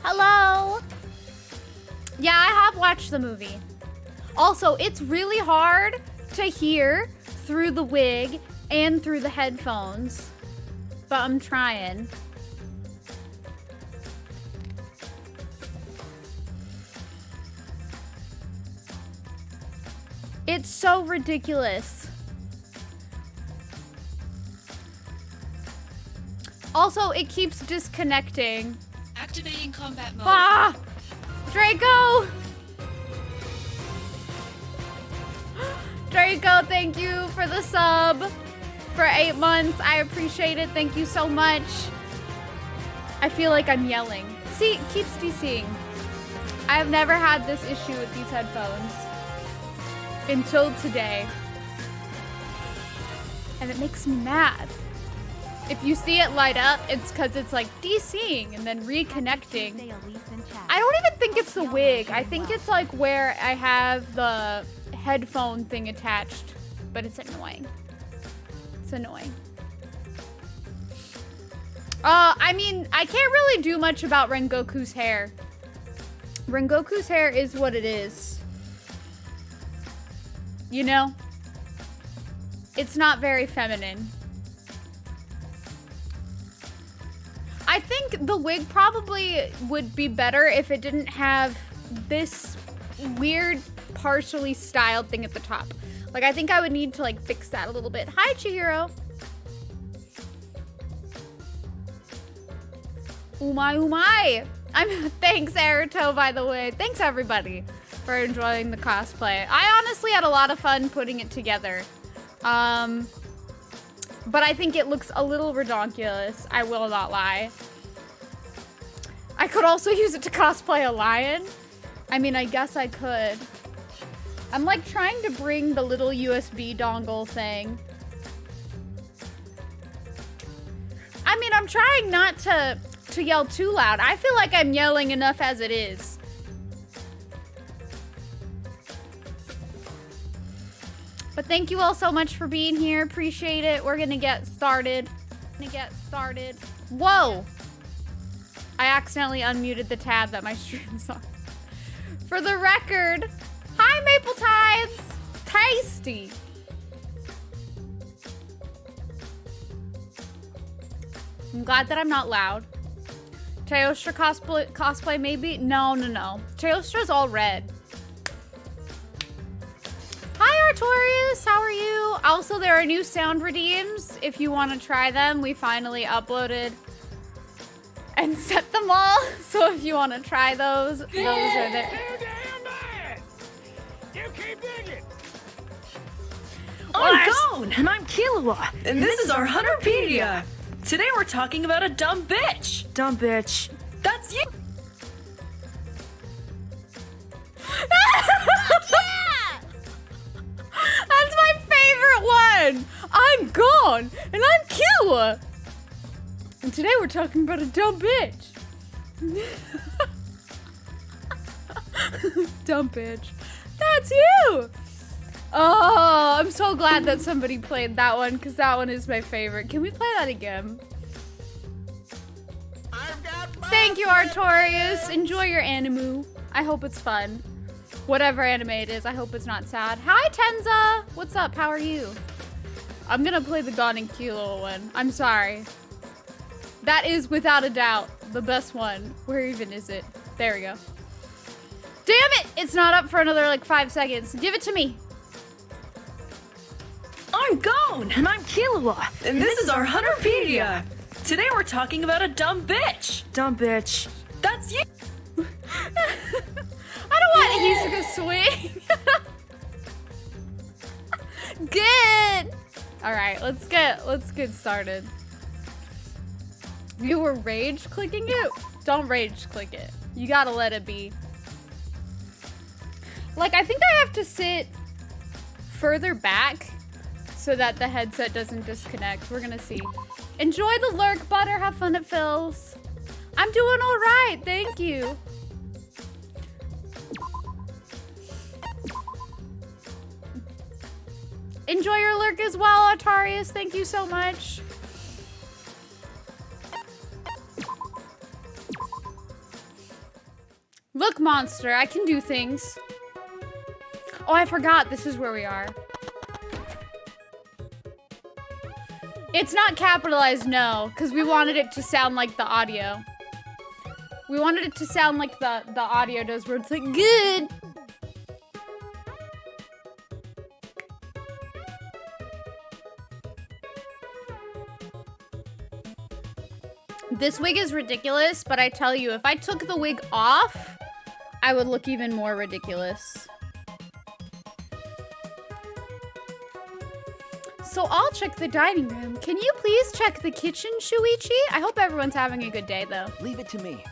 Hello. Yeah, I have watched the movie. Also, it's really hard to hear through the wig and through the headphones, but I'm trying. It's so ridiculous. Also, it keeps disconnecting. Activating combat mode. Ah! Draco! Draco, thank you for the sub for 8 months. I appreciate it. Thank you so much. I feel like I'm yelling. See, it keeps DCing. I have never had this issue with these headphones until today. And it makes me mad. If you see it light up, it's because it's like DCing and then reconnecting. I don't even think it's the wig. I think it's like where I have the headphone thing attached, but it's annoying. It's annoying. I mean, I can't really do much about Rengoku's hair. Rengoku's hair is what it is. You know? It's not very feminine. I think the wig probably would be better if it didn't have this weird, partially styled thing at the top. Like, I think I would need to, like, fix that a little bit. Hi, Chihiro. Umai, umai. Thanks, Aruto, by the way. Thanks, everybody, for enjoying the cosplay. I honestly had a lot of fun putting it together. But I think it looks a little redonkulous. I will not lie. I could also use it to cosplay a lion. I mean, I guess I could. I'm like trying to bring the little USB dongle thing. I mean, I'm trying not to yell too loud. I feel like I'm yelling enough as it is. But thank you all so much for being here. Appreciate it. We're gonna get started. Whoa! I accidentally unmuted the tab that my stream's on. For the record, hi Maple Tides! Tasty! I'm glad that I'm not loud. Teostra cosplay maybe? No. Teostra's all red. Hi Artorius, how are you? Also, there are new sound redeems if you want to try them. We finally uploaded and set them all. So if you want to try those are there. You keep digging. I'm Gone, and I'm Killua, and this is our Hunterpedia. Today we're talking about a dumb bitch. Dumb bitch. That's you. Yeah! That's my favorite one! I'm Gone, and I'm Killua! And today we're talking about a dumb bitch. Dumb bitch. That's you! Oh, I'm so glad that somebody played that one, because that one is my favorite. Can we play that again? Thank you, Artorius. Enjoy your anime. I hope it's fun. Whatever anime it is, I hope it's not sad. Hi, Tenza! What's up? How are you? I'm gonna play the Gon and Kilo one. I'm sorry. That is, without a doubt, the best one. Where even is it? There we go. Damn it! It's not up for another, like, 5 seconds. Give it to me. I'm Gone, and I'm Killua, and this is our Hunterpedia. Today we're talking about a dumb bitch. Dumb bitch. That's you. I don't want Hisoka swing. Good. All right, let's get started. You were rage clicking it? Don't rage click it. You gotta let it be. Like, I think I have to sit further back so that the headset doesn't disconnect. We're gonna see. Enjoy the lurk, Butter. Have fun at Phil's. I'm doing all right, thank you. Enjoy your lurk as well, Atarius. Thank you so much. Look, monster, I can do things. Oh, I forgot. This is where we are. It's not capitalized, no, because we wanted it to sound like the audio. We wanted it to sound like the audio does, where it's like, good. This wig is ridiculous, but I tell you, if I took the wig off, I would look even more ridiculous. So I'll check the dining room. Can you please check the kitchen, Shuichi? I hope everyone's having a good day, though. Leave it to me.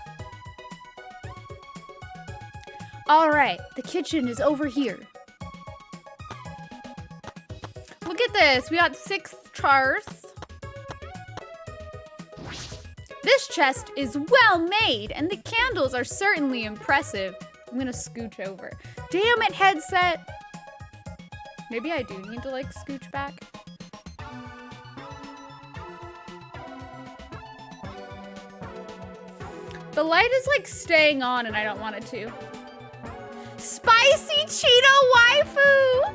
All right, the kitchen is over here. Look at this. We got 6 chars. This chest is well made, and the candles are certainly impressive. I'm gonna scooch over. Damn it, headset. Maybe I do need to, like, scooch back. The light is, like, staying on, and I don't want it to. Spicy Cheeto waifu!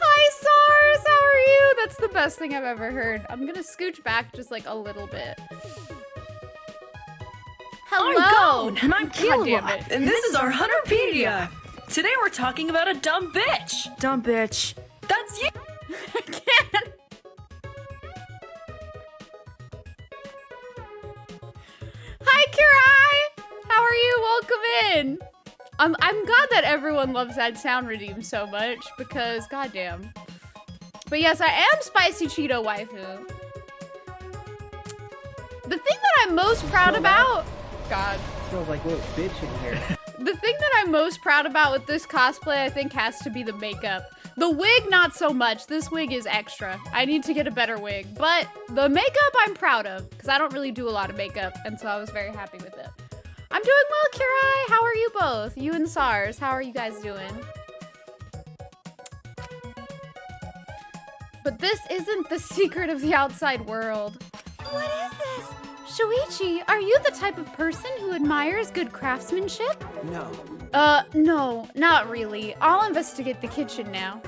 Hi, SARS! How are you? That's the best thing I've ever heard. I'm gonna scooch back just, like, a little bit. Hello! I'm Gone, and I'm God damn Killua, it. and this is our Hunterpedia. Today we're talking about a dumb bitch. Dumb bitch. That's you. I can't. Hi, Kirai! How are you? Welcome in. I'm glad that everyone loves that sound redeem so much because goddamn. But yes, I am Spicy Cheeto waifu. The thing that I'm most proud about, God. Smells like a little bitch in here. The thing that I'm most proud about with this cosplay, I think, has to be the makeup. The wig, not so much. This wig is extra. I need to get a better wig. But the makeup, I'm proud of. Because I don't really do a lot of makeup. And so I was very happy with it. I'm doing well, Kirai. How are you both? You and SARS. How are you guys doing? But this isn't the secret of the outside world. What is this? Shuichi, are you the type of person who admires good craftsmanship? No. No, not really. I'll investigate the kitchen now.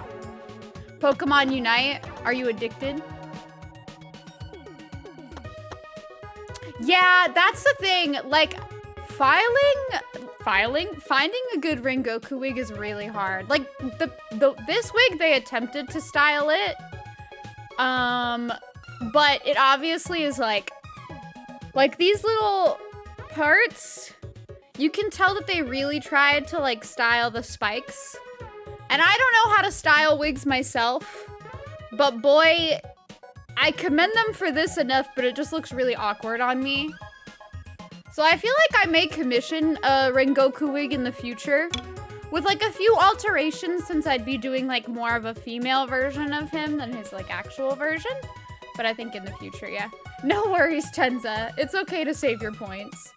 Pokemon Unite, are you addicted? Yeah, that's the thing. Like, finding a good Rengoku wig is really hard. Like, this wig, they attempted to style it. But it obviously is like these little parts, you can tell that they really tried to like style the spikes. And I don't know how to style wigs myself, but boy, I commend them for this enough, but it just looks really awkward on me. So I feel like I may commission a Rengoku wig in the future with like a few alterations, since I'd be doing like more of a female version of him than his like actual version. But I think in the future, yeah. No worries, Tenza. It's okay to save your points.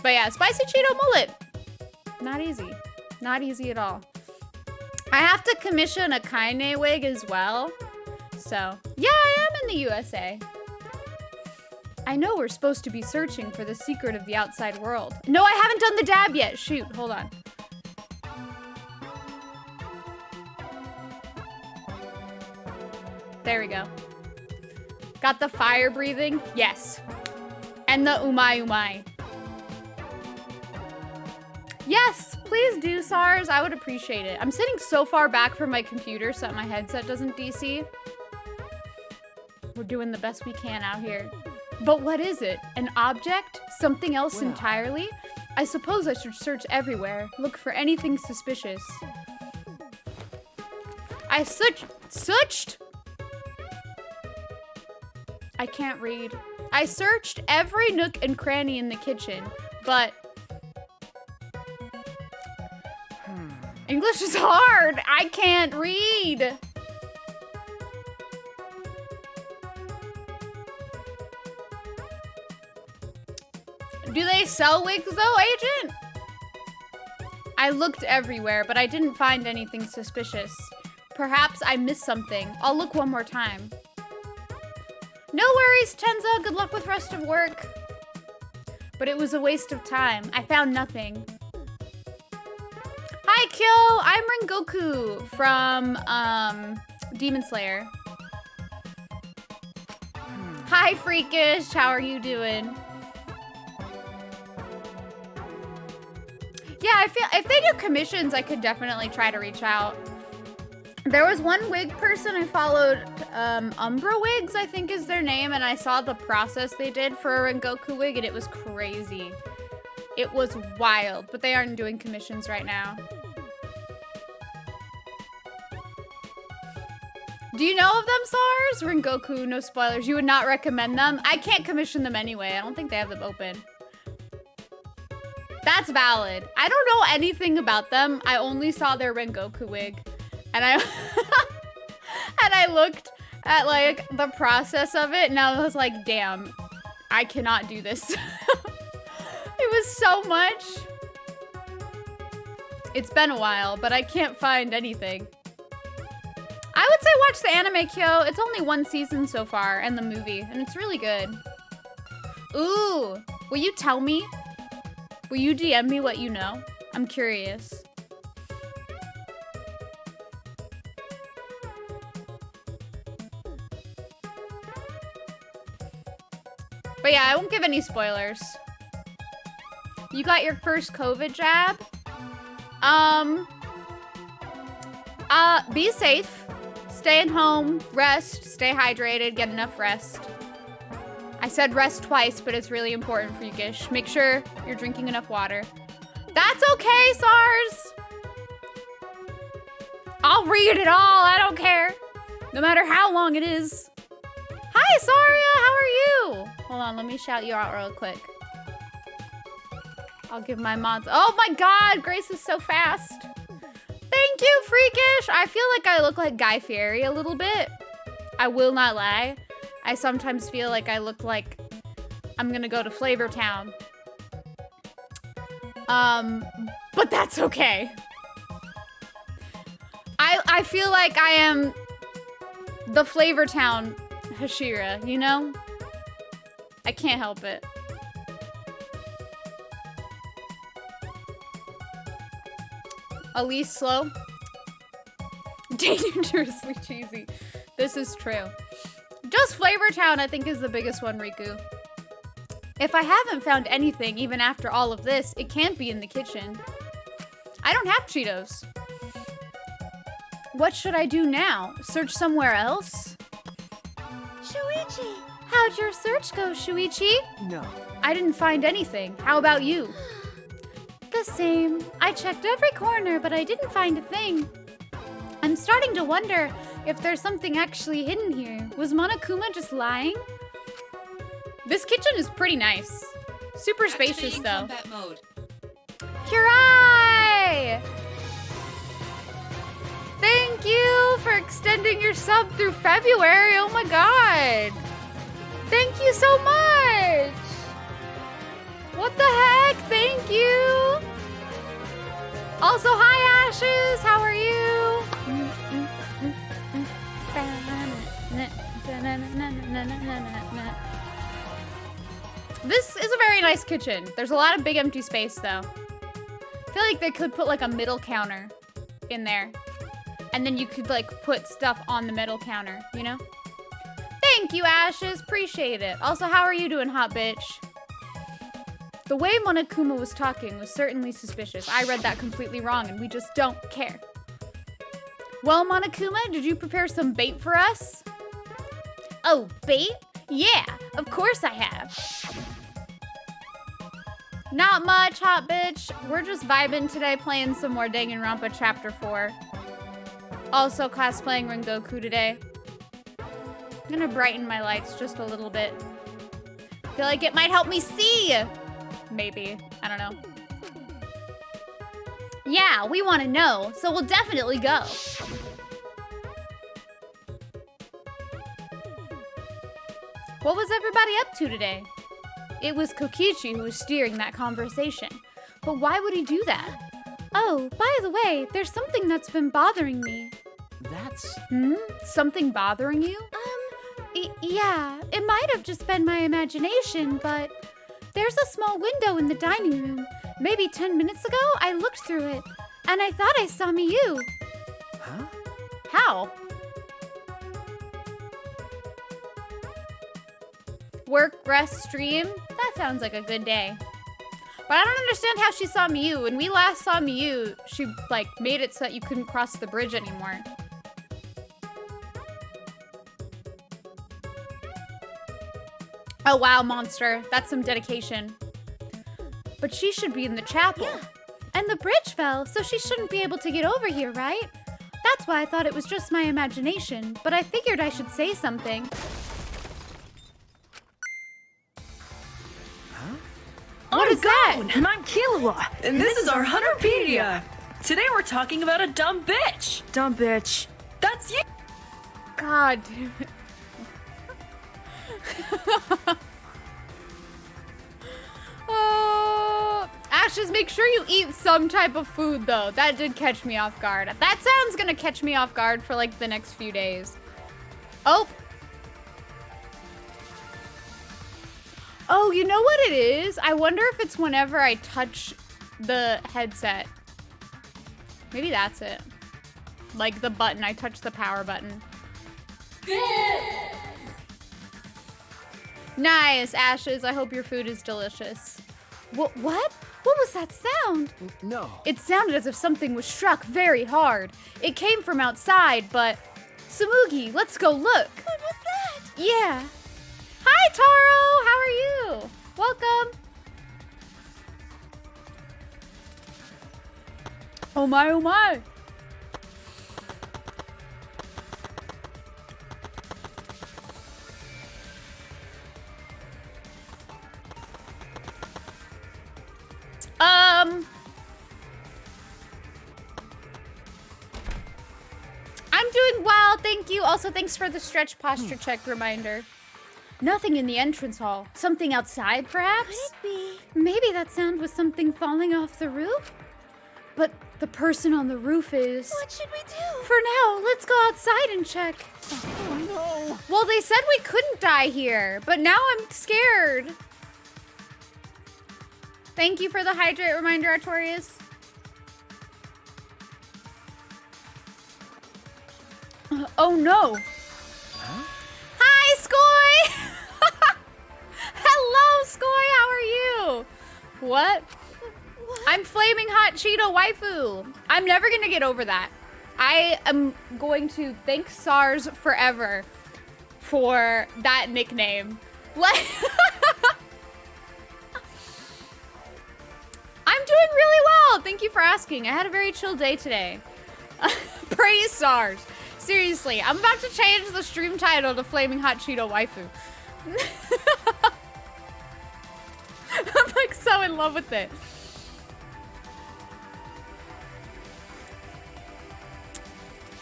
But yeah, Spicy Cheeto mullet. Not easy. Not easy at all. I have to commission a Kaine wig as well. So, yeah, I am in the USA. I know we're supposed to be searching for the secret of the outside world. No, I haven't done the dab yet. Shoot, hold on. There we go. Got the fire breathing? Yes. And the umai. Yes, please do, SARS. I would appreciate it. I'm sitting so far back from my computer so that my headset doesn't DC. We're doing the best we can out here. But what is it? An object? Something else entirely? I suppose I should search everywhere. Look for anything suspicious. I searched? I can't read. I searched every nook and cranny in the kitchen, but English is hard. I can't read. Do they sell wigs though, Agent? I looked everywhere, but I didn't find anything suspicious. Perhaps I missed something. I'll look one more time. No worries, Tenza. Good luck with rest of work. But it was a waste of time. I found nothing. Hi, Kyo. I'm Rengoku from Demon Slayer. Hi, Freakish. How are you doing? Yeah, I feel if they do commissions, I could definitely try to reach out. There was one wig person I followed, Umbra Wigs, I think is their name, and I saw the process they did for a Rengoku wig, and it was crazy. It was wild, but they aren't doing commissions right now. Do you know of them, SARS? Rengoku, no spoilers. You would not recommend them? I can't commission them anyway. I don't think they have them open. That's valid. I don't know anything about them. I only saw their Rengoku wig. And I and I looked at like the process of it and I was like, damn, I cannot do this. It was so much. It's been a while, but I can't find anything. I would say watch the anime, Kyo. It's only one season so far and the movie, and it's really good. Ooh, will you tell me? Will you DM me what you know? I'm curious. But yeah, I won't give any spoilers. You got your first COVID jab? Be safe. Stay at home, rest, stay hydrated, get enough rest. I said rest twice, but it's really important for you, Gish. Make sure you're drinking enough water. That's okay, SARS. I'll read it all, I don't care. No matter how long it is. Hi, Saria, how are you? Hold on, let me shout you out real quick. I'll give my mods. Oh my God, Grace is so fast. Thank you, Freakish. I feel like I look like Guy Fieri a little bit. I will not lie. I sometimes feel like I look like I'm gonna go to Flavor Town. But that's okay. I feel like I am the Flavor Town Hashira, you know? I can't help it. Elise slow. Dangerously cheesy. This is true. Just Flavor Town, I think, is the biggest one, Riku. If I haven't found anything, even after all of this, it can't be in the kitchen. I don't have Cheetos. What should I do now? Search somewhere else? Shuichi! How'd your search go, Shuichi? No. I didn't find anything. How about you? The same. I checked every corner, but I didn't find a thing. I'm starting to wonder if there's something actually hidden here. Was Monokuma just lying? This kitchen is pretty nice. Super spacious, Activating though. combat mode. Kirai! Thank you for extending your sub through February. Oh my God. Thank you so much. What the heck? Thank you. Also, hi, Ashes. How are you? This is a very nice kitchen. There's a lot of big empty space, though. I feel like they could put like a middle counter in there. And then you could like put stuff on the middle counter, you know? Thank you, Ashes. Appreciate it. Also, how are you doing, hot bitch? The way Monokuma was talking was certainly suspicious. I read that completely wrong, and we just don't care. Well, Monokuma, did you prepare some bait for us? Oh, bait? Yeah, of course I have. Not much, hot bitch. We're just vibing today, playing some more Danganronpa Chapter 4. Also cosplaying Rengoku today. I'm gonna brighten my lights just a little bit. Feel like it might help me see. Maybe, I don't know. Yeah, we want to know, so we'll definitely go. What was everybody up to today? It was Kokichi who was steering that conversation. But why would he do that? Oh, by the way, there's something that's been bothering me. That's... Something bothering you? Yeah, it might have just been my imagination, but there's a small window in the dining room. Maybe 10 minutes ago, I looked through it, and I thought I saw Miyu. Huh? How? Work, rest, stream? That sounds like a good day. But I don't understand how she saw Miyu. When we last saw Miyu, she, like, made it so that you couldn't cross the bridge anymore. Oh, wow, monster. That's some dedication. But she should be in the chapel. Yeah. And the bridge fell, so she shouldn't be able to get over here, right? That's why I thought it was just my imagination, but I figured I should say something. What is that? And I'm Killua, and this is our Hunterpedia. Today we're talking about a dumb bitch. Dumb bitch. That's you. God damn it. Oh, Ashes, make sure you eat some type of food, though. That did catch me off guard. That sounds gonna catch me off guard for, like, the next few days. Oh. Oh, you know what it is? I wonder if it's whenever I touch the headset. Maybe that's it. Like the button. I touch the power button. Nice, Ashes. I hope your food is delicious. What? What was that sound? No. It sounded as if something was struck very hard. It came from outside, but... Samugi, let's go look. What was that? Yeah. Hi, Taro. How are you? Welcome. Oh my, oh my. I'm doing well, thank you. Also, thanks for the stretch posture check reminder. Nothing in the entrance hall. Something outside, perhaps? Could it be? Maybe that sound was something falling off the roof? But the person on the roof is... What should we do? For now, let's go outside and check. Oh no. Well, they said we couldn't die here, but now I'm scared. Thank you for the hydrate reminder, Artorias. Oh no. Huh? Hi, Skoy! Hello, Skoy, how are you? What? I'm flaming hot Cheeto waifu. I'm never gonna get over that. I am going to thank SARS forever for that nickname. Like, I'm doing really well. Thank you for asking. I had a very chill day today. Praise SARS. Seriously, I'm about to change the stream title to Flaming Hot Cheeto Waifu. I'm like so in love with it.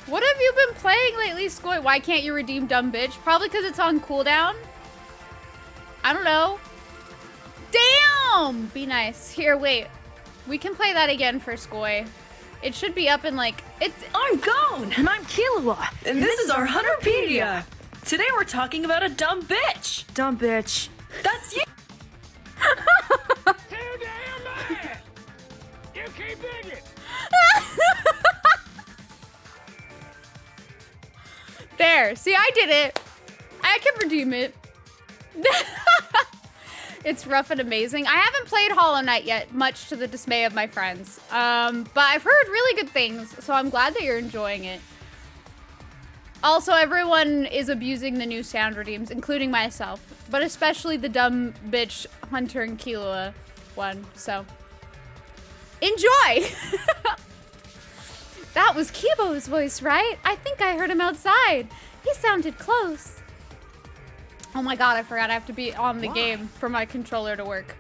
What have you been playing lately, Skoy? Why can't you redeem Dumb Bitch? Probably because it's on cooldown. I don't know. Damn! Be nice. Here, wait. We can play that again for Skoy. It should be up in like... I'm Gone, and I'm Killua, and this is our Hunterpedia. Today we're talking about a dumb bitch. Dumb bitch. That's you. Too damn bad! You keep digging! There. See, I did it. I can redeem it. It's rough and amazing. I haven't played Hollow Knight yet, much to the dismay of my friends. But I've heard really good things, so I'm glad that you're enjoying it. Also, everyone is abusing the new sound redeems, including myself, but especially the dumb bitch Hunter and Killua one, so enjoy! That was Kibo's voice, right? I think I heard him outside. He sounded close. Oh my god, I forgot I have to be on the game for my controller to work.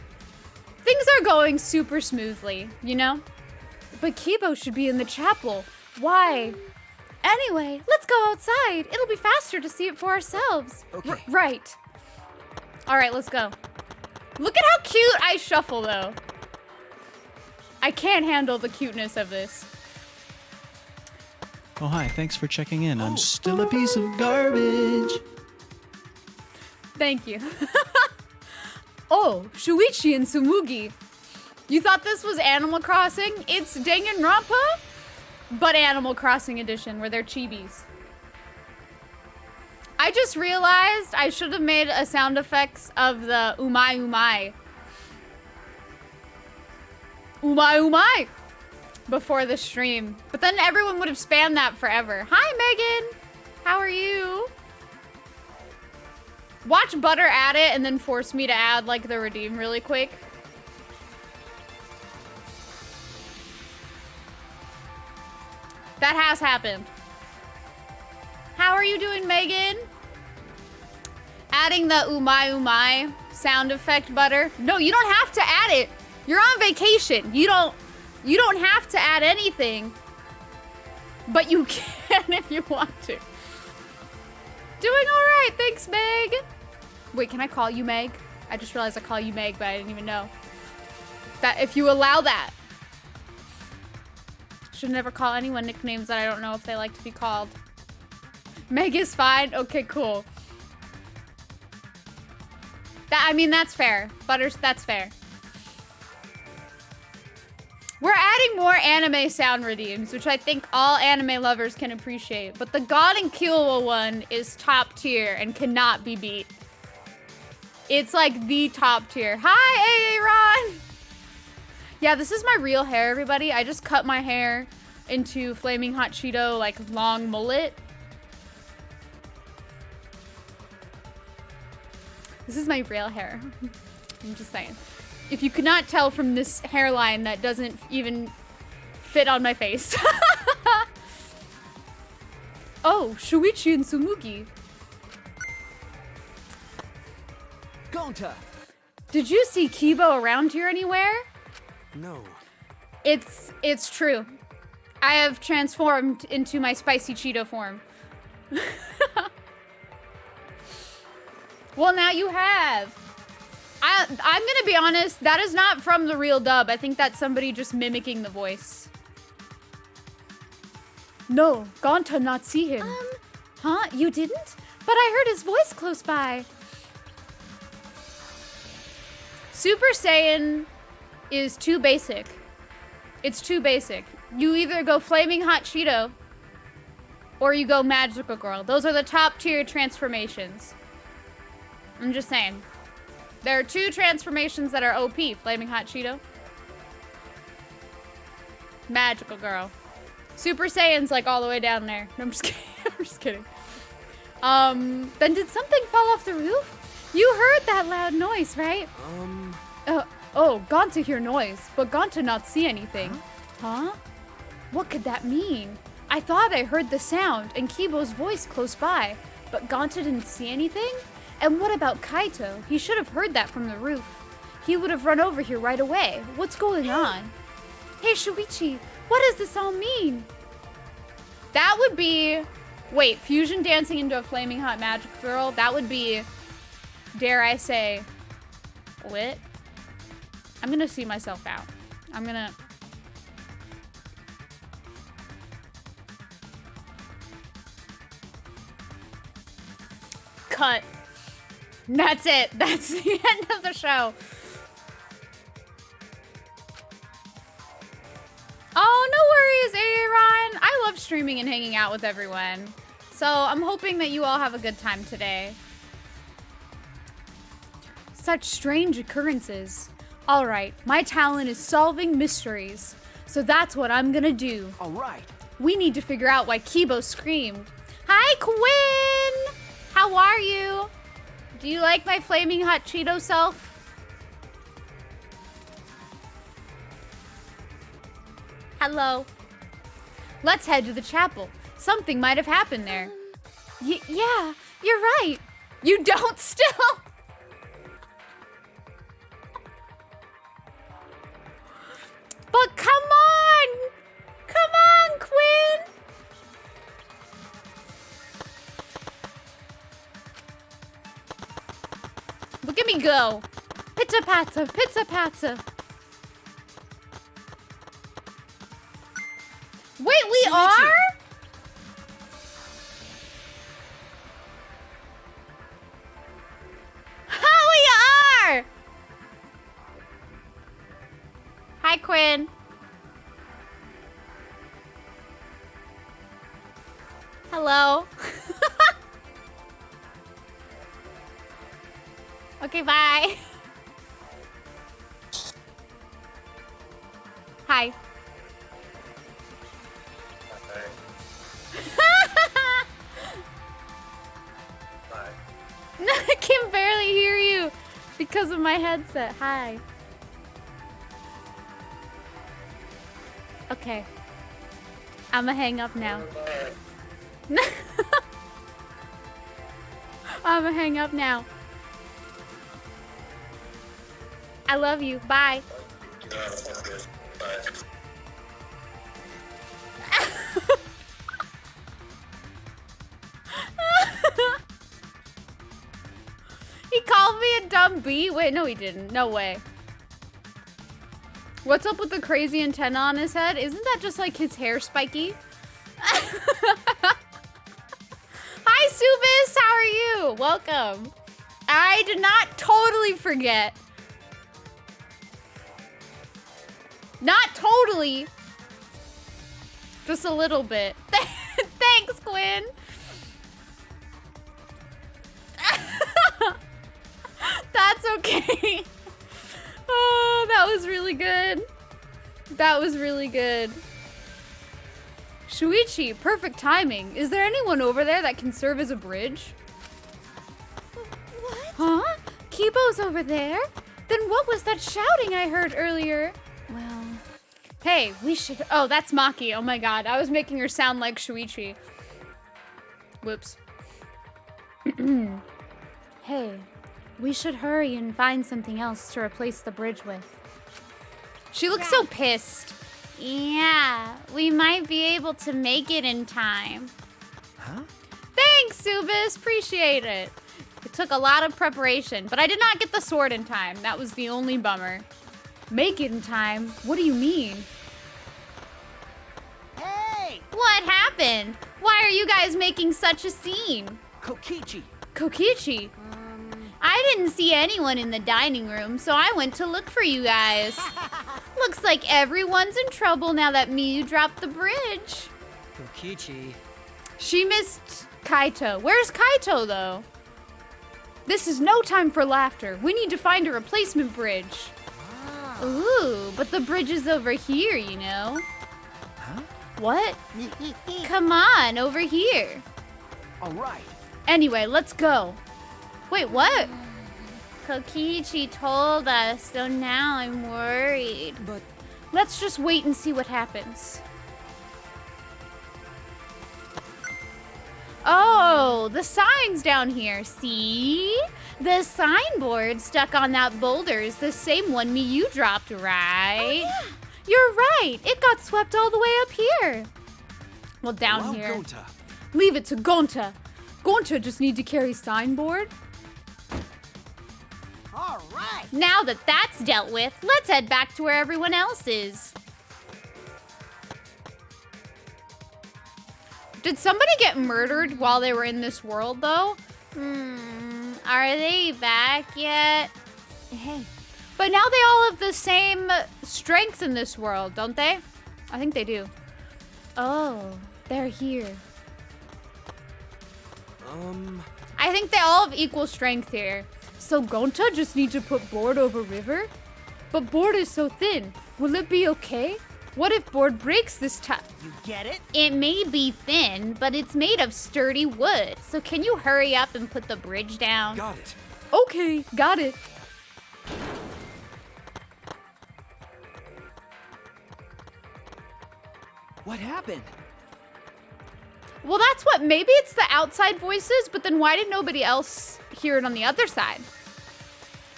Things are going super smoothly, you know? But Kibo should be in the chapel. Why? Anyway, let's go outside. It'll be faster to see it for ourselves. Okay. Right. All right, let's go. Look at how cute I shuffle, though. I can't handle the cuteness of this. Oh, hi. Thanks for checking in. I'm still a piece of garbage. Thank you. Oh, Shuichi and Tsumugi. You thought this was Animal Crossing? It's Danganronpa, but Animal Crossing edition, where they're chibis. I just realized I should have made a sound effects of the umai umai. Umai umai! Before the stream. But then everyone would have spammed that forever. Hi, Megan! How are you? Watch Butter add it and then force me to add like the redeem really quick. That has happened. How are you doing, Megan? Adding the umai umai sound effect, Butter. No, you don't have to add it. You're on vacation. You don't have to add anything. But you can if you want to. Doing all right, thanks, Meg. Wait, can I call you Meg? I just realized I call you Meg, but I didn't even know. That if you allow that. Should never call anyone nicknames that I don't know if they like to be called. Meg is fine? Okay, cool. I mean, that's fair. Butters, that's fair. We're adding more anime sound redeems, which I think all anime lovers can appreciate. But the God and Killua one is top tier and cannot be beat. It's like the top tier. Hi, Aaron! Yeah, this is my real hair, everybody. I just cut my hair into Flaming Hot Cheeto, like, long mullet. This is my real hair. I'm just saying. If you could not tell from this hairline that doesn't even fit on my face. Oh, Shuichi and Tsumugi. Gonta. Did you see Kibo around here anywhere? No. It's true. I have transformed into my spicy Cheeto form. Well, now you have. I'm gonna be honest, that is not from the real dub. I think that's somebody just mimicking the voice. No, Gonta not see him. Huh? You didn't? But I heard his voice close by. Super Saiyan is too basic. It's too basic. You either go Flaming Hot Cheeto or you go Magical Girl. Those are the top tier transformations. I'm just saying. There are two transformations that are OP. Flaming Hot Cheeto. Magical Girl. Super Saiyan's like all the way down there. No, I'm just kidding. I'm just kidding. Then did something fall off the roof? You heard that loud noise, right? Oh, Gonta hear noise, but Gonta not see anything. Huh? What could that mean? I thought I heard the sound and Kibo's voice close by, but Gonta didn't see anything? And what about Kaito? He should have heard that from the roof. He would have run over here right away. What's going on? Hey, Shuichi, what does this all mean? That would be... Wait, fusion dancing into a flaming hot magic girl? That would be, dare I say, lit? I'm gonna see myself out. I'm gonna... Cut. That's it. That's the end of the show. Oh, no worries, Aaron. I love streaming and hanging out with everyone. So I'm hoping that you all have a good time today. Such strange occurrences. All right, my talent is solving mysteries. So that's what I'm gonna do. All right. We need to figure out why Kibo screamed. Hi, Quinn! How are you? Do you like my flaming hot Cheeto self? Hello. Let's head to the chapel. Something might have happened there. Yeah, you're right. You don't still? But come on! Come on, Quinn! Look at me go. Pitta-patta, pitta-patta. Wait, we are? Quinn. Hello. Okay, bye. Hi. I can barely hear you because of my headset. Hi. Okay. I'ma hang up now. I'ma hang up now. I love you. Bye. He called me a dumb bee? Wait, no he didn't. No way. What's up with the crazy antenna on his head? Isn't that just like his hair spiky? Hi, Subis. How are you? Welcome. I did not totally forget. Not totally. Just a little bit. Thanks, Quinn. That's okay. Oh, that was really good. That was really good. Shuichi, perfect timing. Is there anyone over there that can serve as a bridge? What? Huh? Kibo's over there? Then what was that shouting I heard earlier? Well, hey, we should... Oh, that's Maki. Oh my god. I was making her sound like Shuichi. Whoops. Hey, we should hurry and find something else to replace the bridge with. She looks so pissed. Yeah, we might be able to make it in time. Huh? Thanks, Subis. Appreciate it. It took a lot of preparation, but I did not get the sword in time. That was the only bummer. Make it in time? What do you mean? Hey! What happened? Why are you guys making such a scene? Kokichi! Kokichi? I didn't see anyone in the dining room, so I went to look for you guys. Looks like everyone's in trouble now that Miyu dropped the bridge. Kokichi. She missed Kaito. Where's Kaito, though? This is no time for laughter. We need to find a replacement bridge. Ooh, but the bridge is over here, you know. Huh? What? Come on, over here. All right. Anyway, let's go. Wait, what? Kokichi told us, so now I'm worried. But Let's just wait and see what happens. Oh, the sign's down here, see? The signboard stuck on that boulder is the same one Miyu dropped, right? Oh, yeah. You're right, it got swept all the way up here. Well, down wow, here. Gonta. Leave it to Gonta. Gonta just need to carry signboard. All right. Now that that's dealt with, let's head back to where everyone else is. Did somebody get murdered while they were in this world, though? Are they back yet? Hey. But now they all have the same strength in this world, don't they? I think they do. Oh, they're here. I think they all have equal strength here. So Gonta just needs to put board over river? But board is so thin. Will it be okay? What if board breaks this time? You get it? It may be thin, but it's made of sturdy wood. So can you hurry up and put the bridge down? Got it. Okay, got it. What happened? Well, that's what, maybe it's the outside voices, but then why did nobody else hear it on the other side?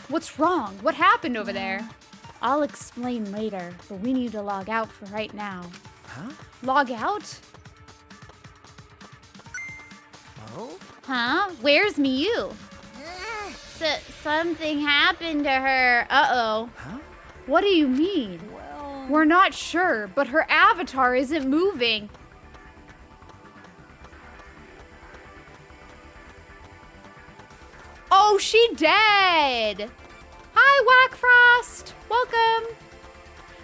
What's wrong? What happened over there? I'll explain later, but we need to log out for right now. Huh? Log out? Oh? Huh? Where's Miyu? Something happened to her. Uh-oh. Huh? What do you mean? Well, We're not sure, but her avatar isn't moving. Oh, she dead. Hi, Wackfrost. Welcome.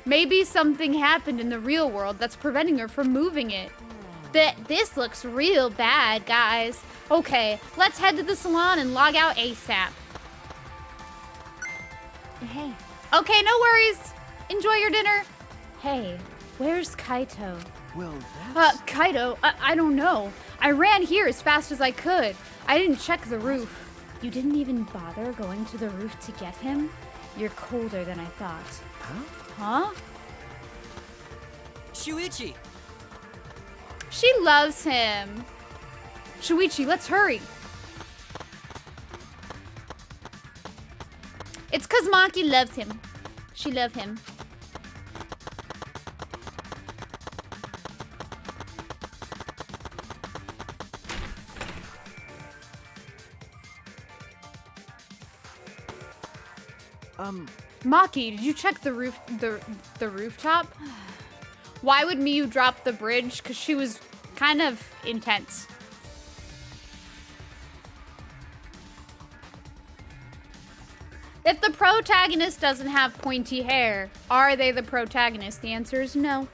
Maybe something happened in the real world that's preventing her from moving it. This looks real bad, guys. Okay, let's head to the salon and log out ASAP. Hey. Okay, no worries. Enjoy your dinner. Hey, where's Kaito? Well, that's... Kaito, I don't know. I ran here as fast as I could. I didn't check the roof. You didn't even bother going to the roof to get him? You're colder than I thought. Huh? Shuichi! She loves him. Shuichi, let's hurry. It's 'cause Maki loves him. She loves him. Maki, did you check the rooftop? Why would Miyu drop the bridge? 'Cause she was kind of intense. If the protagonist doesn't have pointy hair, are they the protagonist? The answer is no.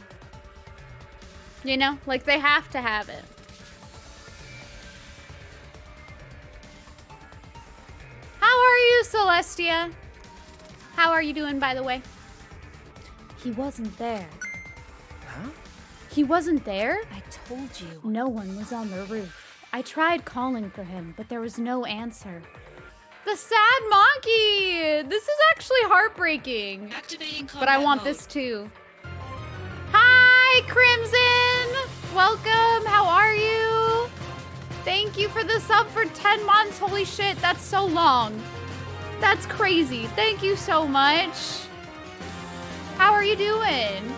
You know, like they have to have it. How are you, Celestia? How are you doing, by the way? He wasn't there. Huh? He wasn't there? I told you. No one was on the roof. I tried calling for him, but there was no answer. The sad monkey! This is actually heartbreaking. Activating combat But I want mode. this too. Hi, Crimson! Welcome, how are you? Thank you for the sub for 10 months. Holy shit, that's so long. That's crazy. Thank you so much. How are you doing?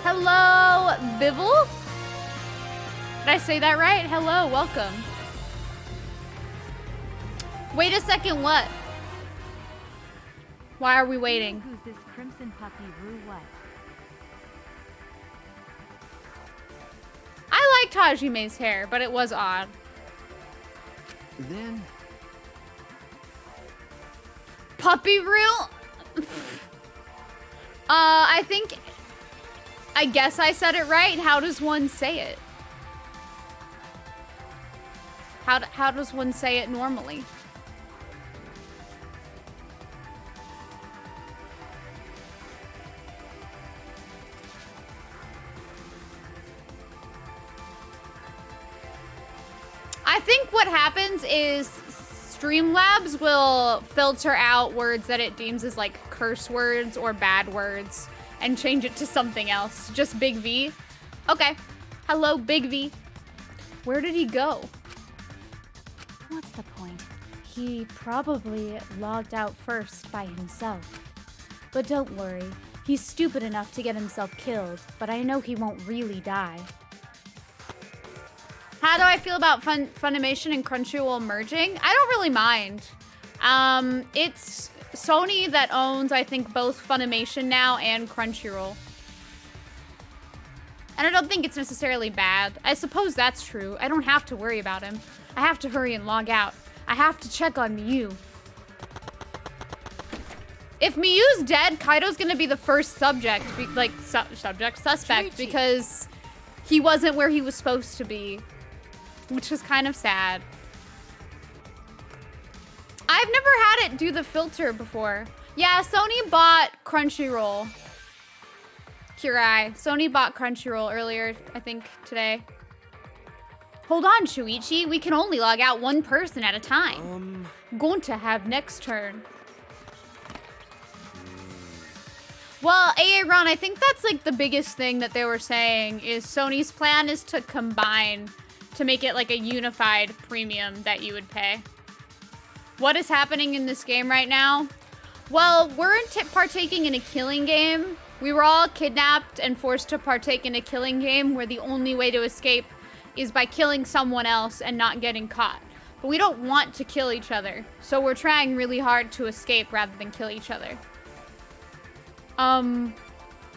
Hello, Bivil? Did I say that right? Hello, welcome. Wait a second, what? Why are we waiting? Who's this crimson puppy Rue what? I liked Hajime's hair, but it was odd. Then... Puppy Rue? I guess I said it right. How does one say it? How does one say it normally? I think what happens is Streamlabs will filter out words that it deems as like curse words or bad words and change it to something else. Just Big V. Okay. Hello, Big V. Where did he go? What's the point? He probably logged out first by himself. But don't worry. He's stupid enough to get himself killed, but I know he won't really die. How do I feel about Funimation and Crunchyroll merging? I don't really mind. It's Sony that owns, I think, both Funimation now and Crunchyroll. And I don't think it's necessarily bad. I suppose that's true. I don't have to worry about him. I have to hurry and log out. I have to check on Miyu. If Miyu's dead, Kaito's gonna be the first suspect, because he wasn't where he was supposed to be. Which is kind of sad. I've never had it do the filter before. Yeah, Sony bought Crunchyroll. Kirai. Sony bought Crunchyroll earlier, I think, today. Hold on, Shuichi. We can only log out one person at a time. Going to have next turn. Well, Aaron, I think that's like the biggest thing that they were saying is Sony's plan is to combine to make it like a unified premium that you would pay. What is happening in this game right now? Well, we're partaking in a killing game. We were all kidnapped and forced to partake in a killing game where the only way to escape is by killing someone else and not getting caught. But we don't want to kill each other, so we're trying really hard to escape rather than kill each other.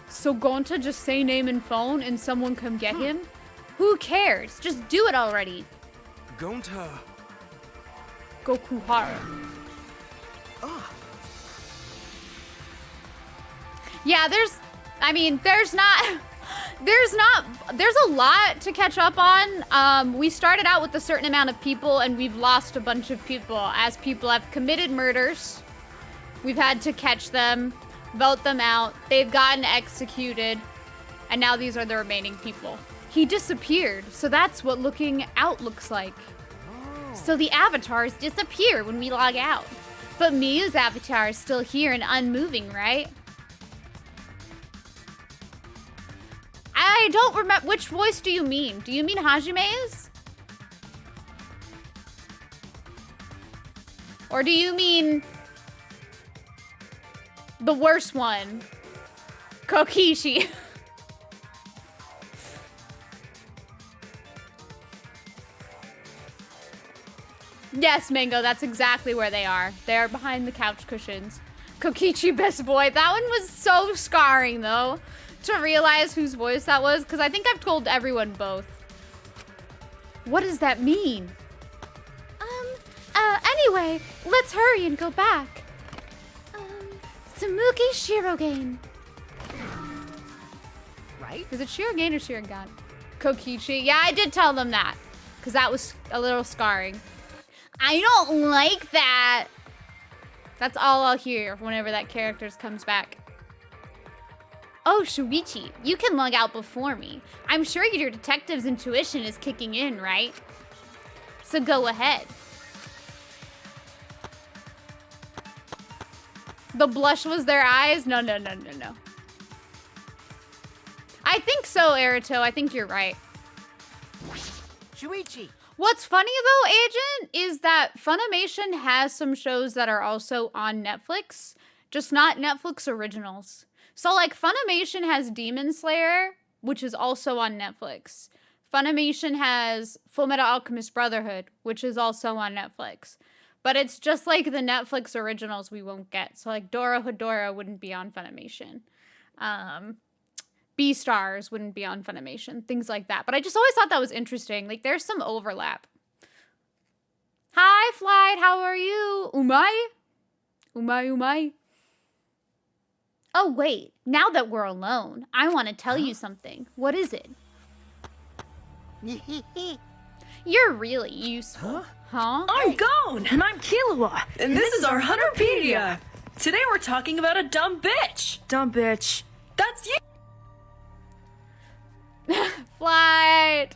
So Gonta just say name and phone and someone come get him? Who cares? Just do it already. Gonta. Gokuhara. Yeah, there's a lot to catch up on. We started out with a certain amount of people and we've lost a bunch of people as people have committed murders. We've had to catch them, vote them out. They've gotten executed. And now these are the remaining people. He disappeared, so that's what looking out looks like. So the avatars disappear when we log out. But Miyu's avatar is still here and unmoving, right? I don't remember. Which voice do you mean? Do you mean Hajime's? Or do you mean the worst one? Kokishi. Yes, Mango, that's exactly where they are. They're behind the couch cushions. Kokichi, best boy. That one was so scarring, though, to realize whose voice that was, because I think I've told everyone both. What does that mean? Anyway, let's hurry and go back. Samuki Shirogane. Right? Is it Shirogane or Shiragan? Kokichi. Yeah, I did tell them that, because that was a little scarring. I don't like that. That's all I'll hear whenever that character comes back. Oh, Shuichi, you can log out before me. I'm sure your detective's intuition is kicking in, right? So go ahead. The blush was their eyes? No. I think so, Erito. I think you're right. Shuichi. What's funny though, Agent, is that Funimation has some shows that are also on Netflix, just not Netflix originals. So like Funimation has Demon Slayer, which is also on Netflix. Funimation has Fullmetal Alchemist Brotherhood, which is also on Netflix. But it's just like the Netflix originals we won't get. So like Dorohedoro wouldn't be on Funimation. Beastars wouldn't be on Funimation. Things like that. But I just always thought that was interesting. Like there's some overlap. Hi, Flight. How are you? Umai. Oh, wait. Now that we're alone, I want to tell you something. What is it? You're really useful. Huh? I'm Gon! And I'm Killua! And this is our Hunterpedia! Today we're talking about a dumb bitch! Dumb bitch. That's you! Flight!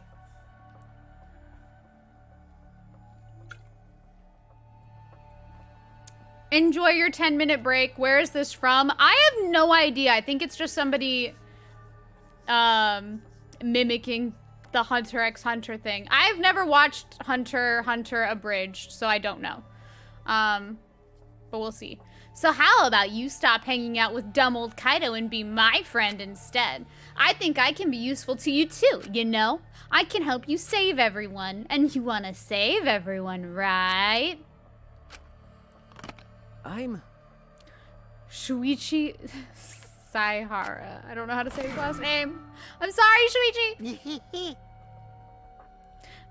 Enjoy your 10-minute break. Where is this from? I have no idea. I think it's just somebody mimicking the Hunter x Hunter thing. I've never watched Hunter Abridged, so I don't know. But we'll see. So how about you stop hanging out with dumb old Kaido and be my friend instead? I think I can be useful to you too, you know? I can help you save everyone. And you want to save everyone, right? I'm... Shuichi Saihara. I don't know how to say his last name. I'm sorry, Shuichi.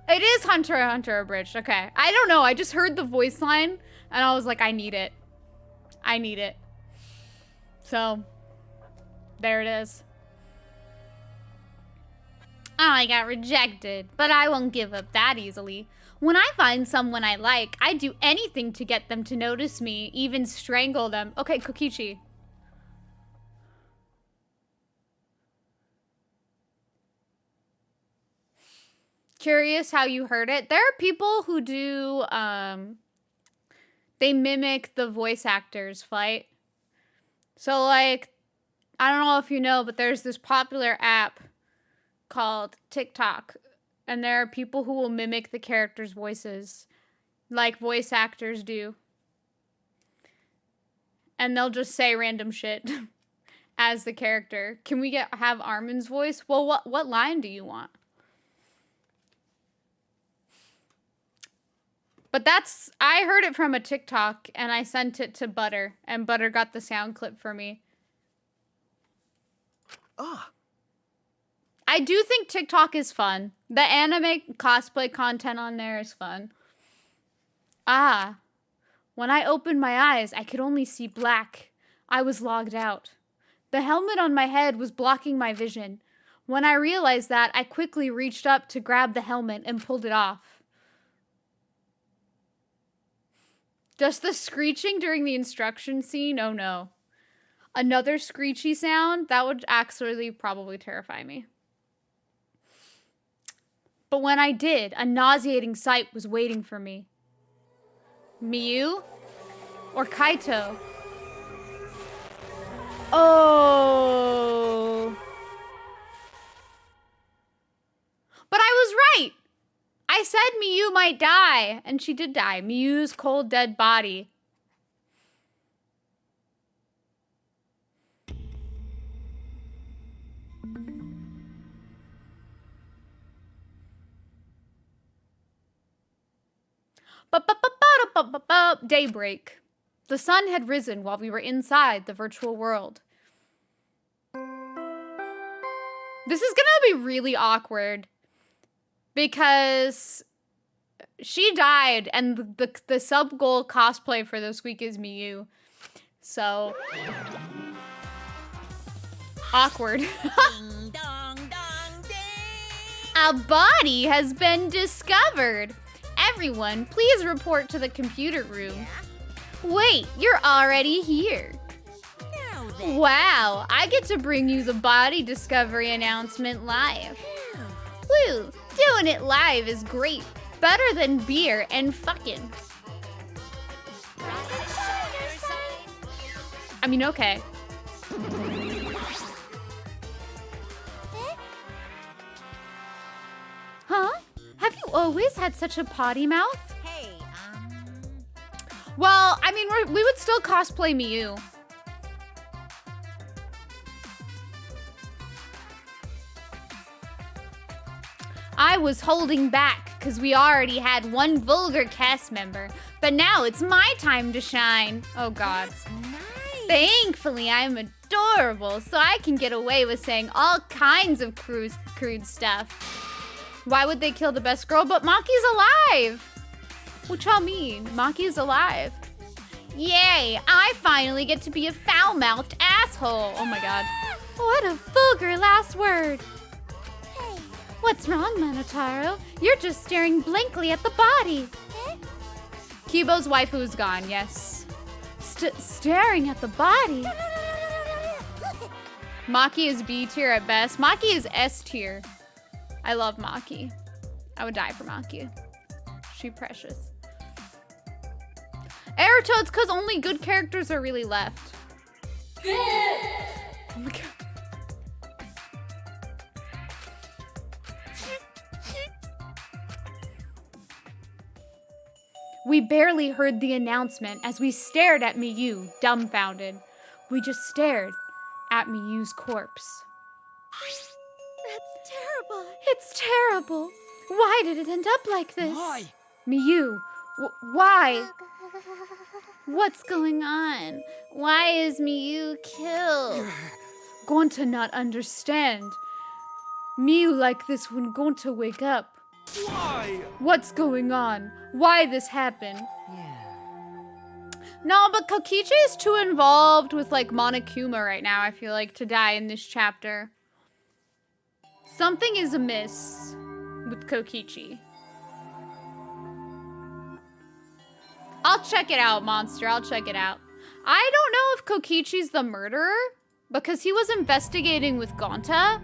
It is Hunter Abridged. Okay. I don't know. I just heard the voice line and I was like, I need it. I need it. So, there it is. Oh, I got rejected, but I won't give up that easily. When I find someone I like, I do anything to get them to notice me, even strangle them. Okay, Kokichi. Curious how you heard it. There are people who do, they mimic the voice actors' fight. So, like, I don't know if you know, but there's this popular app called TikTok. And there are people who will mimic the characters' voices, like voice actors do. And they'll just say random shit as the character. Can we have Armin's voice? Well, what line do you want? But I heard it from a TikTok, and I sent it to Butter, and Butter got the sound clip for me. Ah. I do think TikTok is fun. The anime cosplay content on there is fun. Ah. When I opened my eyes, I could only see black. I was logged out. The helmet on my head was blocking my vision. When I realized that, I quickly reached up to grab the helmet and pulled it off. Just the screeching during the instruction scene? Oh no. Another screechy sound? That would actually probably terrify me. But when I did, a nauseating sight was waiting for me. Miyu? Or Kaito? Oh. But I was right! I said Miyu might die, and she did die. Miyu's cold, dead body. Daybreak. The sun had risen while we were inside the virtual world. This is gonna be really awkward because she died and the sub goal cosplay for this week is Miyu. So awkward. Ding dong dong ding. A body has been discovered. Everyone, please report to the computer room. Wait, you're already here. Now then. Wow, I get to bring you the body discovery announcement live. Woo, doing it live is great. Better than beer and fucking. I mean, okay. Huh? Have you always had such a potty mouth? Hey, Well, I mean, we would still cosplay Miyu. I was holding back because we already had one vulgar cast member, but now it's my time to shine. Oh God. nice. Thankfully, I'm adorable, so I can get away with saying all kinds of crude stuff. Why would they kill the best girl? But Maki's alive! What y'all mean? Maki's alive. Yay! I finally get to be a foul-mouthed asshole. Oh my God. What a vulgar last word. Hey. What's wrong, Manotaro? You're just staring blankly at the body. Kibo's waifu is gone, yes. Staring at the body? Maki is B tier at best. Maki is S tier. I love Maki. I would die for Maki. She precious. Aruto, it's because only good characters are really left. Oh my God. We barely heard the announcement as we stared at Miyu, dumbfounded. We just stared at Miyu's corpse. That's terrible. It's terrible. Why did it end up like this? Why? Miyu, why? What's going on? Why is Miyu killed? Gonta not understand. Miyu like this when Gonta wake up. Why? What's going on? Why this happened? Yeah. No, but Kokichi is too involved with like Monokuma right now, I feel like, to die in this chapter. Something is amiss with Kokichi. I'll check it out, Monster. I'll check it out. I don't know if Kokichi's the murderer because he was investigating with Gonta.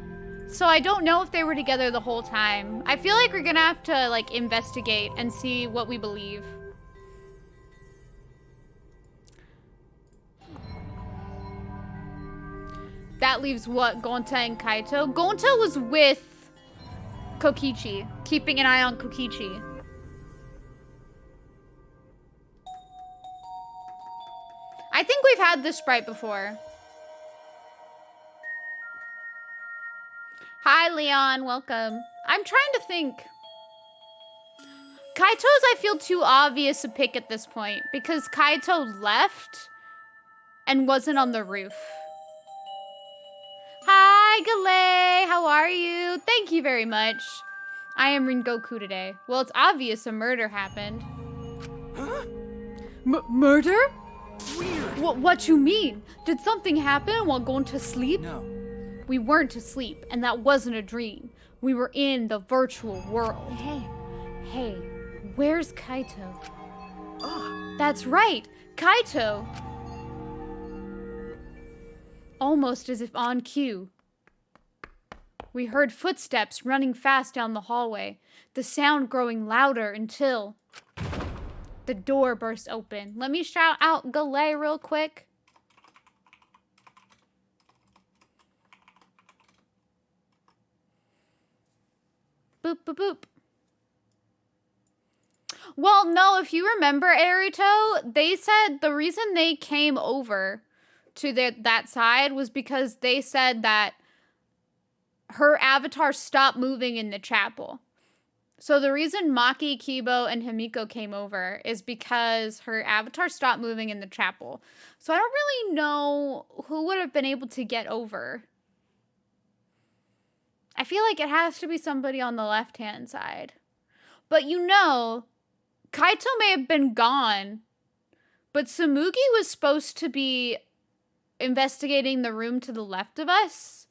So I don't know if they were together the whole time. I feel like we're gonna have to like investigate and see what we believe. That leaves what? Gonta and Kaito? Gonta was with Kokichi, keeping an eye on Kokichi. I think we've had this sprite before. Hi, Leon. Welcome. I'm trying to think. Kaito's, I feel, too obvious a pick at this point because Kaito left and wasn't on the roof. Hi, Galay. How are you? Thank you very much. I am Rengoku today. Well, it's obvious a murder happened. Huh? Murder? Weird. What you mean? Did something happen while going to sleep? No. We weren't asleep, and that wasn't a dream. We were in the virtual world. Hey, where's Kaito? That's right, Kaito! Almost as if on cue. We heard footsteps running fast down the hallway, the sound growing louder until the door burst open. Let me shout out Galay real quick. Boop, boop, boop. Well, no, if you remember, Erito, they said the reason they came over to that side was because they said that her avatar stopped moving in the chapel. So the reason Maki, Kibo, and Himiko came over is because her avatar stopped moving in the chapel. So I don't really know who would have been able to get over. I feel like it has to be somebody on the left-hand side. But you know, Kaito may have been gone, but Tsumugi was supposed to be investigating the room to the left of us.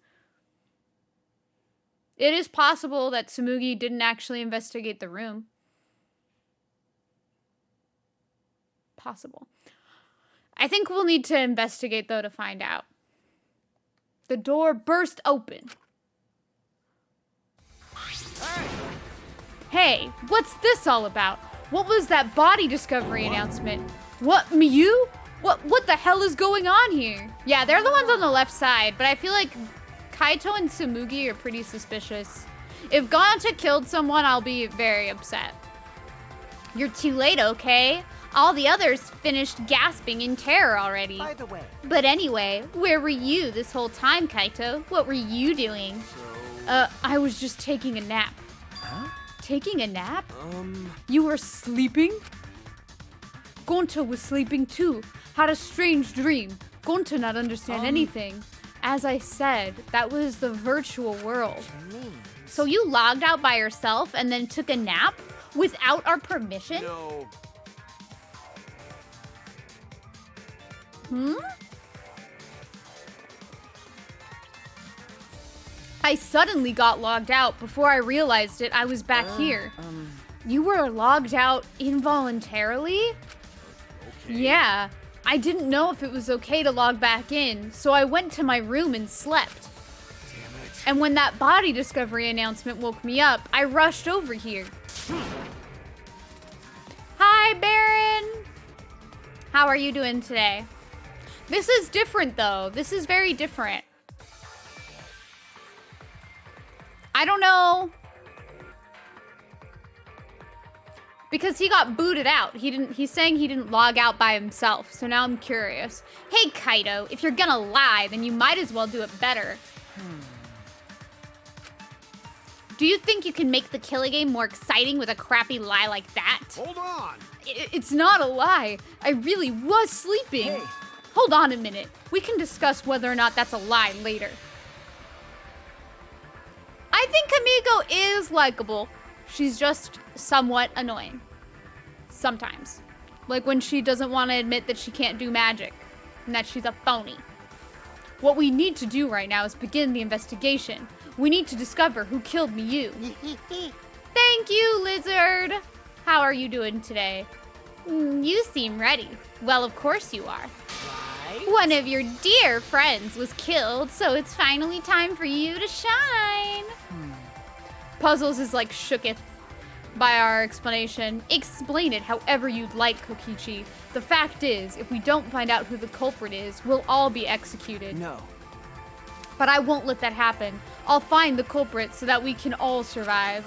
It is possible that Tsumugi didn't actually investigate the room. Possible. I think we'll need to investigate, though, to find out. The door burst open. Hey, what's this all about? What was that body discovery announcement? What, Miyu? What the hell is going on here? Yeah, they're the ones on the left side, but I feel like Kaito and Tsumugi are pretty suspicious. If Gonta killed someone, I'll be very upset. You're too late, okay? All the others finished gasping in terror already. By the way. But anyway, where were you this whole time, Kaito? What were you doing? I was just taking a nap. Huh? Taking a nap? You were sleeping? Gonta was sleeping too. Had a strange dream. Gonta not understand anything. As I said, that was the virtual world. So you logged out by yourself and then took a nap without our permission? No. I suddenly got logged out. Before I realized it, I was back here. You were logged out involuntarily? Okay. Yeah. I didn't know if it was okay to log back in, so I went to my room and slept. Damn it. And when that body discovery announcement woke me up, I rushed over here. Hi, Baron! How are you doing today? This is different, though. This is very different. I don't know. Because he got booted out. He's saying he didn't log out by himself. So now I'm curious. Hey, Kaito, if you're gonna lie, then you might as well do it better. Do you think you can make the killing game more exciting with a crappy lie like that? Hold on. It's not a lie. I really was sleeping. Hey. Hold on a minute. We can discuss whether or not that's a lie later. I think Kamiko is likable. She's just somewhat annoying. Sometimes. Like when she doesn't want to admit that she can't do magic. And that she's a phony. What we need to do right now is begin the investigation. We need to discover who killed Miyu. Thank you, Lizard. How are you doing today? You seem ready. Well, of course you are. One of your dear friends was killed, so it's finally time for you to shine. Puzzles is like shooketh by our explanation. Explain it however you'd like, Kokichi. The fact is, if we don't find out who the culprit is, we'll all be executed. No. But I won't let that happen. I'll find the culprit so that we can all survive.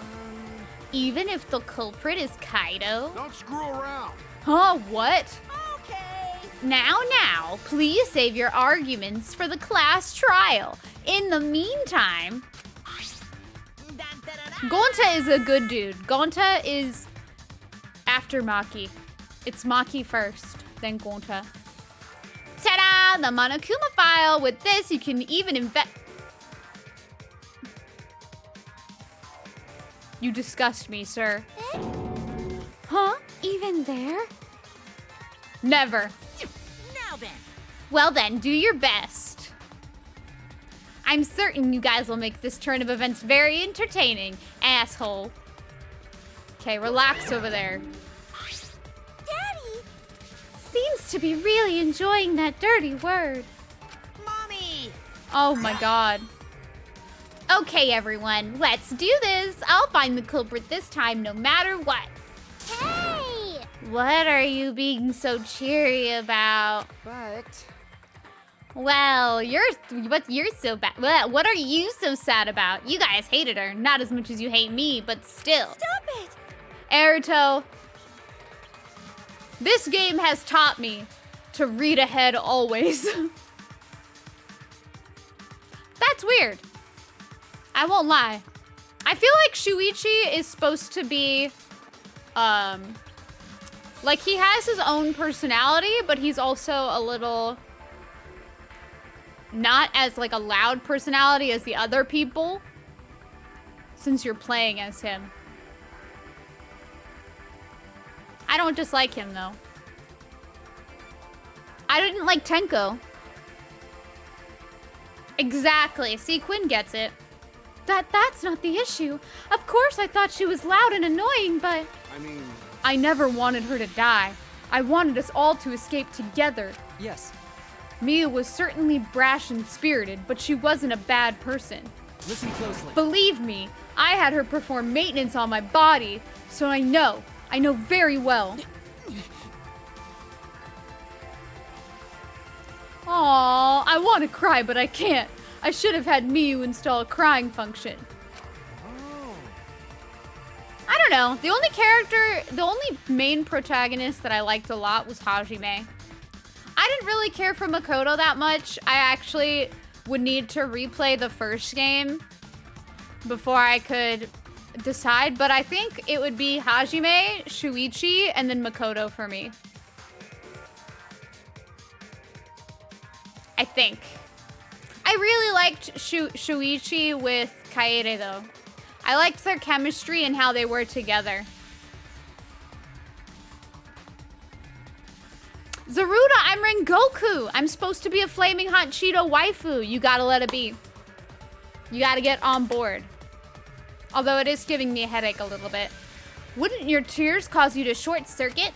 Even if the culprit is Kaito? Don't screw around. Huh, what? Okay. Now, please save your arguments for the class trial. In the meantime, Gonta is a good dude. Gonta is after Maki. It's Maki first, then Gonta. Ta-da! The Monokuma file. With this, you can even You disgust me, sir. Huh? Even there? Never. Now then, Well then, do your best. I'm certain you guys will make this turn of events very entertaining, asshole. Okay, relax over there. Daddy! Seems to be really enjoying that dirty word. Mommy! Oh my god. Okay, everyone, let's do this. I'll find the culprit this time, no matter what. Hey! What are you being so cheery about? But Well, you're so bad. Well, what are you so sad about? You guys hated her, not as much as you hate me, but still. Stop it! Naruto, this game has taught me to read ahead always. That's weird. I won't lie. I feel like Shuichi is supposed to be, like he has his own personality, but he's also a little not as like a loud personality as the other people, since you're playing as him. I don't dislike him though. I didn't like Tenko. Exactly. See, Quinn gets it. That's not the issue. Of course I thought she was loud and annoying, but I mean, I never wanted her to die. I wanted us all to escape together. Yes. Mia was certainly brash and spirited, but she wasn't a bad person. Listen closely. Believe me, I had her perform maintenance on my body, so I know very well. Aww, I want to cry, but I can't. I should have had Miyu install a crying function. I don't know. The only main protagonist that I liked a lot was Hajime. I didn't really care for Makoto that much. I actually would need to replay the first game before I could decide, but I think it would be Hajime, Shuichi, and then Makoto for me. I think. I really liked Shuichi with Kaede though. I liked their chemistry and how they were together. Zaruda, I'm Rengoku. I'm supposed to be a flaming hot Cheeto waifu. You gotta let it be. You gotta get on board. Although it is giving me a headache a little bit. Wouldn't your tears cause you to short circuit?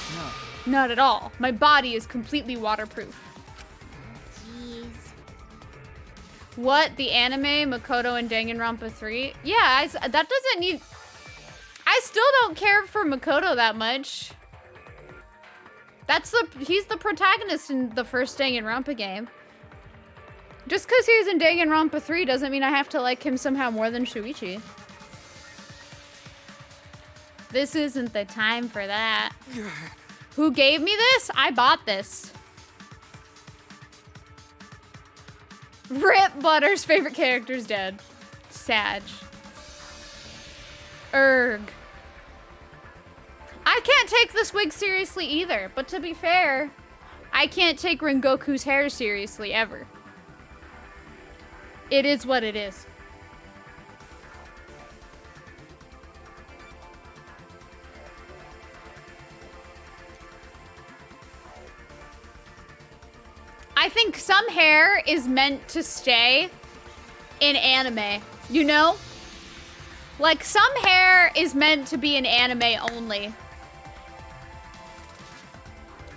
No. Not at all. My body is completely waterproof. Jeez. What? The anime, Makoto and Danganronpa 3? Yeah, that doesn't need... I still don't care for Makoto that much. He's the protagonist in the first Danganronpa game. Just because he's in Danganronpa 3 doesn't mean I have to like him somehow more than Shuichi. This isn't the time for that. Who gave me this? I bought this. Rip Butter's favorite character's dead. Sag. Erg. I can't take this wig seriously either, but to be fair, I can't take Rengoku's hair seriously ever. It is what it is. I think some hair is meant to stay in anime, you know? Like, some hair is meant to be in anime only.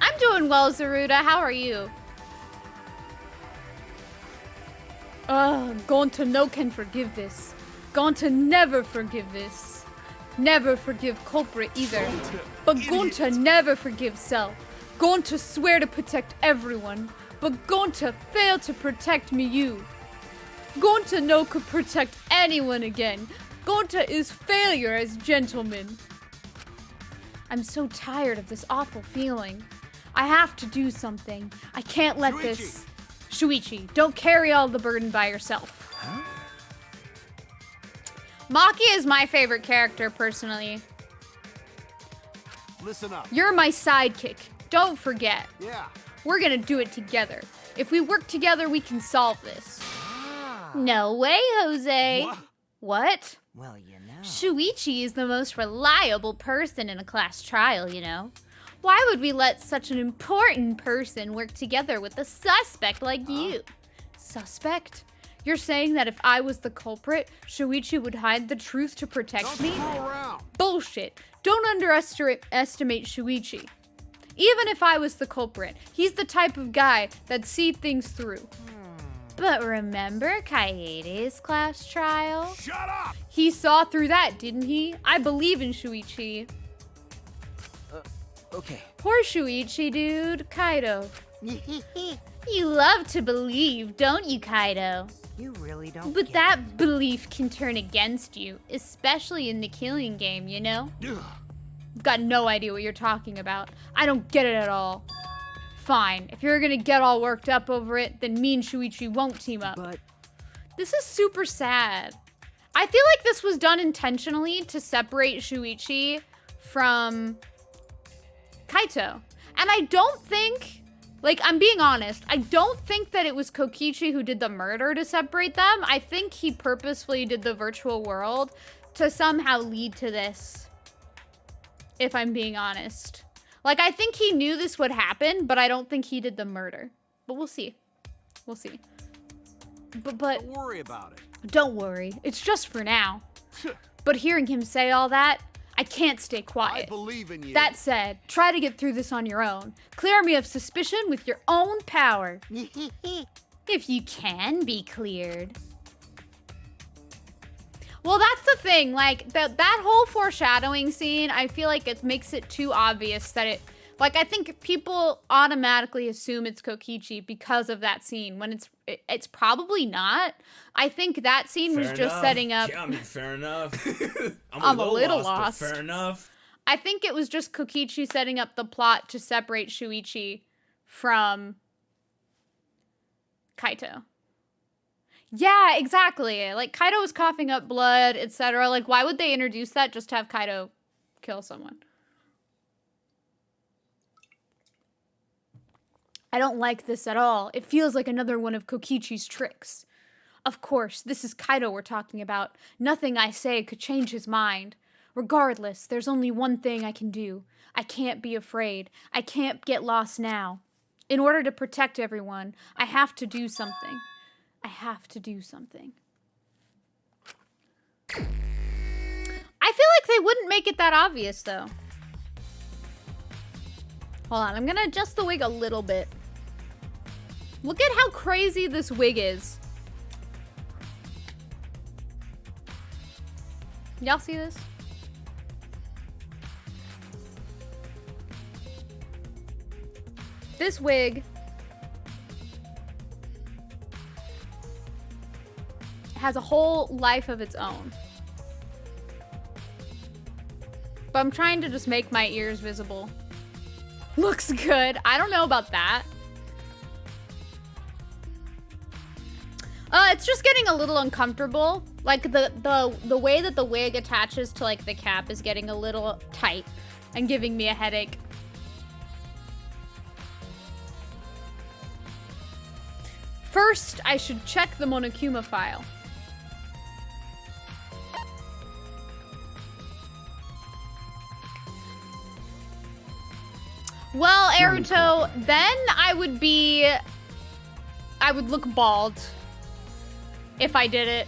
I'm doing well, Zaruda. How are you? Gonta no can forgive this. Gonta never forgive this. Never forgive culprit either. But Gonta never forgive Cell. Gonta swear to protect everyone. But Gonta failed to protect Miyu. Gonta no could protect anyone again. Gonta is failure as gentleman. I'm so tired of this awful feeling. I have to do something. I can't let this... Shuichi, don't carry all the burden by yourself. Huh? Maki is my favorite character, personally. Listen up. You're my sidekick. Don't forget. Yeah. We're gonna do it together. If we work together, we can solve this. Ah. No way, Jose. What? What? Well, you know. Shuichi is the most reliable person in a class trial, you know. Why would we let such an important person work together with a suspect like you? Suspect? You're saying that if I was the culprit, Shuichi would hide the truth to protect me? Don't screw around. Bullshit. Don't underestimate Shuichi. Even if I was the culprit, he's the type of guy that'd see things through. But remember Kaede's class trial? Shut up! He saw through that, didn't he? I believe in Shuichi. Okay. Poor Shuichi, dude. Kaido. You love to believe, don't you, Kaido? You really don't. But that belief can turn against you, especially in the killing game, you know? Ugh. I've got no idea what you're talking about. I don't get it at all. Fine, if you're gonna get all worked up over it, then me and Shuichi won't team up. But This is super sad. I feel like this was done intentionally to separate Shuichi from Kaito. And I don't think, like, I'm being honest, I don't think that it was Kokichi who did the murder to separate them. I think he purposefully did the virtual world to somehow lead to this, if I'm being honest. Like, I think he knew this would happen, but I don't think he did the murder. But we'll see. We'll see. But Don't worry about it. don't worry. It's just for now. But hearing him say all that, I can't stay I quiet. believe in you. That said, try to get through this on your own. Clear me of suspicion with your own power. If you can be cleared. Well, that's the thing. Like, that whole foreshadowing scene, I feel like it makes it too obvious that it... Like, I think people automatically assume it's Kokichi because of that scene, when it's probably not. I think that scene was just setting up... Yeah, I mean, fair enough. I'm a little but lost. fair enough. I think it was just Kokichi setting up the plot to separate Shuichi from Kaito. Yeah, exactly. Like, Kaito was coughing up blood, etc. Like, why would they introduce that just to have Kaito kill someone? I don't like this at all. It feels like another one of Kokichi's tricks. Of course, this is Kaito we're talking about. Nothing I say could change his mind. Regardless, there's only one thing I can do. I can't be afraid. I can't get lost now. In order to protect everyone, I have to do something. I have to do something. I feel like they wouldn't make it that obvious, though. Hold on, I'm gonna adjust the wig a little bit. Look at how crazy this wig is. Y'all see this? This wig has a whole life of its own. But I'm trying to just make my ears visible. Looks good. I don't know about that. It's just getting a little uncomfortable. Like the way that the wig attaches to like the cap is getting a little tight and giving me a headache. First, I should check the Monokuma file. Well, Aruto, then I would look bald if I did it.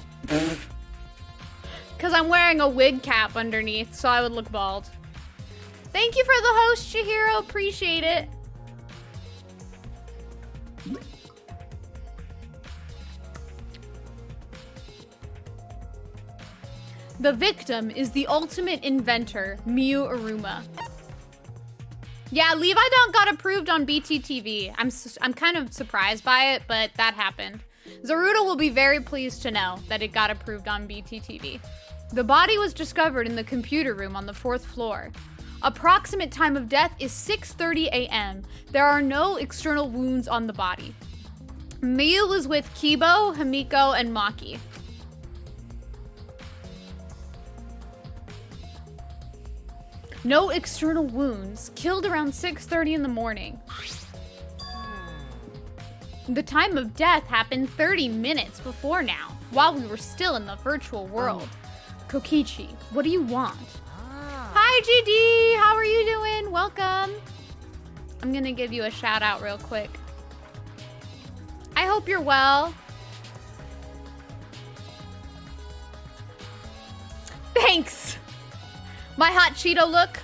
Because I'm wearing a wig cap underneath, so I would look bald. Thank you for the host, Chihiro. Appreciate it. The victim is the ultimate inventor, Miyu Aruma. Yeah, Levi Dunk got approved on BTTV. I'm kind of surprised by it, but that happened. Zaruto will be very pleased to know that it got approved on BTTV. The body was discovered in the computer room on the 4th floor. Approximate time of death is 6:30 a.m. There are no external wounds on the body. Miyu was with Kibo, Himiko, and Maki. No external wounds. Killed around 6:30 in the morning. The time of death happened 30 minutes before now, while we were still in the virtual world. Kokichi, what do you want? Hi, GD! How are you doing? Welcome. I'm gonna give you a shout out real quick. I hope you're well. Thanks. My hot Cheeto look.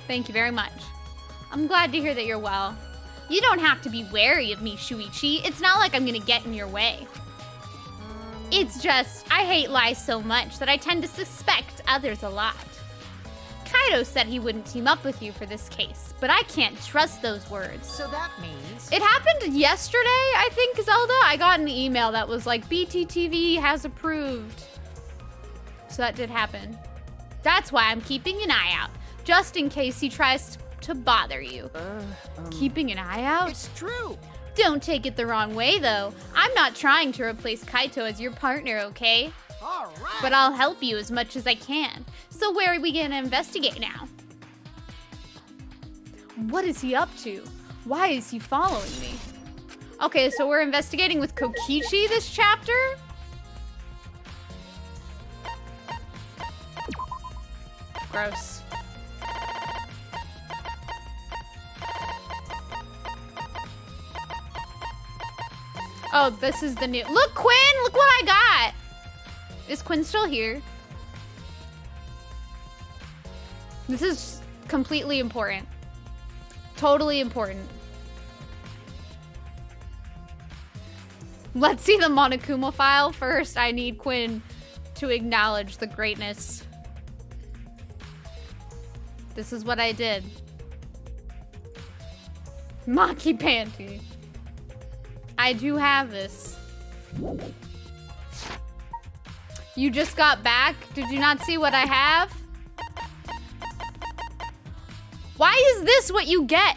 Thank you very much. I'm glad to hear that you're well. You don't have to be wary of me, Shuichi. It's not like I'm gonna get in your way. It's just, I hate lies so much that I tend to suspect others a lot. Kaido said he wouldn't team up with you for this case, but I can't trust those words. So that means... It happened yesterday, I think, Zelda. I got an email that was like, BTTV has approved. So that did happen. That's why I'm keeping an eye out, just in case he tries to bother you. Keeping an eye out? It's true. Don't take it the wrong way, though. I'm not trying to replace Kaito as your partner, okay? All right. But I'll help you as much as I can. So where are we gonna investigate now? What is he up to? Why is he following me? Okay, so we're investigating with Kokichi this chapter? Gross. Oh, this is the new... Look, Quinn! Look what I got! Is Quinn still here? This is completely important. Totally important. Let's see the Monokuma file first. I need Quinn to acknowledge the greatness. This is what I did. Maki Panty. I do have this. You just got back? Did you not see what I have? Why is this what you get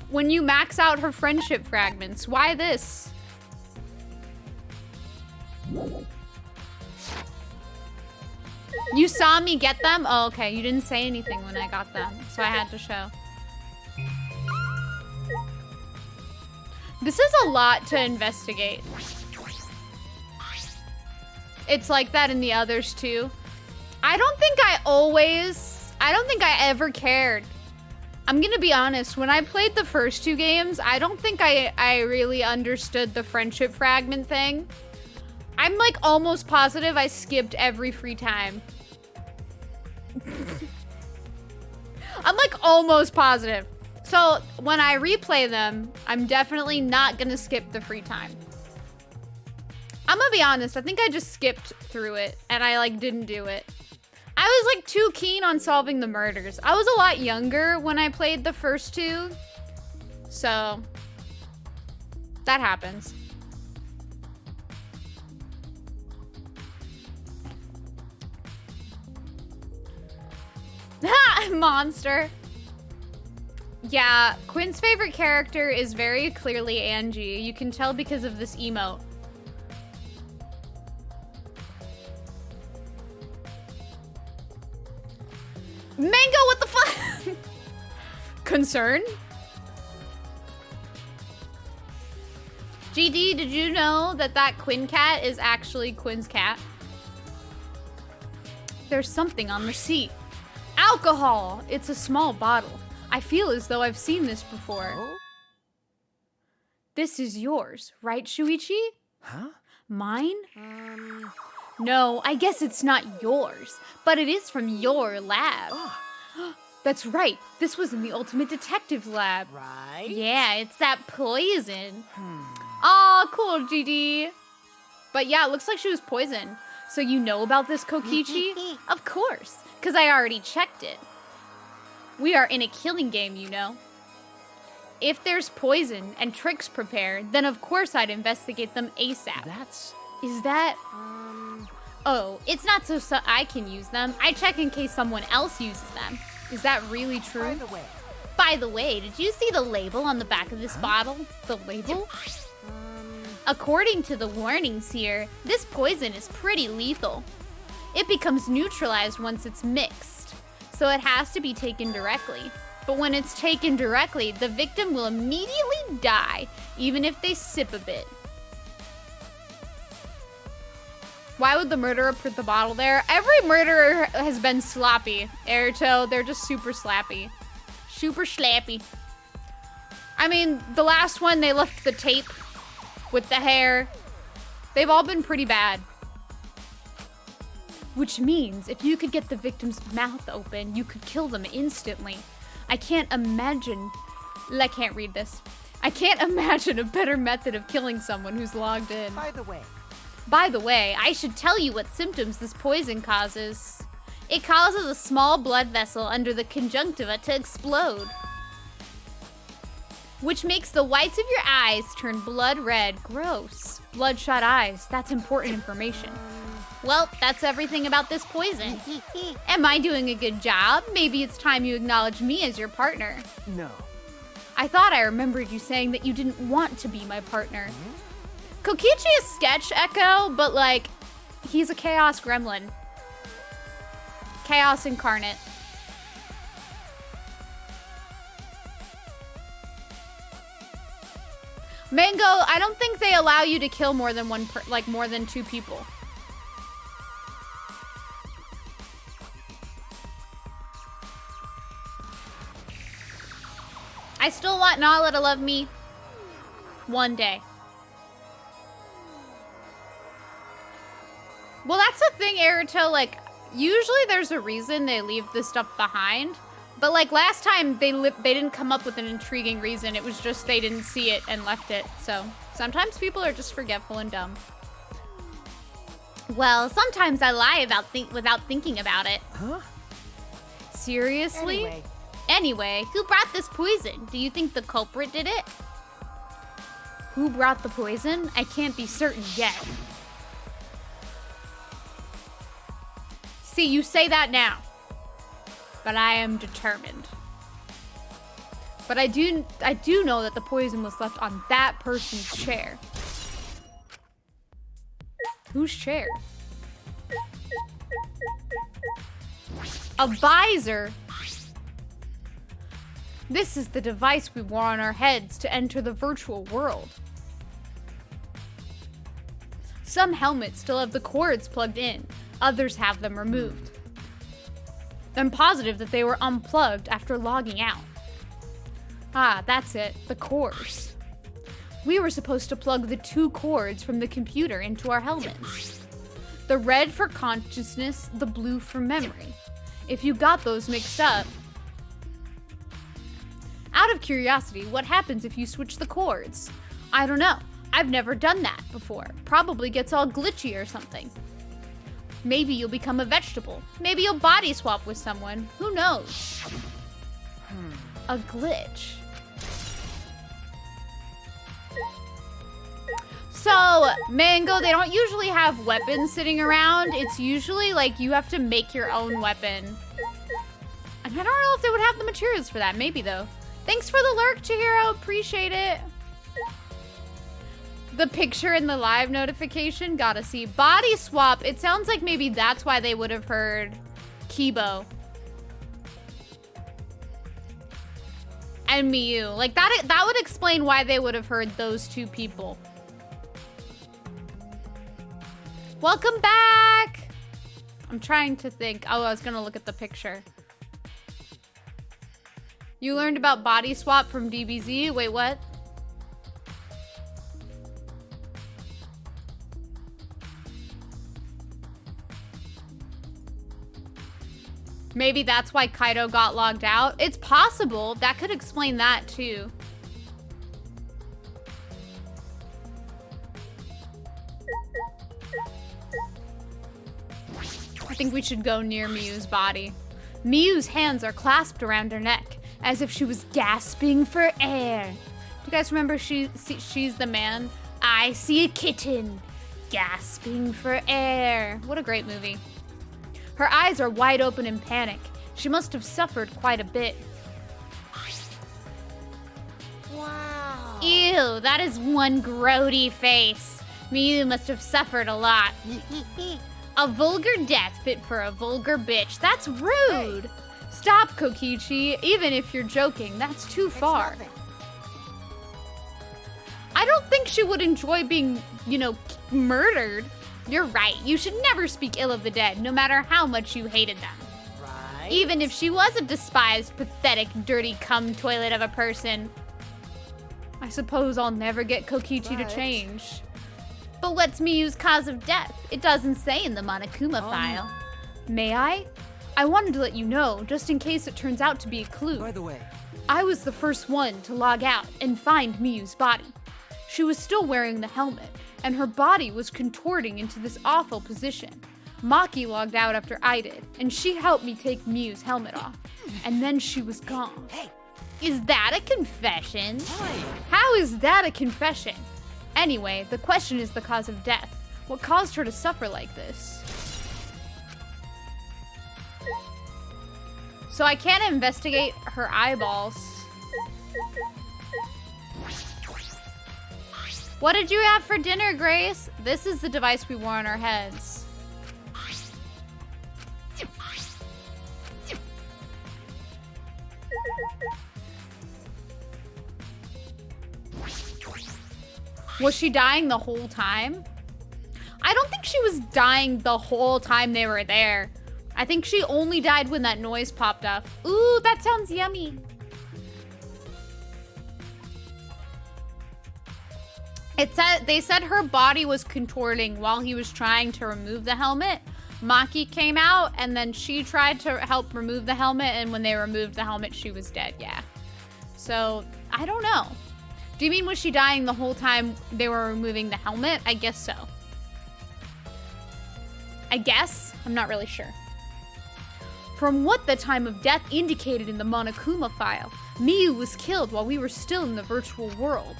when you max out her friendship fragments? Why this? You saw me get them? Oh, okay. You didn't say anything when I got them, so I had to show. This is a lot to investigate. It's like that in the others too. I don't think I ever cared. I'm gonna be honest, when I played the first two games, I don't think I really understood the friendship fragment thing. I'm like almost positive I skipped every free time. I'm like almost positive. So when I replay them, I'm definitely not gonna skip the free time. I'm gonna be honest, I think I just skipped through it and I like didn't do it. I was like too keen on solving the murders. I was a lot younger when I played the first two. So that happens. Ha! Monster. Yeah, Quinn's favorite character is very clearly Angie. You can tell because of this emote. Mango, what the fuck? Concern? GD, did you know that Quinn cat is actually Quinn's cat? There's something on the seat. Alcohol! It's a small bottle. I feel as though I've seen this before. Oh? This is yours, right, Shuichi? Huh? Mine? No, I guess it's not yours, but it is from your lab. That's right. This was in the Ultimate Detective lab. Right? Yeah, it's that poison. Aw, cool, GD. But yeah, it looks like she was poisoned. So you know about this, Kokichi? Of course, because I already checked it. We are in a killing game, you know. If there's poison and tricks prepared, then of course I'd investigate them ASAP. Is that... Oh, it's not so I can use them. I check in case someone else uses them. Is that really true? By the way, did you see the label on the back of this bottle? The label? According to the warnings here, this poison is pretty lethal. It becomes neutralized once it's mixed, so it has to be taken directly. But when it's taken directly, the victim will immediately die, even if they sip a bit. Why would the murderer put the bottle there? Every murderer has been sloppy. Erito, they're just super slappy. Super slappy. I mean, the last one, they left the tape with the hair. They've all been pretty bad. Which means if you could get the victim's mouth open, you could kill them instantly. I can't imagine... I can't read this. I can't imagine a better method of killing someone who's logged in. By the way, I should tell you what symptoms this poison causes. It causes a small blood vessel under the conjunctiva to explode, which makes the whites of your eyes turn blood red. Gross. Bloodshot eyes. That's important information. Well, that's everything about this poison. Am I doing a good job? Maybe it's time you acknowledge me as your partner. no. I thought I remembered you saying that you didn't want to be my partner. Kokichi is sketch Echo, but like, he's a chaos gremlin. Chaos incarnate. Mango, I don't think they allow you to kill more than more than 2 people. I still want Nala to love me one day. Well, that's the thing, Erito, like, usually there's a reason they leave this stuff behind. But, like, last time, they didn't come up with an intriguing reason. It was just they didn't see it and left it. So, sometimes people are just forgetful and dumb. Well, sometimes I lie without thinking about it. Huh? Seriously? Anyway, who brought this poison? Do you think the culprit did it? Who brought the poison? I can't be certain yet. See, you say that now. But I am determined. But I do know that the poison was left on that person's chair. Whose chair? A visor? This is the device we wore on our heads to enter the virtual world. Some helmets still have the cords plugged in. Others have them removed. I'm positive that they were unplugged after logging out. Ah, that's it. The cords. We were supposed to plug the 2 cords from the computer into our helmets. The red for consciousness, the blue for memory. If you got those mixed up... Out of curiosity, what happens if you switch the cords? I don't know. I've never done that before. Probably gets all glitchy or something. Maybe you'll become a vegetable. Maybe you'll body swap with someone. Who knows? A glitch. So, Mango, they don't usually have weapons sitting around. It's usually like you have to make your own weapon. And I don't know if they would have the materials for that. Maybe, though. Thanks for the lurk, Chihiro. Appreciate it. The picture in the live notification. Gotta see. Body swap. It sounds like maybe that's why they would have heard Kibo. And Miyu. Like, that would explain why they would have heard those 2 people. Welcome back! I'm trying to think. Oh, I was gonna look at the picture. You learned about body swap from DBZ? Wait, what? Maybe that's why Kaido got logged out? It's possible. That could explain that, too. I think we should go near Miyu's body. Miyu's hands are clasped around her neck, as if she was gasping for air. Do you guys remember She's the Man? I see a kitten gasping for air. What a great movie. Her eyes are wide open in panic. She must have suffered quite a bit. Wow. Ew, that is one grody face. Miyu must have suffered a lot. A vulgar death fit for a vulgar bitch. That's rude. Hey. Stop, Kokichi. Even if you're joking, that's too far. I don't think she would enjoy being, murdered. You're right. You should never speak ill of the dead, no matter how much you hated them. Right. Even if she was a despised, pathetic, dirty cum toilet of a person. I suppose I'll never get Kokichi to change. But what's Miyu's cause of death? It doesn't say in the Monokuma file. May I? I wanted to let you know, just in case it turns out to be a clue. By the way, I was the first one to log out and find Miyu's body. She was still wearing the helmet, and her body was contorting into this awful position. Maki logged out after I did, and she helped me take Miyu's helmet off. And then she was gone. Hey. Is that a confession? Hi. How is that a confession? Anyway, the question is the cause of death. What caused her to suffer like this? So I can't investigate her eyeballs. What did you have for dinner, Grace? This is the device we wore on our heads. Was she dying the whole time? I don't think she was dying the whole time they were there. I think she only died when that noise popped up. Ooh, that sounds yummy. They said her body was contorting while he was trying to remove the helmet. Maki came out and then she tried to help remove the helmet, and when they removed the helmet, she was dead, yeah. So, I don't know. Do you mean was she dying the whole time they were removing the helmet? I guess so. I guess? I'm not really sure. From what the time of death indicated in the Monokuma file, Miyu was killed while we were still in the virtual world.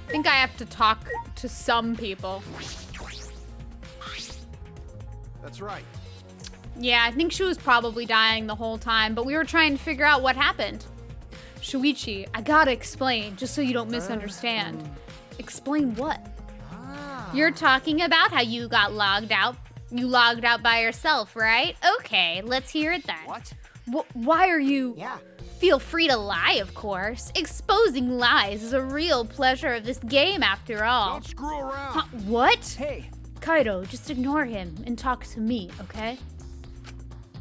I think I have to talk to some people. That's right. Yeah, I think she was probably dying the whole time, but we were trying to figure out what happened. Shuichi, I gotta explain, just so you don't misunderstand. Explain what? You're talking about how you got logged out. You logged out by yourself, right? Okay, let's hear it then. What? Why are you... Yeah. Feel free to lie, of course. Exposing lies is a real pleasure of this game, after all. Don't screw around. Huh, what? Hey. Kaido, just ignore him and talk to me, okay?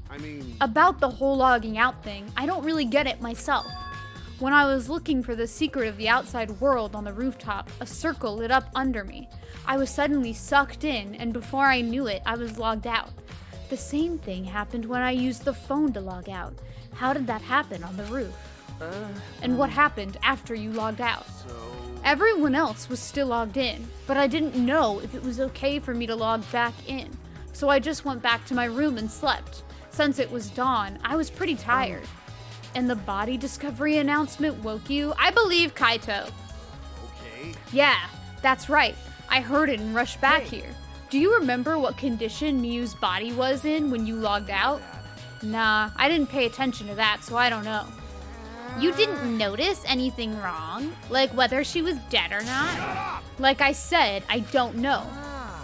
I mean, About the whole logging out thing, I don't really get it myself. When I was looking for the secret of the outside world on the rooftop, a circle lit up under me. I was suddenly sucked in, and before I knew it, I was logged out. The same thing happened when I used the phone to log out. How did that happen on the roof? And what happened after you logged out? so Everyone else was still logged in, but I didn't know if it was okay for me to log back in. So I just went back to my room and slept. Since it was dawn, I was pretty tired. And the body discovery announcement woke you? I believe Kaito. okay. Yeah, that's right. I heard it and rushed back here. Do you remember what condition Miyu's body was in when you logged out? Nah, I didn't pay attention to that, so I don't know. You didn't notice anything wrong? Like whether she was dead or not? Like I said, I don't know.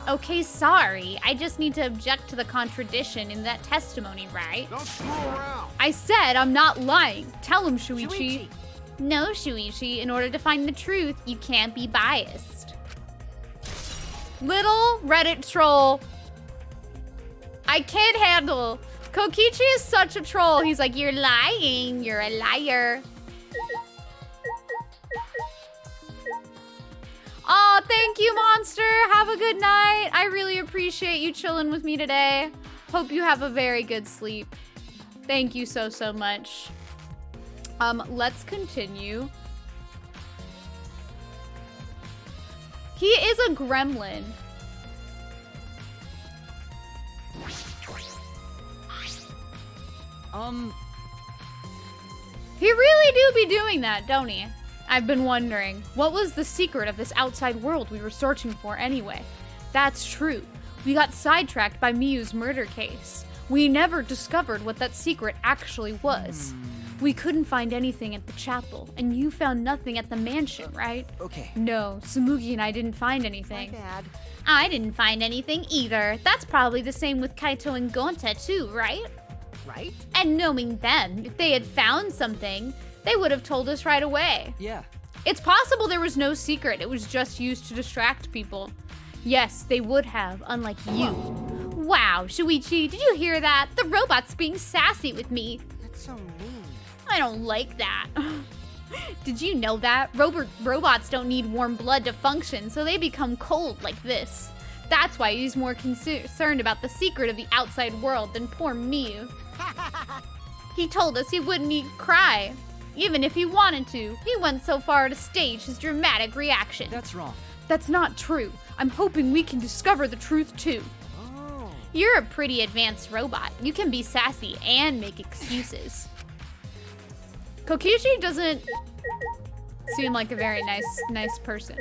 Okay, sorry. I just need to object to the contradiction in that testimony, right? Don't screw around. I said I'm not lying. Tell him, Shuichi. No, Shuichi. In order to find the truth, you can't be biased. Little Reddit troll. I can't handle. Kokichi is such a troll. He's like, you're lying. You're a liar. Oh, thank you, Monster. Have a good night. I really appreciate you chilling with me today. Hope you have a very good sleep. Thank you so, so much. Let's continue. He is a gremlin. He really do be doing that, don't he? I've been wondering, what was the secret of this outside world we were searching for anyway? That's true. We got sidetracked by Miyu's murder case. We never discovered what that secret actually was. We couldn't find anything at the chapel, and you found nothing at the mansion, right? Okay. No, Tsumugi and I didn't find anything. Bad. I didn't find anything either. That's probably the same with Kaito and Gonta too, right? Right? And knowing them, if they had found something, they would have told us right away. Yeah. It's possible there was no secret. It was just used to distract people. Yes, they would have, unlike you. Wow, Shuichi, did you hear that? The robot's being sassy with me. That's so mean. I don't like that. Did you know that? Robots don't need warm blood to function, so they become cold like this. That's why he's more concerned about the secret of the outside world than poor Miu. He told us he wouldn't cry, even if he wanted to. He went so far to stage his dramatic reaction. That's wrong. That's not true. I'm hoping we can discover the truth too. Oh. You're a pretty advanced robot. You can be sassy and make excuses. Kokichi doesn't seem like a very nice person.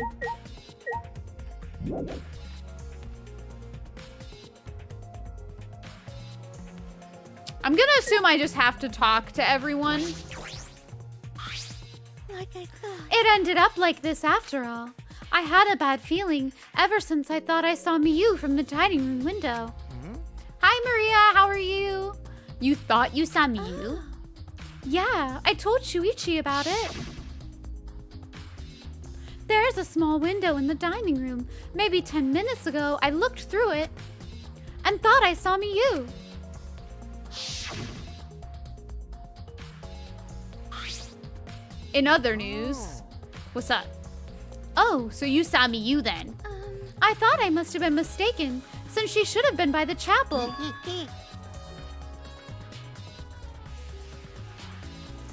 I'm gonna assume I just have to talk to everyone. Like I thought. It ended up like this after all. I had a bad feeling ever since I thought I saw Miyu from the dining room window. Hi Maria, how are you? You thought you saw Miyu? Yeah, I told Shuichi about it. There's a small window in the dining room. Maybe 10 minutes ago, I looked through it and thought I saw Miyu. In other news, what's up? Oh, so you saw Miyu then? I thought I must have been mistaken, since she should have been by the chapel.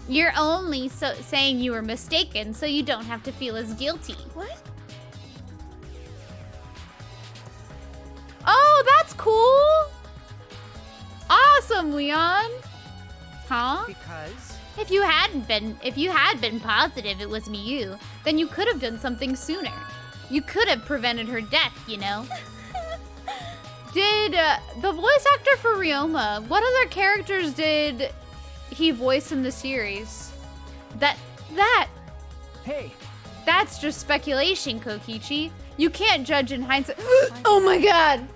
You're only saying you were mistaken, so you don't have to feel as guilty. What? Oh, that's cool! Awesome, Leon! Huh? Because? If you had been positive it was Miyu, then you could have done something sooner. You could have prevented her death, you know? Did the voice actor for Ryoma, what other characters did he voice in the series? Hey, That's just speculation, Kokichi. You can't judge in hindsight. Oh my god!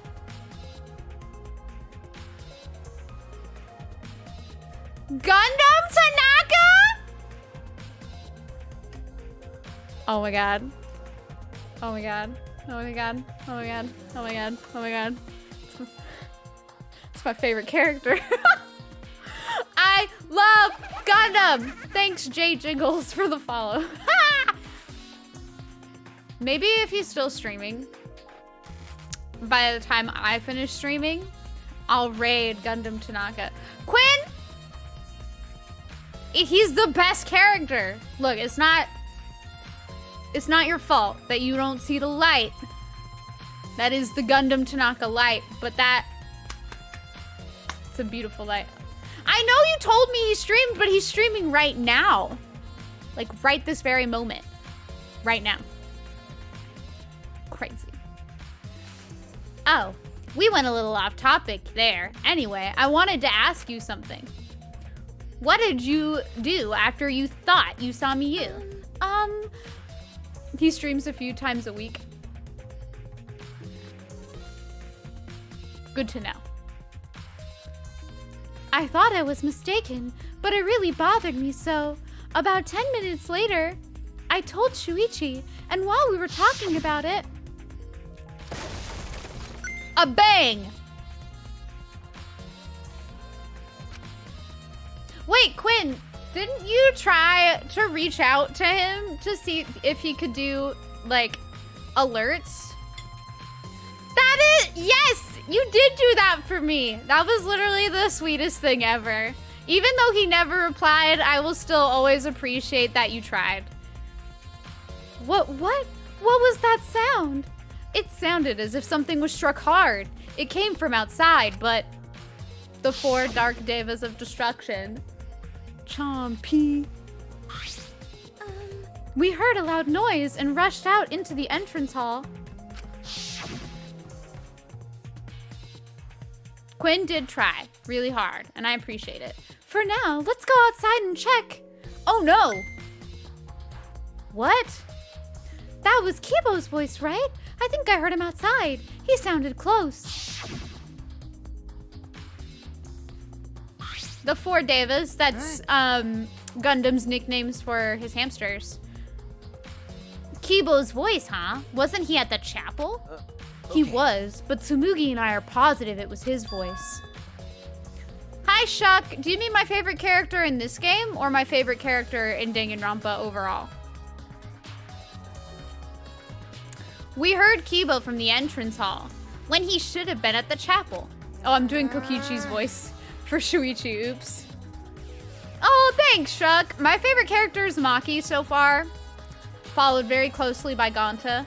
Gundam Tanaka? Oh my god. Oh my god. Oh my god. Oh my god. Oh my god. Oh my god. It's my favorite character. I love Gundam! Thanks, Jay Jiggles, for the follow. Maybe if he's still streaming, by the time I finish streaming, I'll raid Gundam Tanaka. Quinn! He's the best character. Look, it's not your fault that you don't see the light. That is the Gundam Tanaka light, but it's a beautiful light. I know you told me he streamed, but he's streaming right now. Like right this very moment. Right now. Crazy. Oh, we went a little off topic there. Anyway, I wanted to ask you something. What did you do after you thought you saw Miyu? He streams a few times a week. Good to know. I thought I was mistaken, but it really bothered me, so about 10 minutes later, I told Shuichi, and while we were talking about it, a bang! Wait, Quinn, didn't you try to reach out to him to see if he could do, like, alerts? Yes, you did do that for me. That was literally the sweetest thing ever. Even though he never replied, I will still always appreciate that you tried. What was that sound? It sounded as if something was struck hard. It came from outside, but the 4 dark devas of destruction. Chompy. We heard a loud noise and rushed out into the entrance hall. Quinn did try really hard, and I appreciate it. For now, let's go outside and check. Oh no! What? That was Kibo's voice, right? I think I heard him outside. He sounded close. The 4 devas, that's Gundam's nicknames for his hamsters. Kibo's voice, huh? Wasn't he at the chapel? He was, but Tsumugi and I are positive it was his voice. Hi, Shuck. Do you mean my favorite character in this game or my favorite character in Danganronpa overall? We heard Kibo from the entrance hall when he should have been at the chapel. Oh, I'm doing Kokichi's voice for Shuichi. Oops. Oh, thanks, Shuck. My favorite character is Maki so far, followed very closely by Gonta.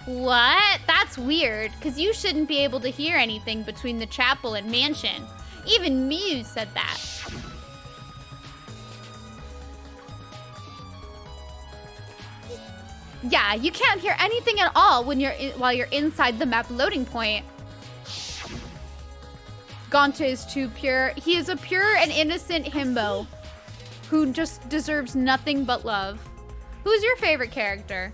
What? That's weird, because you shouldn't be able to hear anything between the chapel and mansion. Even Miu said that. Yeah, you can't hear anything at all when while you're inside the map loading point. Gonta is too pure. He is a pure and innocent himbo who just deserves nothing but love. Who's your favorite character?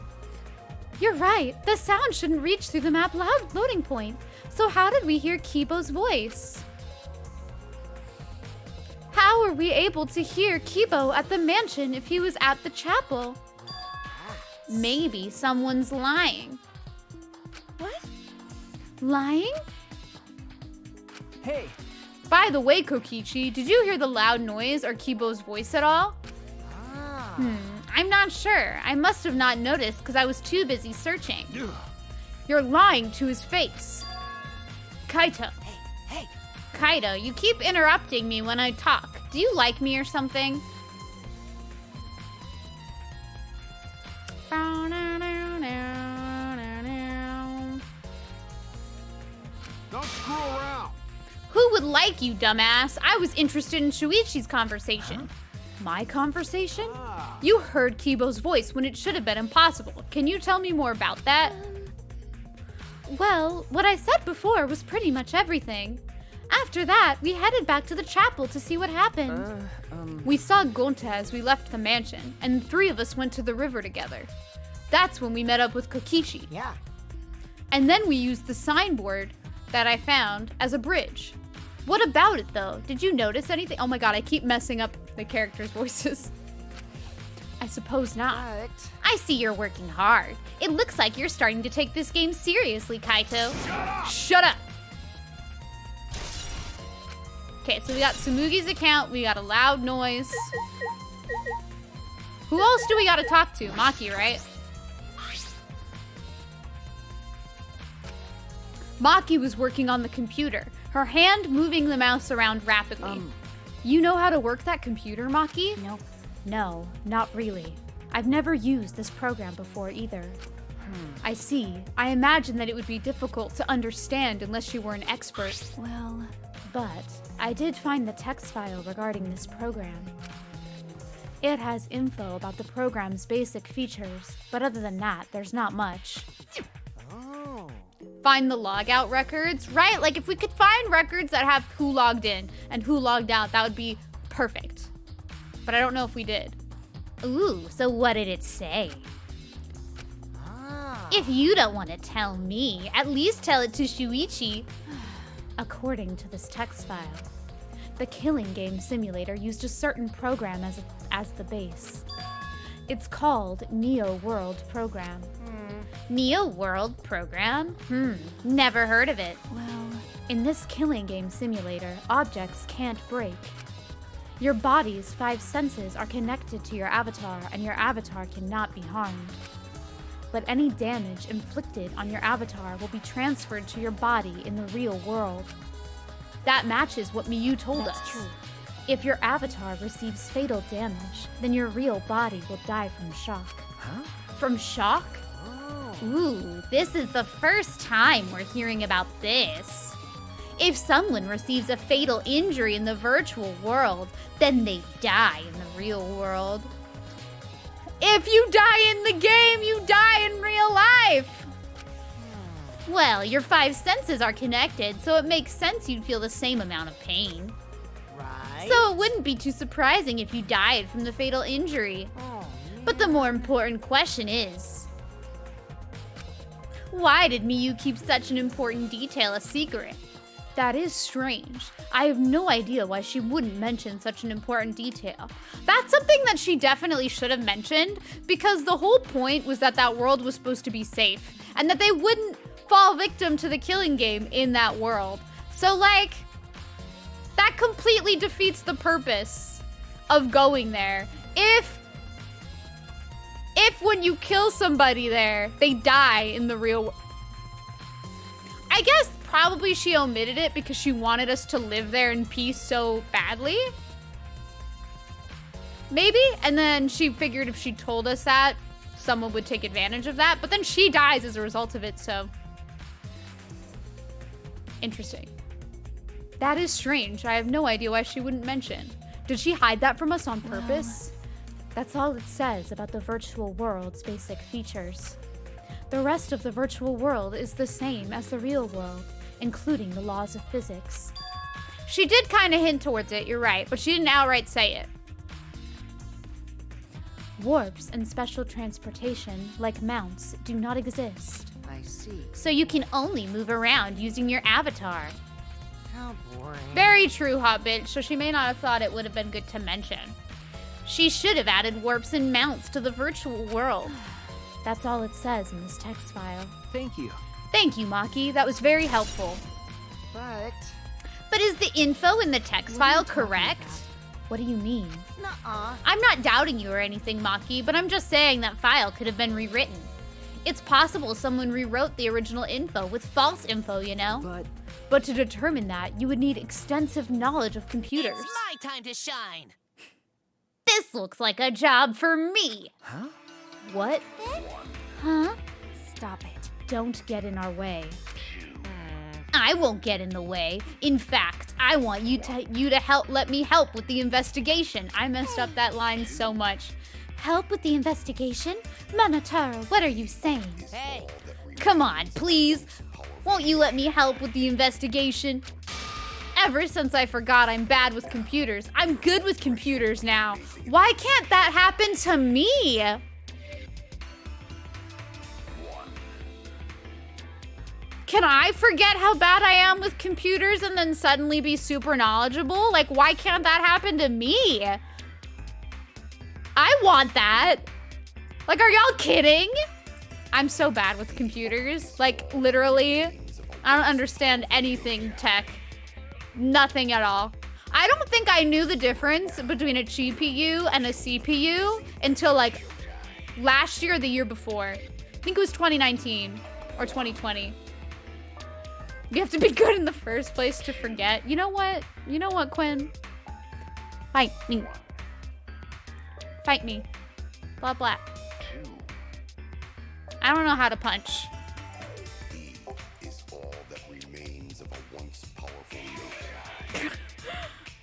You're right. The sound shouldn't reach through the map loading point. So how did we hear Kibo's voice? How were we able to hear Kibo at the mansion if he was at the chapel? Maybe someone's lying. What? Lying? Hey. By the way, Kokichi, did you hear the loud noise or Kibo's voice at all? I'm not sure. I must have not noticed because I was too busy searching. You're lying to his face. Kaito. Hey. Kaito, you keep interrupting me when I talk. Do you like me or something? Don't screw around. Who would like you, dumbass? I was interested in Shuichi's conversation. My conversation? You heard Kibo's voice when it should have been impossible. Can you tell me more about that? Well, what I said before was pretty much everything. After that, we headed back to the chapel to see what happened. We saw Gonta as we left the mansion, and the three of us went to the river together. That's when we met up with Kokichi. Yeah. And then we used the signboard that I found as a bridge. What about it, though? Did you notice anything? Oh my god, I keep messing up the characters' voices. I suppose not. But I see you're working hard. It looks like you're starting to take this game seriously, Kaito. Shut up! Okay, so we got Tsumugi's account, we got a loud noise. Who else do we gotta talk to? Maki, right? Maki was working on the computer, her hand moving the mouse around rapidly. You know how to work that computer, Maki? Nope. No, not really. I've never used this program before either. I see. I imagine that it would be difficult to understand unless you were an expert. Well, but I did find the text file regarding this program. It has info about the program's basic features, but other than that, there's not much. Find the logout records, right? Like if we could find records that have who logged in and who logged out, that would be perfect. But I don't know if we did. Ooh, so what did it say? If you don't want to tell me, at least tell it to Shuichi. According to this text file, the killing game simulator used a certain program as the base. It's called Neo World Program. Neo World Program? Never heard of it. Well, in this killing game simulator, objects can't break. Your body's 5 senses are connected to your avatar, and your avatar cannot be harmed. But any damage inflicted on your avatar will be transferred to your body in the real world. That matches what Miyu told us. true. If your avatar receives fatal damage, then your real body will die from shock. From shock? Ooh, this is the first time we're hearing about this. If someone receives a fatal injury in the virtual world, then they die in the real world. If you die in the game, you die in real life. Well, your 5 senses are connected, so it makes sense you'd feel the same amount of pain. Right. So it wouldn't be too surprising if you died from the fatal injury. But the more important question is, why did Miyu keep such an important detail a secret? That is strange. I have no idea why she wouldn't mention such an important detail. That's something that she definitely should have mentioned, because the whole point was that that world was supposed to be safe and that they wouldn't fall victim to the killing game in that world. So like, that completely defeats the purpose of going there. If when you kill somebody there, they die in the real world. I guess probably she omitted it because she wanted us to live there in peace so badly. Maybe? And then she figured if she told us that, someone would take advantage of that. But then she dies as a result of it, so. Interesting. That is strange. I have no idea why she wouldn't mention. Did she hide that from us on purpose? That's all it says about the virtual world's basic features. The rest of the virtual world is the same as the real world, including the laws of physics. She did kind of hint towards it, you're right, but she didn't outright say it. Warps and special transportation, like mounts, do not exist. I see. So you can only move around using your avatar. How boring. Very true, hot bitch, so she may not have thought it would have been good to mention. She should have added warps and mounts to the virtual world. That's all it says in this text file. Thank you. Thank you, Maki. That was very helpful. But, Is the info in the text file correct? What do you mean? nuh-uh. I'm not doubting you or anything, Maki, but I'm just saying that file could have been rewritten. It's possible someone rewrote the original info with false info, you know? But to determine that, you would need extensive knowledge of computers. It's my time to shine. This looks like a job for me. Huh? What? Huh? Stop it. Don't get in our way. I won't get in the way. In fact, I want you to let me help with the investigation. I messed up that line so much. Help with the investigation? Manataro, what are you saying? Hey, Come on, please. Won't you let me help with the investigation? Ever since I forgot I'm bad with computers, I'm good with computers now. Why can't that happen to me? Can I forget how bad I am with computers and then suddenly be super knowledgeable? Like, why can't that happen to me? I want that. Like, are y'all kidding? I'm so bad with computers. Like, literally, I don't understand anything tech. Nothing at all. I don't think I knew the difference between a GPU and a CPU until, like, last year or the year before. I think it was 2019 or 2020. You have to be good in the first place to forget. You know what? You know what, Quinn? Fight me. Fight me. Blah, blah. I don't know how to punch. Is all that remains of a once powerful nation.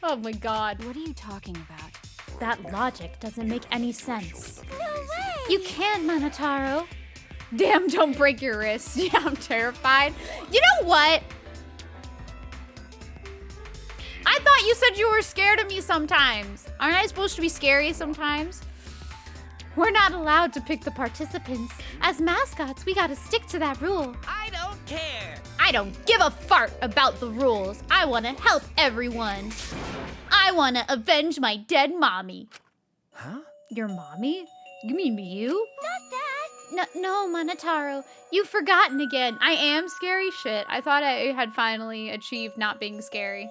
Oh my god. What are you talking about? That logic doesn't make any sense. no way. You can't, Manataro. Damn, don't break your wrist. Yeah, I'm terrified. You know what? I thought you said you were scared of me sometimes. Aren't I supposed to be scary sometimes? We're not allowed to pick the participants. As mascots, we gotta stick to that rule. I don't care. I don't give a fart about the rules. I want to help everyone. I want to avenge my dead mommy. Huh? Your mommy? You mean you? Not that. No, Manataro. You've forgotten again. I am scary shit. I thought I had finally achieved not being scary.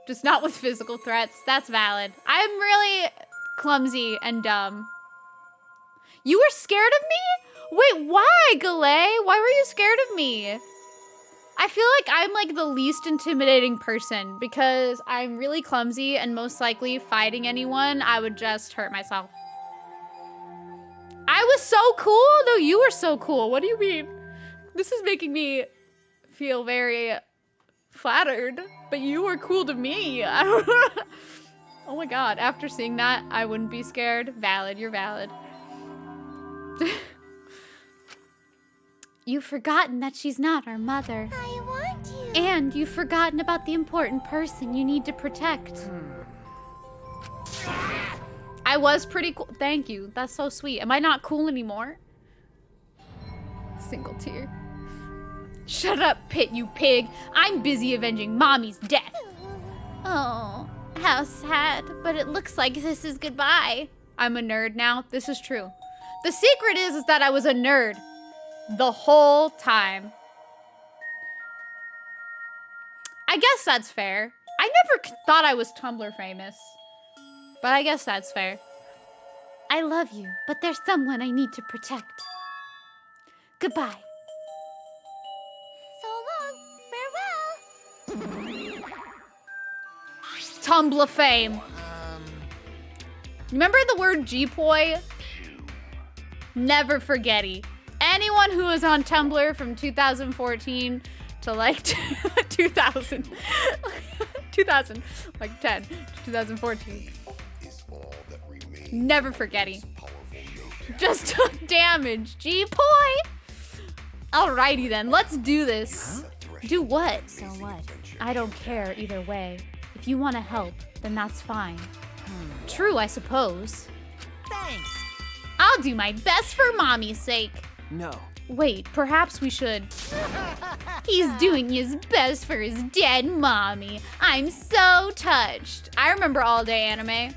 Just not with physical threats. That's valid. I'm really clumsy and dumb. You were scared of me? Wait, why, Galay? Why were you scared of me? I feel like I'm like the least intimidating person because I'm really clumsy and most likely fighting anyone, I would just hurt myself. I was so cool? No, you were so cool. What do you mean? This is making me feel very flattered, but you were cool to me. Oh my god, after seeing that, I wouldn't be scared. Valid, you're valid. You've forgotten that she's not our mother. I want you. And you've forgotten about the important person you need to protect. I was pretty cool. Thank you. That's so sweet. Am I not cool anymore? Single tear. Shut up, Pit, you pig. I'm busy avenging Mommy's death. Oh, how sad. But it looks like this is goodbye. I'm a nerd now. This is true. The secret is that I was a nerd the whole time. I guess that's fair. I never thought I was Tumblr famous. But I guess that's fair. I love you, but there's someone I need to protect. Goodbye. So long. Farewell. Tumblr fame. Remember the word G-poi? Never forgetty. Anyone who was on Tumblr from 2014 to like 2000, 2000, like 10, 2014. Never forgetty. Just took damage. G-poi. Alrighty then, let's do this. Do what? So what? I don't care either way. If you want to help, then that's fine. True, I suppose. Thanks. I'll do my best for Mommy's sake. No. Wait, perhaps we should. He's doing his best for his dead mommy. I'm so touched. I remember All Day Anime.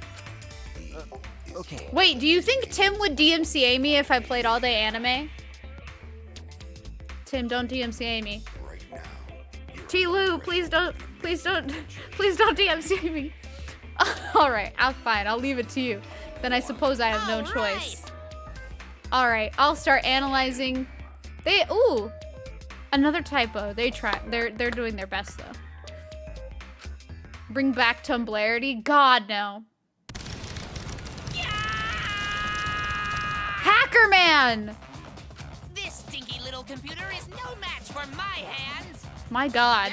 Okay. Wait, do you think Tim would DMCA me if I played All Day Anime? Tim, don't DMCA me. T-Lou, please don't DMCA me. All right, fine. I'll leave it to you. Then I suppose I have no choice. All right, I'll start analyzing. Ooh, another typo. They're doing their best though. Bring back Tumblarity? God, no. Hacker Man! This stinky little computer is no match for my hands. My God.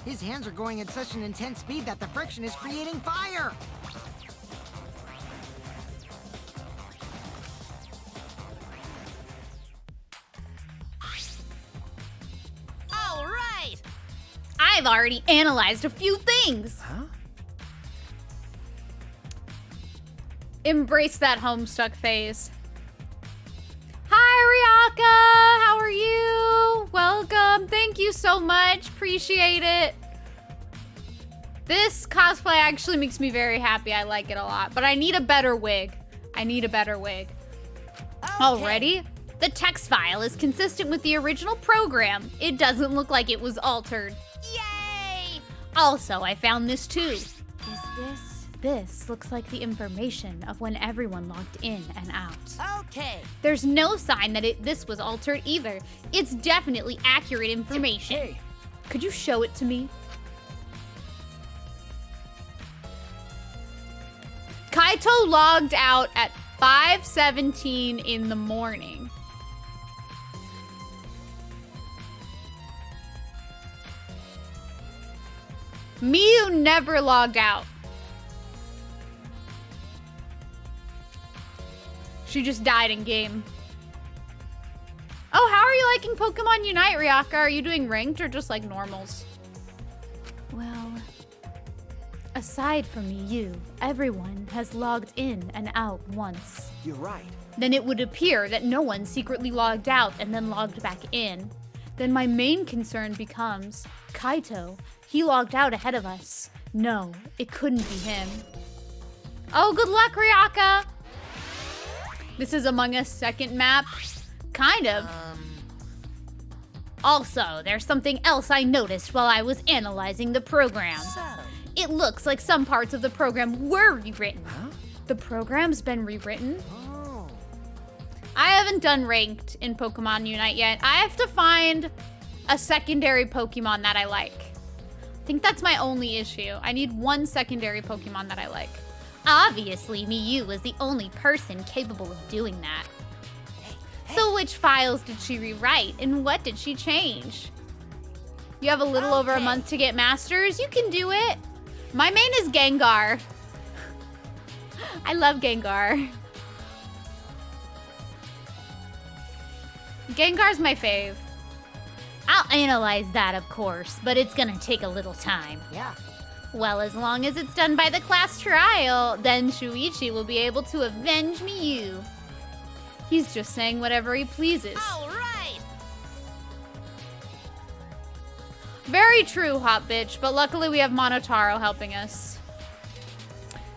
His hands are going at such an intense speed that the friction is creating fire. All right. I've already analyzed a few things. Huh? Embrace that Homestuck phase. Hi, Ryaka. How are you? Welcome. Thank you so much. Appreciate it. This cosplay actually makes me very happy. I like it a lot. But I need a better wig. Already? The text file is consistent with the original program. It doesn't look like it was altered. Yay! Also, I found this too. Is this looks like the information of when everyone logged in and out. Okay. There's no sign that this was altered either. It's definitely accurate information. Hey. Could you show it to me? Kaito logged out at 5:17 in the morning. Miyu never logged out. She just died in game. Oh, how are you liking Pokemon Unite, Ryaka? Are you doing ranked or just like normals? Well, aside from you, everyone has logged in and out once. You're right. Then it would appear that no one secretly logged out and then logged back in. Then my main concern becomes, Kaito, he logged out ahead of us. No, it couldn't be him. Oh, good luck, Ryaka! This is Among Us second map. Kind of. Also, there's something else I noticed while I was analyzing the program. It looks like some parts of the program were rewritten. Huh? The program's been rewritten? Oh. I haven't done ranked in Pokemon Unite yet. I have to find a secondary Pokemon that I like. I think that's my only issue. I need one secondary Pokemon that I like. Obviously, Miyu was the only person capable of doing that. So which files did she rewrite and what did she change? You have a little over a month to get masters. You can do it. My main is Gengar. I love Gengar. Gengar's my fave. I'll analyze that, of course, but it's gonna take a little time. Yeah. Well, as long as it's done by the class trial, then Shuichi will be able to avenge Miyu. He's just saying whatever he pleases. All right. Very true, hot bitch, but luckily we have Monotaro helping us.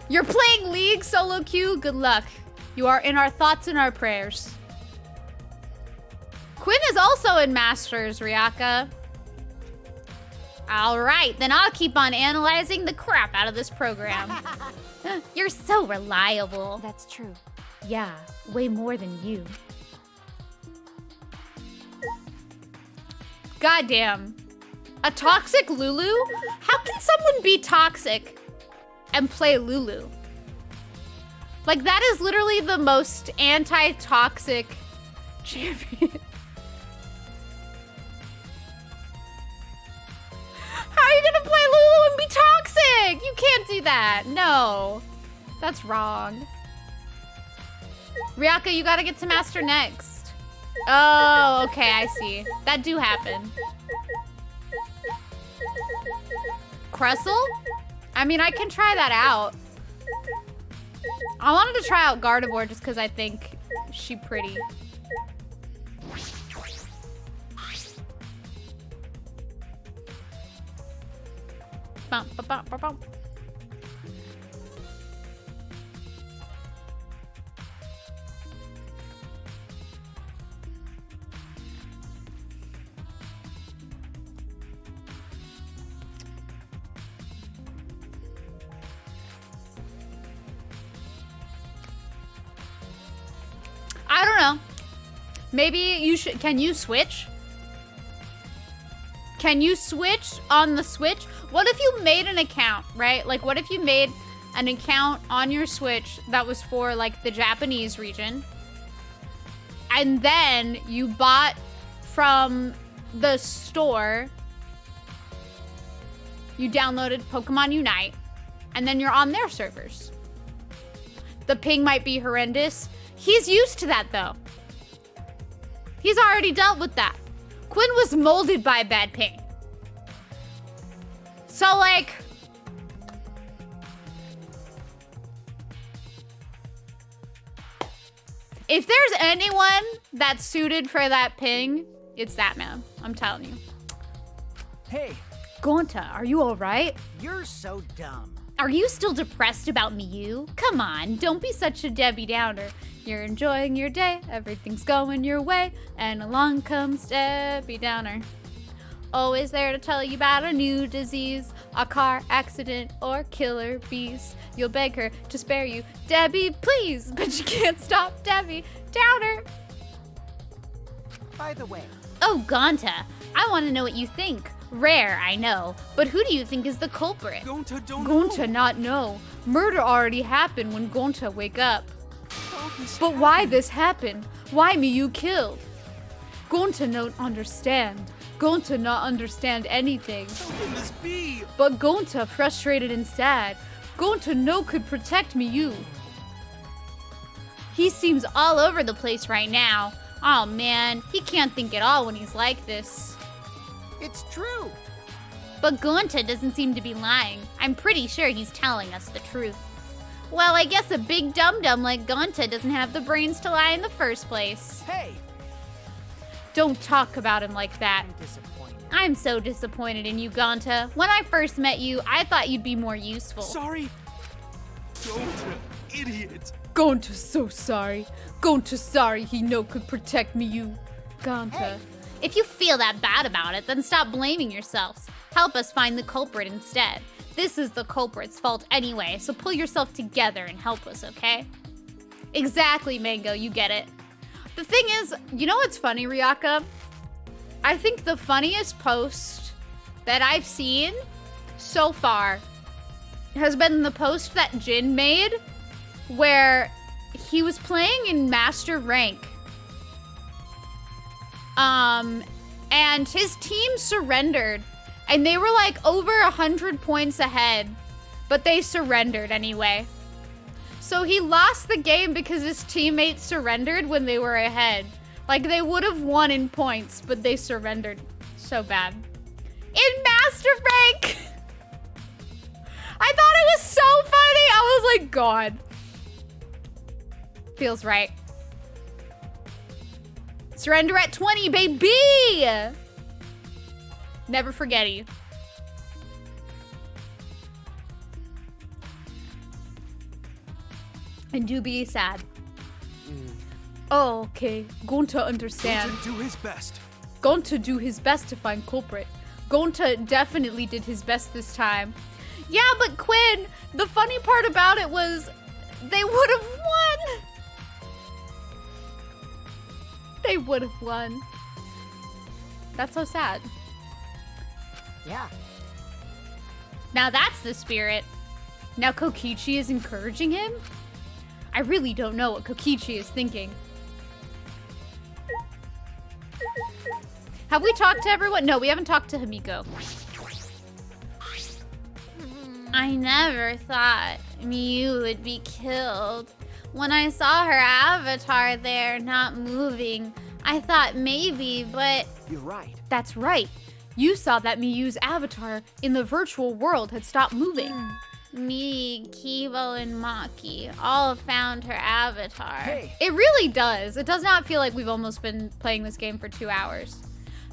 You're playing League, Solo Q? Good luck. You are in our thoughts and our prayers. Quinn is also in Masters, Ryaka. All right, then I'll keep on analyzing the crap out of this program. You're so reliable. That's true. Yeah, way more than you. Goddamn. A toxic Lulu? How can someone be toxic and play Lulu? Like, that is literally the most anti-toxic champion. How are you gonna play Lulu and be toxic? You can't do that. No. That's wrong. Ryaka, you gotta get to Master next. Oh, okay, I see. That do happen. Cressel? I mean, I can try that out. I wanted to try out Gardevoir just because I think she pretty. Bum, bum, bum, bum, bum. I don't know. Maybe you should. Can you switch? Can you switch on the Switch? What if you made an account, right? Like, what if you made an account on your Switch that was for, like, the Japanese region? And then you bought from the store, you downloaded Pokemon Unite, and then you're on their servers. The ping might be horrendous. He's used to that, though. He's already dealt with that. Quinn was molded by a bad ping. So, like... if there's anyone that's suited for that ping, it's that man. I'm telling you. Hey, Gonta, are you alright? You're so dumb. Are you still depressed about Miyu? Come on, don't be such a Debbie Downer. You're enjoying your day, everything's going your way, and along comes Debbie Downer. Always there to tell you about a new disease, a car accident, or killer bees. You'll beg her to spare you, Debbie, please, but you can't stop Debbie Downer. By the way, Oh, Gonta, I want to know what you think. Rare, I know, but who do you think is the culprit? Gonta don't Gonta not know. Murder already happened when Gonta wake up. But why this happened? Why Miyu killed? Gonta don't understand. Gonta not understand anything. How can this be? But Gonta frustrated and sad. Gonta no could protect Miyu. He seems all over the place right now. Oh man, he can't think at all when he's like this. it's true. But Gonta doesn't seem to be lying. I'm pretty sure he's telling us the truth. Well, I guess a big dum-dum like Gonta doesn't have the brains to lie in the first place. hey! Don't talk about him like that. I'm disappointed. I'm so disappointed in you, Gonta. When I first met you, I thought you'd be more useful. Sorry. Gonta, idiot. Gonta's so sorry. Gonta's sorry he no could protect Miyu. Gonta. If you feel that bad about it, then stop blaming yourselves. Help us find the culprit instead. This is the culprit's fault anyway, so pull yourself together and help us, okay? Exactly, Mango, you get it. The thing is, you know what's funny, Ryaka? I think the funniest post that I've seen so far has been the post that Jin made where he was playing in Master Rank. And his team surrendered, and they were like over 100 points ahead, but they surrendered anyway. So he lost the game because his teammates surrendered when they were ahead. Like, they would have won in points, but they surrendered so bad. In Master Rank! I thought it was so funny! I was like, God. Feels right. Surrender at 20, baby! Never forget you. And do be sad. Oh, okay. Going to understand. Going to do his best. Going to do his best to find culprit. Going to definitely did his best this time. Yeah, but Quinn, the funny part about it was they would have won. They would have won. That's so sad. Yeah. Now that's the spirit. Now Kokichi is encouraging him? I really don't know what Kokichi is thinking. Have we talked to everyone? No, we haven't talked to Himiko. I never thought Miyu would be killed. When I saw her avatar there not moving, I thought maybe, but... You're right. That's right. You saw that Miyu's avatar in the virtual world had stopped moving. Me, Kibo, and Maki all found her avatar. Hey. It really does. It does not feel like we've almost been playing this game for 2 hours.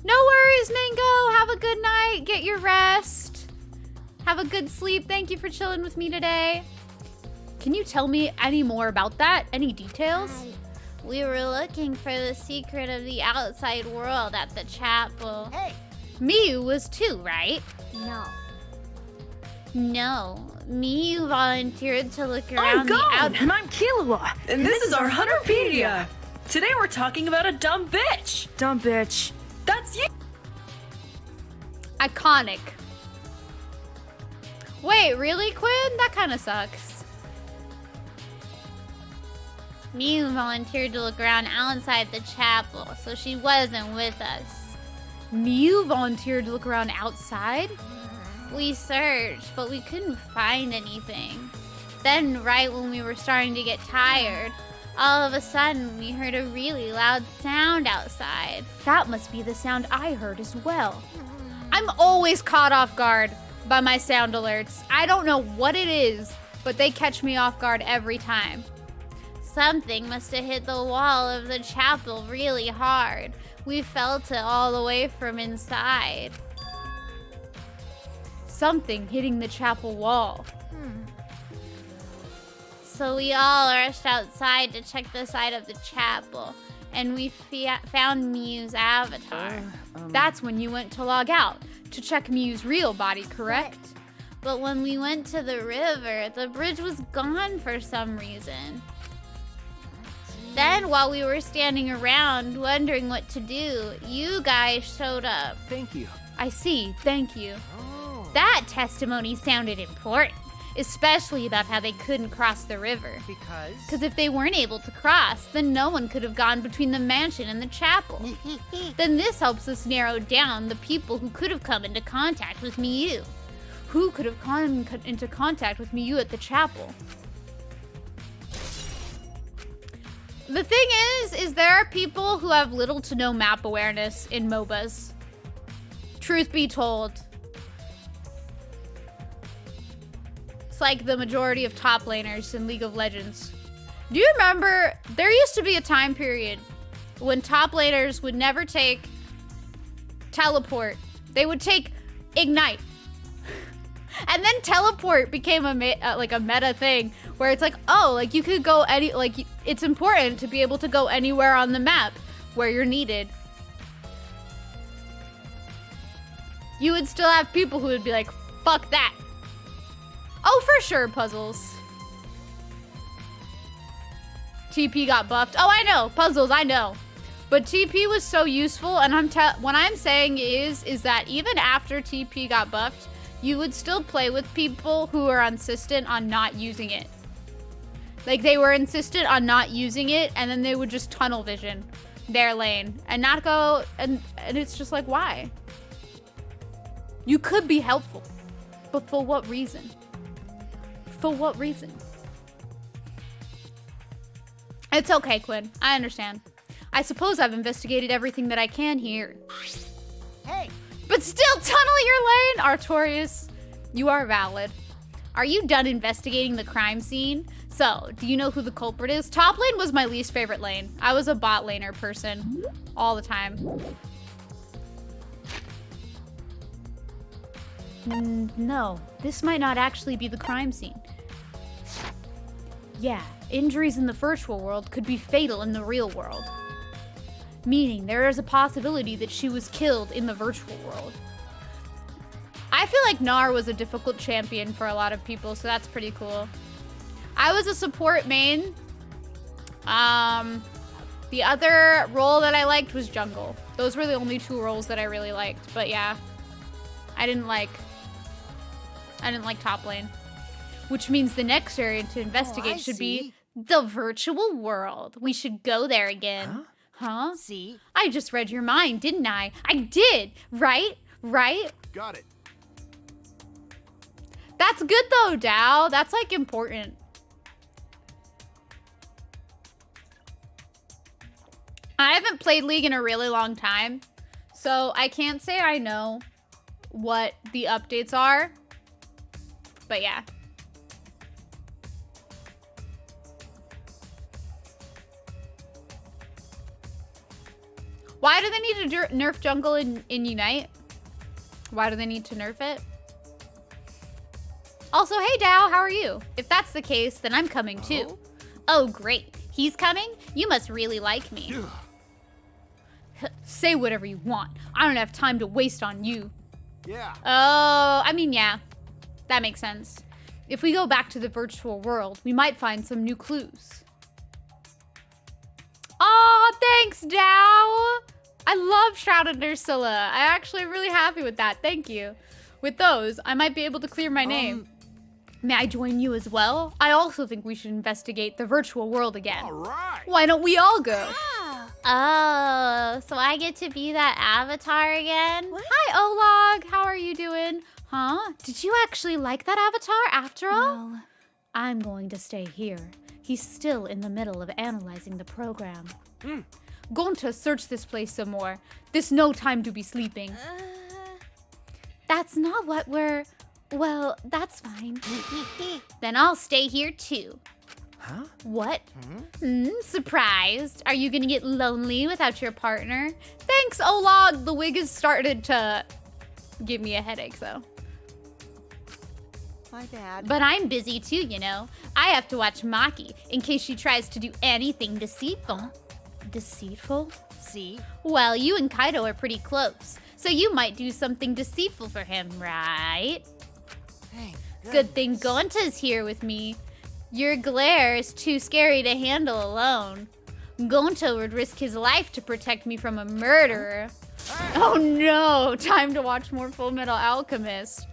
No worries, Mango. Have a good night. Get your rest. Have a good sleep. Thank you for chilling with me today. Can you tell me any more about that? Any details? We were looking for the secret of the outside world at the chapel. Hey. Miyu was too, right? No. No. Miyu volunteered to look around I'm the Gon, and I'm Killua, and this is our Hunterpedia. Today we're talking about a dumb bitch. Dumb bitch. That's you. Iconic. Wait, really, Quinn? That kind of sucks. Miyu volunteered to look around outside the chapel, so she wasn't with us. Miyu volunteered to look around outside? We searched, but we couldn't find anything. Then, right when we were starting to get tired, all of a sudden we heard a really loud sound outside. That must be the sound I heard as well. I'm always caught off guard by my sound alerts. I don't know what it is, but they catch me off guard every time. Something must have hit the wall of the chapel really hard. We felt it all the way from inside. Something hitting the chapel wall. So we all rushed outside to check the side of the chapel, and we found Miyu's avatar. That's when you went to log out, to check Miyu's real body, correct? But when we went to the river, the bridge was gone for some reason. Then, while we were standing around wondering what to do, you guys showed up. Thank you. I see, thank you. That testimony sounded important, especially about how they couldn't cross the river. Because if they weren't able to cross, then no one could have gone between the mansion and the chapel. Then this helps us narrow down the people who could have come into contact with Miyu. Who could have come into contact with Miyu at the chapel? The thing is there are people who have little to no map awareness in MOBAs. Truth be told. It's like the majority of top laners in League of Legends. Do you remember, there used to be a time period when top laners would never take teleport. They would take ignite. And then teleport became a meta thing where it's like, oh, like you could go it's important to be able to go anywhere on the map where you're needed. You would still have people who would be like, fuck that. Oh, for sure, Puzzles. TP got buffed. Oh, I know, Puzzles, I know. But TP was so useful, and what I'm saying is that even after TP got buffed, you would still play with people who are insistent on not using it. Like, they were insistent on not using it, and then they would just tunnel vision their lane and not go, and it's just like, why? You could be helpful, but for what reason? For what reason? It's okay, Quinn. I understand. I suppose I've investigated everything that I can here. Hey! But still tunnel your lane, Artorias. You are valid. Are you done investigating the crime scene? So, do you know who the culprit is? Top lane was my least favorite lane. I was a bot laner person all the time. No, this might not actually be the crime scene. Yeah, injuries in the virtual world could be fatal in the real world. Meaning there is a possibility that she was killed in the virtual world. I feel like Nar was a difficult champion for a lot of people, so that's pretty cool. I was a support main. The other role that I liked was jungle. Those were the only two roles that I really liked, but yeah. I didn't like top lane. Which means the next area to investigate should be the virtual world. We should go there again. Huh? See? I just read your mind, didn't I? I did, right? Right? Got it. That's good though, Dow. That's like important. I haven't played League in a really long time, so I can't say I know what the updates are. But yeah. Why do they need to nerf jungle in Unite? Why do they need to nerf it? Also, hey Dow, how are you? If that's the case, then I'm coming too. Oh, great. He's coming? You must really like me. Say whatever you want. I don't have time to waste on you. Yeah. Oh, I mean, yeah. That makes sense. If we go back to the virtual world, we might find some new clues. Oh, thanks, Dow. I love Shrouded Ursula. I actually am really happy with that. Thank you. With those, I might be able to clear my name. May I join you as well? I also think we should investigate the virtual world again. All right. Why don't we all go? Oh, so I get to be that avatar again? Hi, Olag. How are you doing? Huh? Did you actually like that avatar after all? Well, I'm going to stay here. He's still in the middle of analyzing the program. Going to search this place some more. There's no time to be sleeping. That's not what we're... Well, that's fine. Then I'll stay here too. Huh? What? Surprised? Are you gonna get lonely without your partner? Thanks, Olag. The wig has started to give me a headache, though. My bad. But I'm busy too, you know. I have to watch Maki in case she tries to do anything deceitful. Deceitful? See? Well, you and Kaido are pretty close, so you might do something deceitful for him, right? Thank Good thing Gonta's here with me. Your glare is too scary to handle alone. Gonta would risk his life to protect me from a murderer. Oh no, time to watch more Full Metal Alchemist.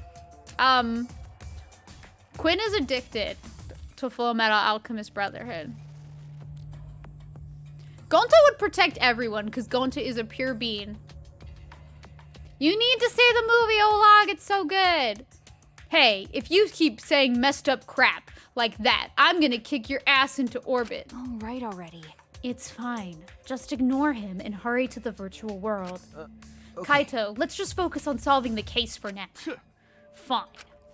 Quinn is addicted to Full Metal Alchemist Brotherhood. Gonta would protect everyone because Gonta is a pure being. You need to see the movie, Olag, it's so good. Hey, if you keep saying messed up crap like that, I'm gonna kick your ass into orbit. all right already. It's fine. Just ignore him and hurry to the virtual world. Kaito, let's just focus on solving the case for now. Fine.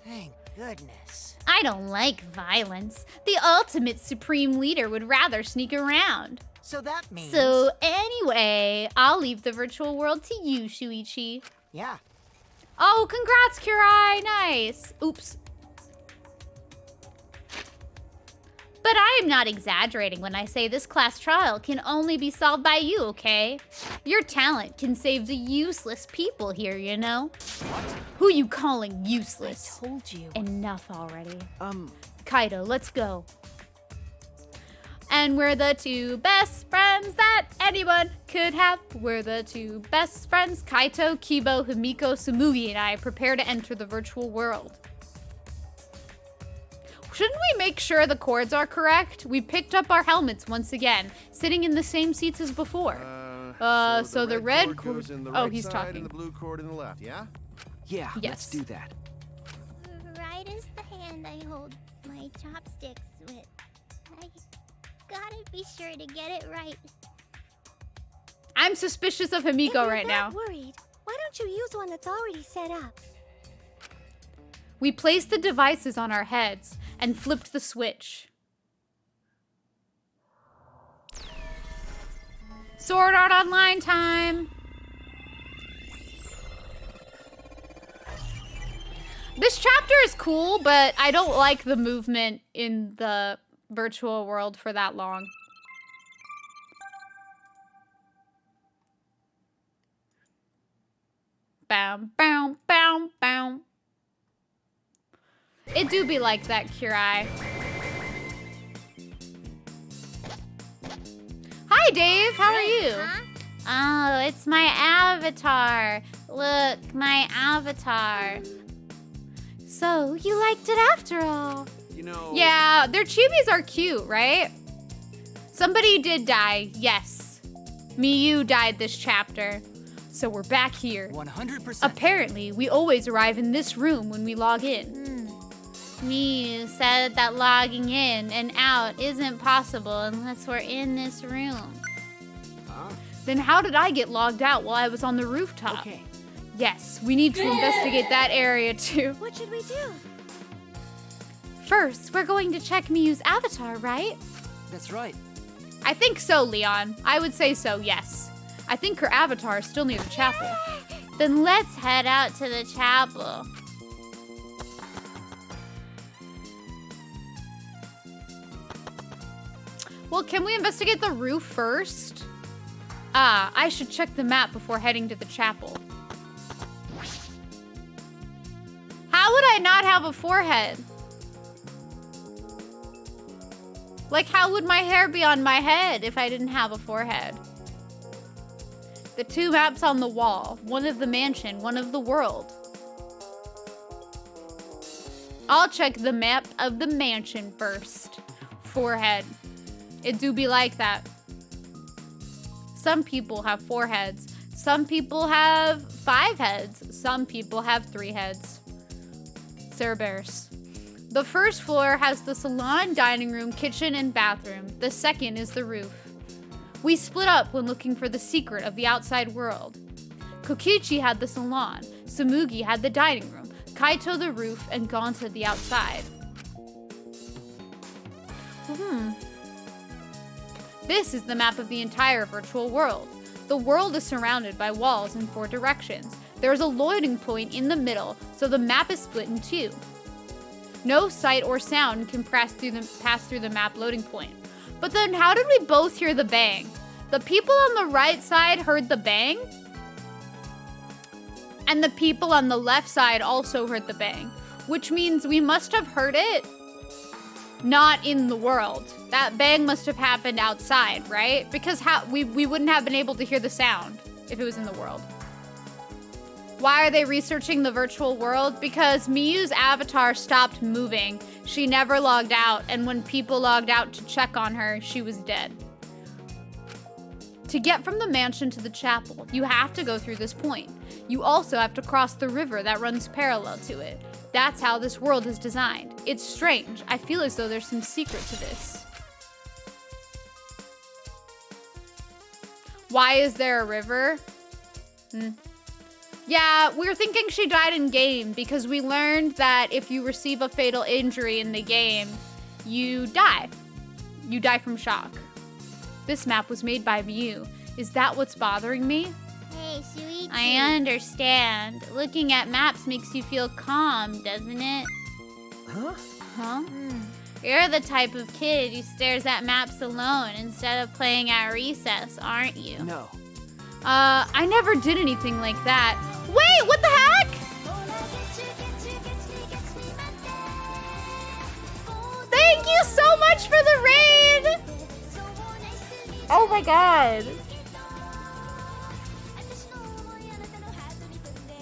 Thank goodness. I don't like violence. The ultimate supreme leader would rather sneak around. So that means... So anyway, I'll leave the virtual world to you, Shuichi. Yeah. Oh, congrats, Kurai. Nice. Oops. But I am not exaggerating when I say this class trial can only be solved by you, okay? Your talent can save the useless people here, you know? What? Who you calling useless? I told you. Enough already. Kaido, let's go. And we're the two best friends that anyone could have. We're the two best friends. Kaito, Kibo, Himiko, Sumugi, and I prepare to enter the virtual world. Shouldn't we make sure the cords are correct? We picked up our helmets once again, sitting in the same seats as before. So the red cord goes in the oh, right he's side talking. and the blue cord in the left, yeah? Yeah, Yes. let's do that. Right is the hand I hold my chopsticks with. I gotta be sure to get it right. I'm suspicious of Himiko If you're right now. that worried, why don't you use one that's already set up? We placed the devices on our heads and flipped the switch. Sword Art Online time! This chapter is cool, but I don't like the movement in the virtual world for that long. Bam, bam, bam, bam. It do be like that, Curai. Hi, Dave. How are you? Oh, it's my avatar. Look, my avatar. So, you liked it after all. You know... Yeah, their chibis are cute, right? Somebody did die, yes. Miyu died this chapter. So we're back here. 100%. Apparently, we always arrive in this room when we log in. Miyu said that logging in and out isn't possible unless we're in this room. Then how did I get logged out while I was on the rooftop? Okay. Yes, we need to investigate that area too. What should we do? First, we're going to check Miyu's avatar, right? That's right. I think so, Leon. I would say so, yes. I think her avatar is still near the chapel. Then let's head out to the chapel. Well, can we investigate the roof first? Ah, I should check the map before heading to the chapel. How would I not have a forehead? Like, how would my hair be on my head if I didn't have a forehead? The two maps on the wall. One of the mansion, one of the world. I'll check the map of the mansion first. Forehead. It do be like that. Some people have 4 heads. Some people have 5 heads. Some people have 3 heads. Cerberus. The first floor has the salon, dining room, kitchen, and bathroom. The second is the roof. We split up when looking for the secret of the outside world. Kokichi had the salon, Sumugi had the dining room, Kaito the roof, and Gonta the outside. This is the map of the entire virtual world. The world is surrounded by walls in 4 directions. There is a loading point in the middle, so the map is split in 2. No sight or sound can pass through the map loading point. But then how did we both hear the bang? The people on the right side heard the bang? And the people on the left side also heard the bang, which means we must have heard it not in the world. That bang must have happened outside, right? Because we wouldn't have been able to hear the sound if it was in the world. Why are they researching the virtual world? Because Miyu's avatar stopped moving. She never logged out, and when people logged out to check on her, she was dead. To get from the mansion to the chapel, you have to go through this point. You also have to cross the river that runs parallel to it. That's how this world is designed. It's strange. I feel as though there's some secret to this. Why is there a river? Yeah, we were thinking she died in game because we learned that if you receive a fatal injury in the game, you die. You die from shock. This map was made by Miyu. Is that what's bothering me? Hey, Shuichi. I understand. Looking at maps makes you feel calm, doesn't it? Huh? You're the type of kid who stares at maps alone instead of playing at recess, aren't you? No. I never did anything like that. Wait, what the heck? Thank you so much for the raid! Oh my god.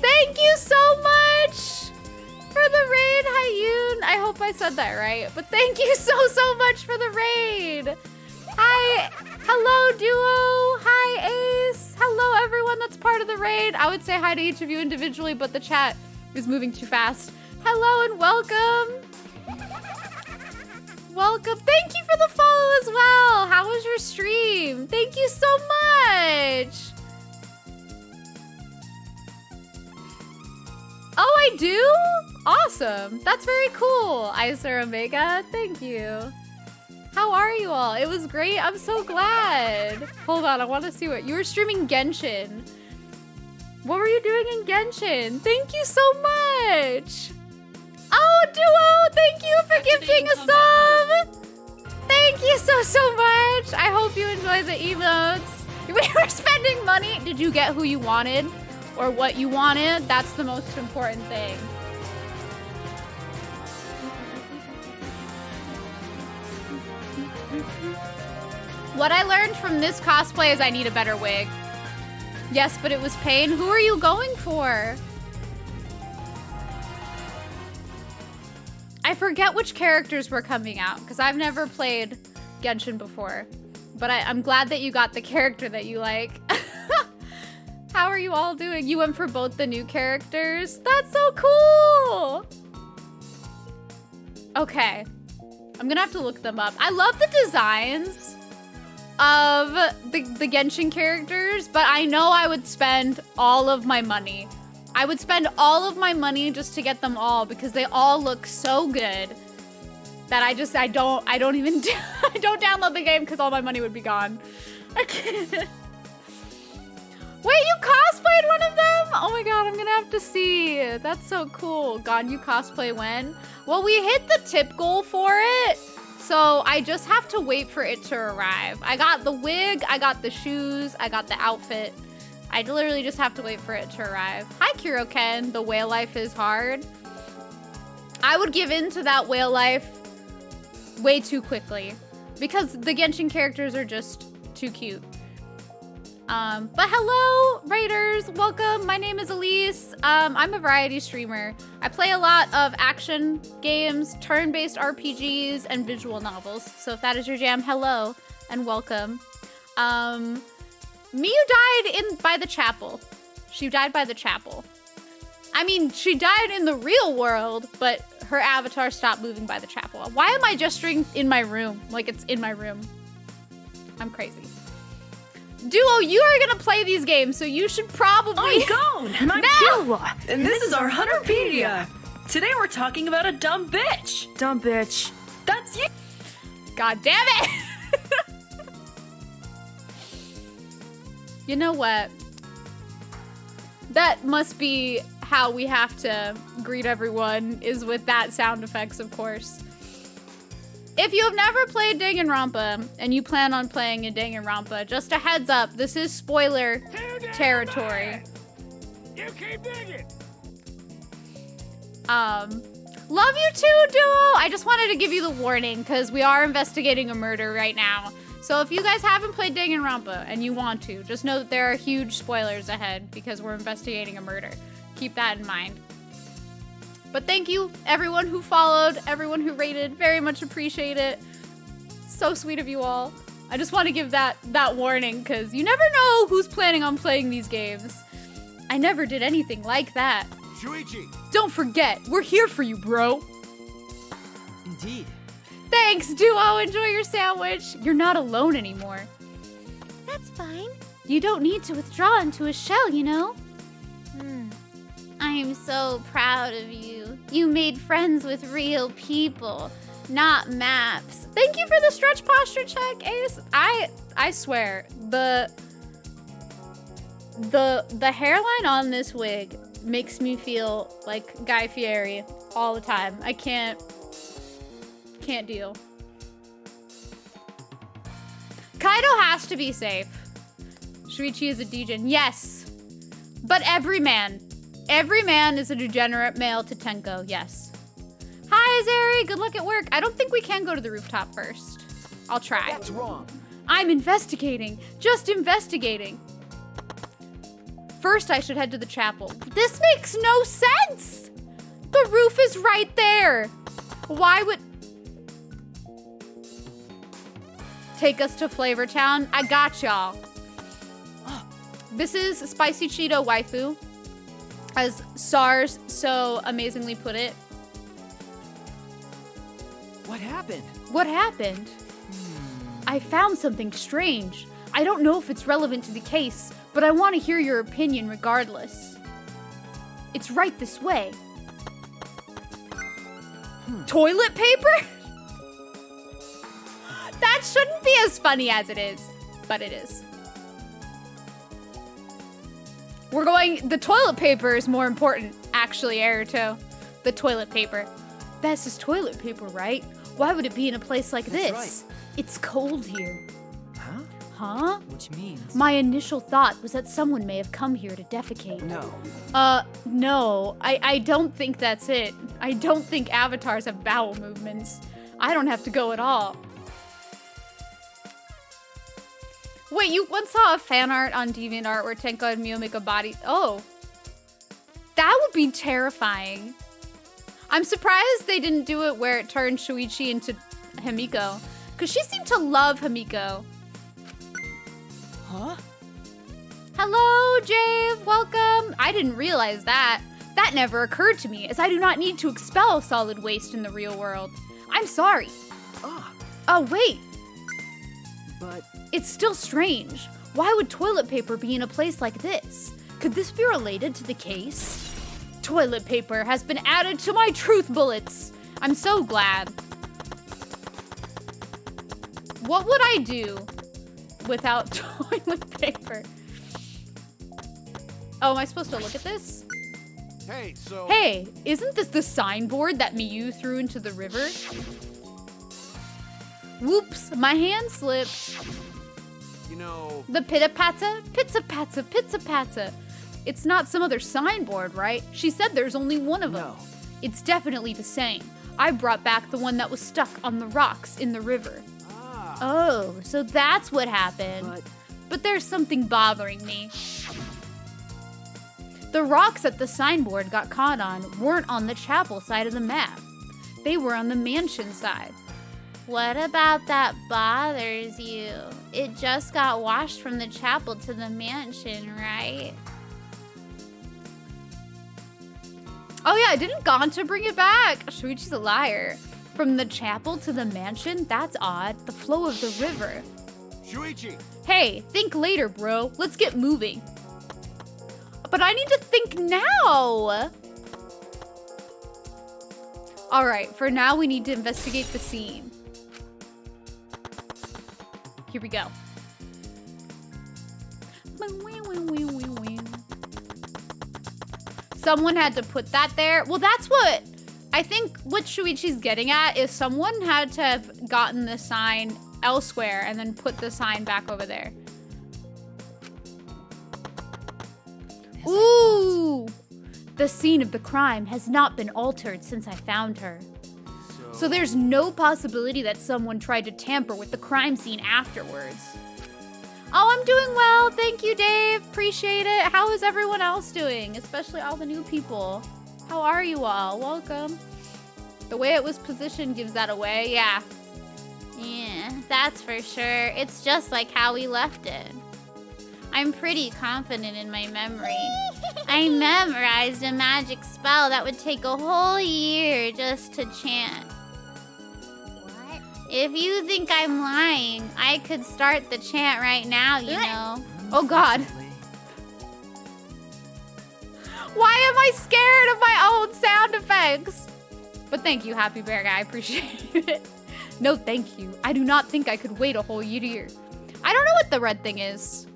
Thank you so much for the raid, Hayun. I hope I said that right, but thank you so much for the raid. Hi, hello Duo, hi Ace, hello everyone that's part of the raid. I would say hi to each of you individually, but the chat is moving too fast. Hello and welcome. Welcome. Thank you for the follow as well. How was your stream? Thank you so much. Oh, I do? Awesome. That's very cool. Isar Omega, thank you. How are you all? It was great. I'm so glad. Hold on, I want to see what you were streaming Genshin. What were you doing in Genshin? Thank you so much. Oh, Duo, thank you for gifting a sub. Thank you so much. I hope you enjoy the emotes. We were spending money. Did you get who you wanted or what you wanted? That's the most important thing. What I learned from this cosplay is I need a better wig. Yes, but it was pain. Who are you going for? I forget which characters were coming out because I've never played Genshin before. But I'm glad that you got the character that you like. How are you all doing? You went for both the new characters? That's so cool! Okay. I'm gonna have to look them up. I love the designs of the Genshin characters, but I know I would spend all of my money. I would spend all of my money just to get them all because they all look so good that I don't even I don't download the game because all my money would be gone. I can't. Wait, you cosplayed one of them? Oh my god, I'm gonna have to see. That's so cool. God, you cosplay when? Well, we hit the tip goal for it, so I just have to wait for it to arrive. I got the wig, I got the shoes, I got the outfit. I literally just have to wait for it to arrive. Hi, Kuroken. The whale life is hard. I would give in to that whale life way too quickly because the Genshin characters are just too cute. But hello, Raiders, welcome. My name is Elise. I'm a variety streamer. I play a lot of action games, turn-based RPGs, and visual novels. So if that is your jam, hello and welcome. Miyu died by the chapel. She died by the chapel. I mean, she died in the real world, but her avatar stopped moving by the chapel. Why am I gesturing in my room? Like it's in my room. I'm crazy. Duo, you are gonna play these games, so you should probably... I'm Gone! And I'm Killua! And this is our Hunterpedia! Today we're talking about a dumb bitch! Dumb bitch. That's you! God damn it! You know what? That must be how we have to greet everyone, is with that sound effects, of course. If you have never played Danganronpa and you plan on playing in Danganronpa, just a heads up, this is spoiler territory. You keep digging. Love you too, Duo. I just wanted to give you the warning because we are investigating a murder right now. So if you guys haven't played Danganronpa and you want to, just know that there are huge spoilers ahead because we're investigating a murder. Keep that in mind. But thank you, everyone who followed, everyone who rated. Very much appreciate it. So sweet of you all. I just want to give that warning because you never know who's planning on playing these games. I never did anything like that. Shuichi! Don't forget, we're here for you, bro. Indeed. Thanks, Duo. Enjoy your sandwich. You're not alone anymore. That's fine. You don't need to withdraw into a shell, you know? I am so proud of you. You made friends with real people, not maps. Thank you for the stretch posture check, Ace. I swear, the hairline on this wig makes me feel like Guy Fieri all the time. I can't deal. Kaido has to be safe. Shuichi is a degen. Yes. But every man is a degenerate male to Tenko. Yes. Hi, Zeri. Good luck at work. I don't think we can go to the rooftop first. I'll try. That's wrong. I'm investigating. Just investigating. First, I should head to the chapel. This makes no sense. The roof is right there. Why would... Take us to Flavor Town. I got y'all. This is Spicy Cheeto Waifu, as SARS so amazingly put it. What happened? What happened? I found something strange. I don't know if it's relevant to the case, but I want to hear your opinion regardless. It's right this way. Toilet paper? That shouldn't be as funny as it is, but it is. The toilet paper is more important, actually, Aruto. The toilet paper. Best is toilet paper, right? Why would it be in a place like this? That's It's cold here. Huh? Huh? Which means... My initial thought was that someone may have come here to defecate. No. No. I don't think that's it. I don't think avatars have bowel movements. I don't have to go at all. Wait, you once saw a fan art on DeviantArt where Tenko and Mio make a body... Oh. That would be terrifying. I'm surprised they didn't do it where it turned Shuichi into Himiko. Because she seemed to love Himiko. Huh? Hello, Jave. Welcome. I didn't realize that. That never occurred to me, as I do not need to expel solid waste in the real world. I'm sorry. Oh, wait. But... It's still strange. Why would toilet paper be in a place like this? Could this be related to the case? Toilet paper has been added to my truth bullets. I'm so glad. What would I do without toilet paper? Oh, am I supposed to look at this? Hey, so... Hey, isn't this the signboard that Miyu threw into the river? Whoops, my hand slipped. You know... The pitta-patta, pizza-patta, pizza-patta. It's not some other signboard, right? She said there's only one of them. No. It's definitely the same. I brought back the one that was stuck on the rocks in the river. Ah. Oh, so that's what happened. But there's something bothering me. The rocks that the signboard got caught on weren't on the chapel side of the map. They were on the mansion side. What about that bothers you? It just got washed from the chapel to the mansion, right? Oh yeah, didn't Ganta bring it back? Shuichi's a liar. From the chapel to the mansion? That's odd. The flow of the river. Shuichi! Hey, think later, bro. Let's get moving. But I need to think now! Alright, for now we need to investigate the scene. Here we go. Someone had to put that there. Well, that's what I think what Shuichi's getting at is someone had to have gotten the sign elsewhere and then put the sign back over there. Ooh! The scene of the crime has not been altered since I found her. So there's no possibility that someone tried to tamper with the crime scene afterwards. Oh, I'm doing well. Thank you, Dave. Appreciate it. How is everyone else doing? Especially all the new people. How are you all? Welcome. The way it was positioned gives that away. Yeah. Yeah, that's for sure. It's just like how we left it. I'm pretty confident in my memory. I memorized a magic spell that would take a whole year just to chant. What? If you think I'm lying, I could start the chant right now, you know. Oh, God. Why am I scared of my own sound effects? But thank you, Happy Bear Guy. I appreciate it. No, thank you. I do not think I could wait a whole year. I don't know what the red thing is.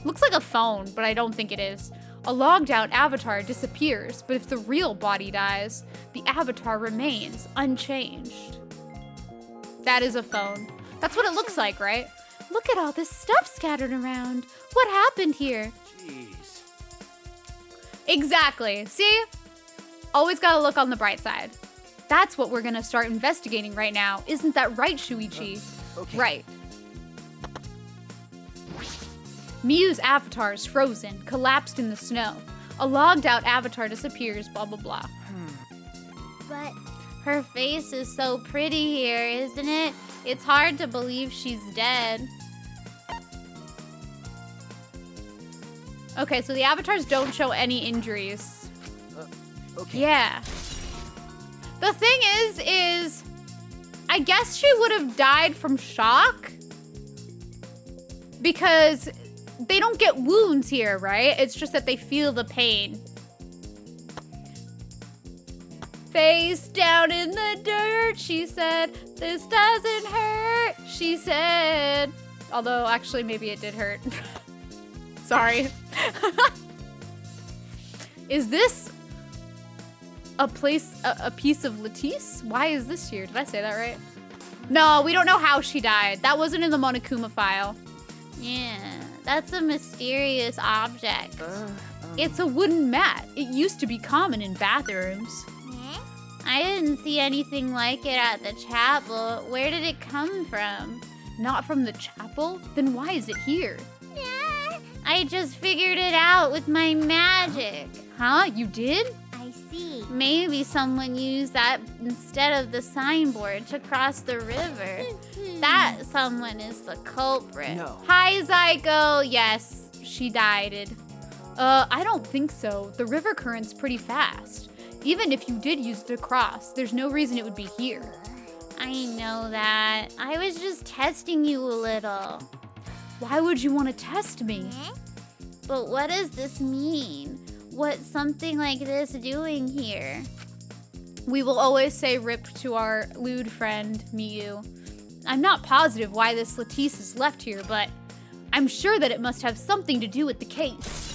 Looks like a phone, but I don't think it is. A logged out avatar disappears, but if the real body dies, the avatar remains unchanged. That is a phone. That's what it looks like, right? Look at all this stuff scattered around. What happened here? Jeez. Exactly. See? Always gotta look on the bright side. That's what we're gonna start investigating right now. Isn't that right, Shuichi? Okay. Right. Miyu's avatar is frozen, collapsed in the snow. A logged out avatar disappears, blah, blah, blah. But Her face is so pretty here, isn't it? It's hard to believe she's dead. Okay, so the avatars don't show any injuries. Okay. Yeah. The thing is I guess she would have died from shock. Because they don't get wounds here, right? It's just that they feel the pain. Face down in the dirt, she said. This doesn't hurt, she said. Although, actually, maybe it did hurt. Sorry. Is this A piece of Lattice? Why is this here? Did I say that right? No, we don't know how she died. That wasn't in the Monokuma file. Yeah, that's a mysterious object. It's a wooden mat. It used to be common in bathrooms. I didn't see anything like it at the chapel. Where did it come from? Not from the chapel? Then why is it here? I just figured it out with my magic. Huh? You did? I see. Maybe someone used that instead of the signboard to cross the river. That someone is the culprit. No. Hi, Zyko. Yes, she died. I don't think so. The river current's pretty fast. Even if you did use it to cross, there's no reason it would be here. I know that. I was just testing you a little. Why would you want to test me? But what does this mean? What's something like this doing here? We will always say rip to our lewd friend, Miyu. I'm not positive why this Lattice is left here, but I'm sure that it must have something to do with the case.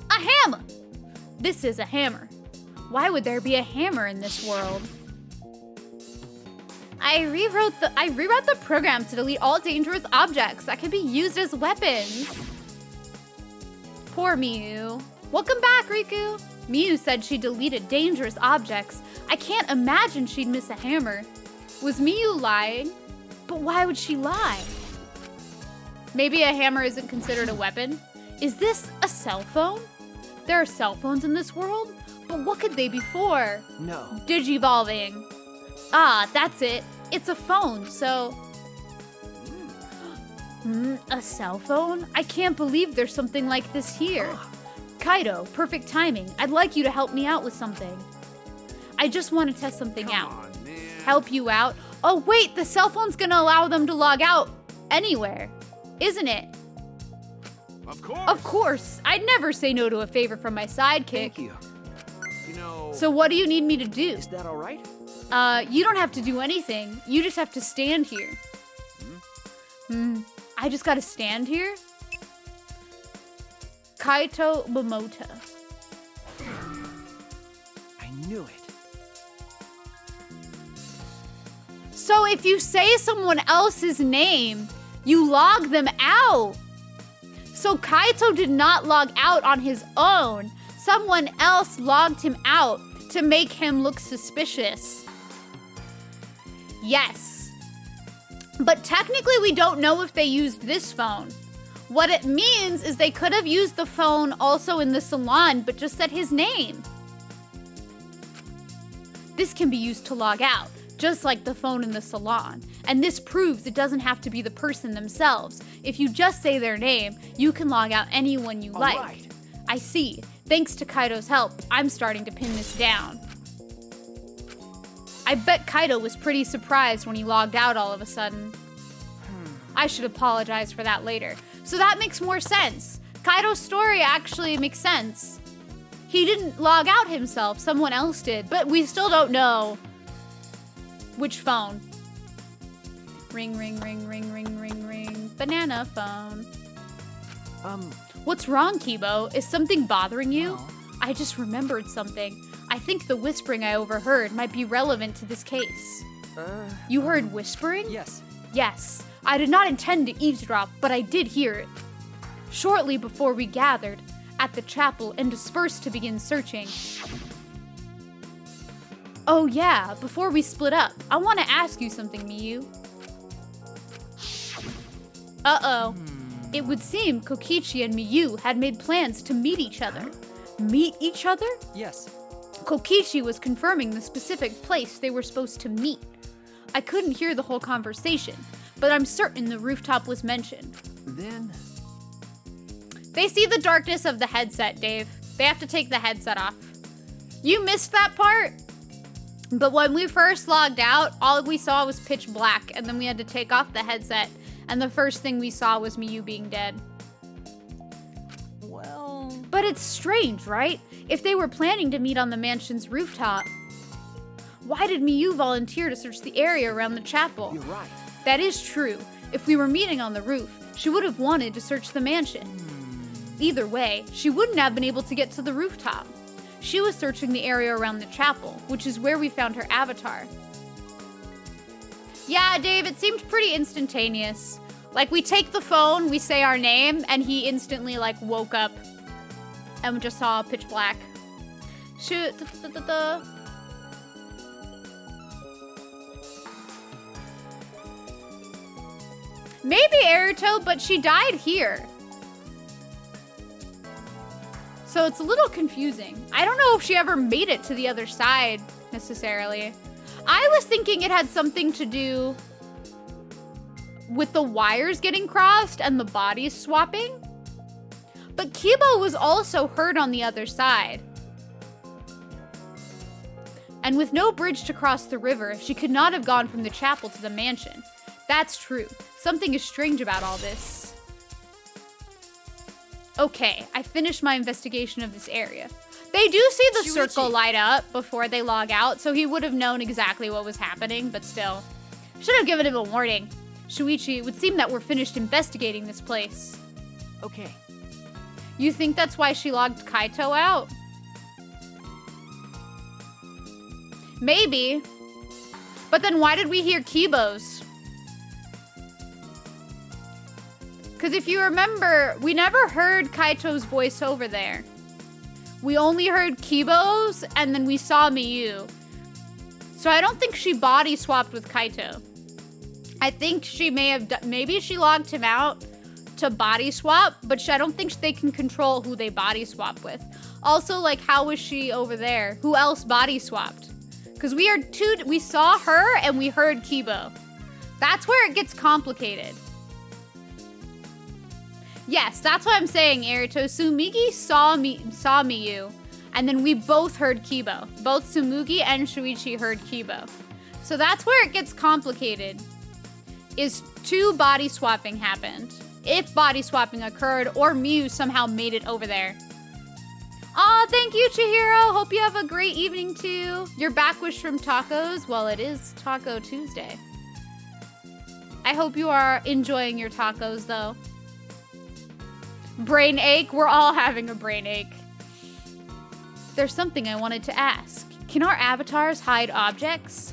A hammer! This is a hammer. Why would there be a hammer in this world? I rewrote the program to delete all dangerous objects that can be used as weapons. Poor Miyu. Welcome back, Riku. Miyu said she deleted dangerous objects. I can't imagine she'd miss a hammer. Was Miyu lying? But why would she lie? Maybe a hammer isn't considered a weapon? Is this a cell phone? There are cell phones in this world? But what could they be for? No. Digivolving. Ah, that's it. It's a phone, so... a cell phone? I can't believe there's something like this here. Kaido, perfect timing. I'd like you to help me out with something. I just want to test something out. Come on, man. Help you out? Oh wait, the cell phone's gonna allow them to log out anywhere, isn't it? Of course. Of course. I'd never say no to a favor from my sidekick. Thank you. You know. So what do you need me to do? Is that all right? You don't have to do anything. You just have to stand here. I just gotta stand here? Kaito Momota. I knew it. So if you say someone else's name, you log them out. So Kaito did not log out on his own. Someone else logged him out to make him look suspicious. Yes. But technically we don't know if they used this phone. What it means is they could have used the phone also in the salon, but just said his name. This can be used to log out, just like the phone in the salon. And this proves it doesn't have to be the person themselves. If you just say their name, you can log out anyone you like. Right. I see. Thanks to Kaido's help, I'm starting to pin this down. I bet Kaido was pretty surprised when he logged out all of a sudden. I should apologize for that later. So that makes more sense. Kaido's story actually makes sense. He didn't log out himself, someone else did, but we still don't know which phone. Ring, ring, ring, ring, ring, ring, ring. Banana phone. What's wrong, Kibo? Is something bothering you? No. I just remembered something. I think the whispering I overheard might be relevant to this case. You heard whispering? Yes. Yes. I did not intend to eavesdrop, but I did hear it. Shortly before we gathered at the chapel and dispersed to begin searching. Oh yeah, before we split up, I want to ask you something, Miyu. Uh-oh. It would seem Kokichi and Miyu had made plans to meet each other. Meet each other? Yes. Kokichi was confirming the specific place they were supposed to meet. I couldn't hear the whole conversation, but I'm certain the rooftop was mentioned. Then... They see the darkness of the headset, Dave. They have to take the headset off. You missed that part? But when we first logged out, all we saw was pitch black, and then we had to take off the headset, and the first thing we saw was Miyu being dead. Well... But it's strange, right? If they were planning to meet on the mansion's rooftop, why did Miyu volunteer to search the area around the chapel? You're right. That is true. If we were meeting on the roof, she would have wanted to search the mansion. Either way, she wouldn't have been able to get to the rooftop. She was searching the area around the chapel, which is where we found her avatar. Yeah, Dave, it seemed pretty instantaneous. Like, we take the phone, we say our name, and he instantly, like, woke up and we just saw pitch black. Shoot. Maybe Aruto, but she died here. So it's a little confusing. I don't know if she ever made it to the other side, necessarily. I was thinking it had something to do with the wires getting crossed and the bodies swapping. But Kibo was also hurt on the other side. And with no bridge to cross the river, she could not have gone from the chapel to the mansion. That's true. Something is strange about all this. Okay, I finished my investigation of this area. They do see the circle light up before they log out, so he would have known exactly what was happening, but still. Should have given him a warning. Shuichi, it would seem that we're finished investigating this place. Okay. You think that's why she logged Kaito out? Maybe. But then why did we hear Kibo's? Because if you remember, we never heard Kaito's voice over there. We only heard Kibo's, and then we saw Miyu. So I don't think she body swapped with Kaito. I think she may have maybe she logged him out to body swap, but I don't think they can control who they body swap with. Also, like, how was she over there? Who else body swapped? Because we saw her and we heard Kibo. That's where it gets complicated. Yes, that's what I'm saying, Aruto. Tsumugi saw Miyu, and then we both heard Kibo. Both Tsumugi and Shuichi heard Kibo. So that's where it gets complicated, is two body swapping happened. If body swapping occurred, or Miyu somehow made it over there. Aw, thank you, Chihiro. Hope you have a great evening, too. You're back with shrimp tacos? Well, it is Taco Tuesday. I hope you are enjoying your tacos, though. Brain ache? We're all having a brain ache. There's something I wanted to ask. Can our avatars hide objects?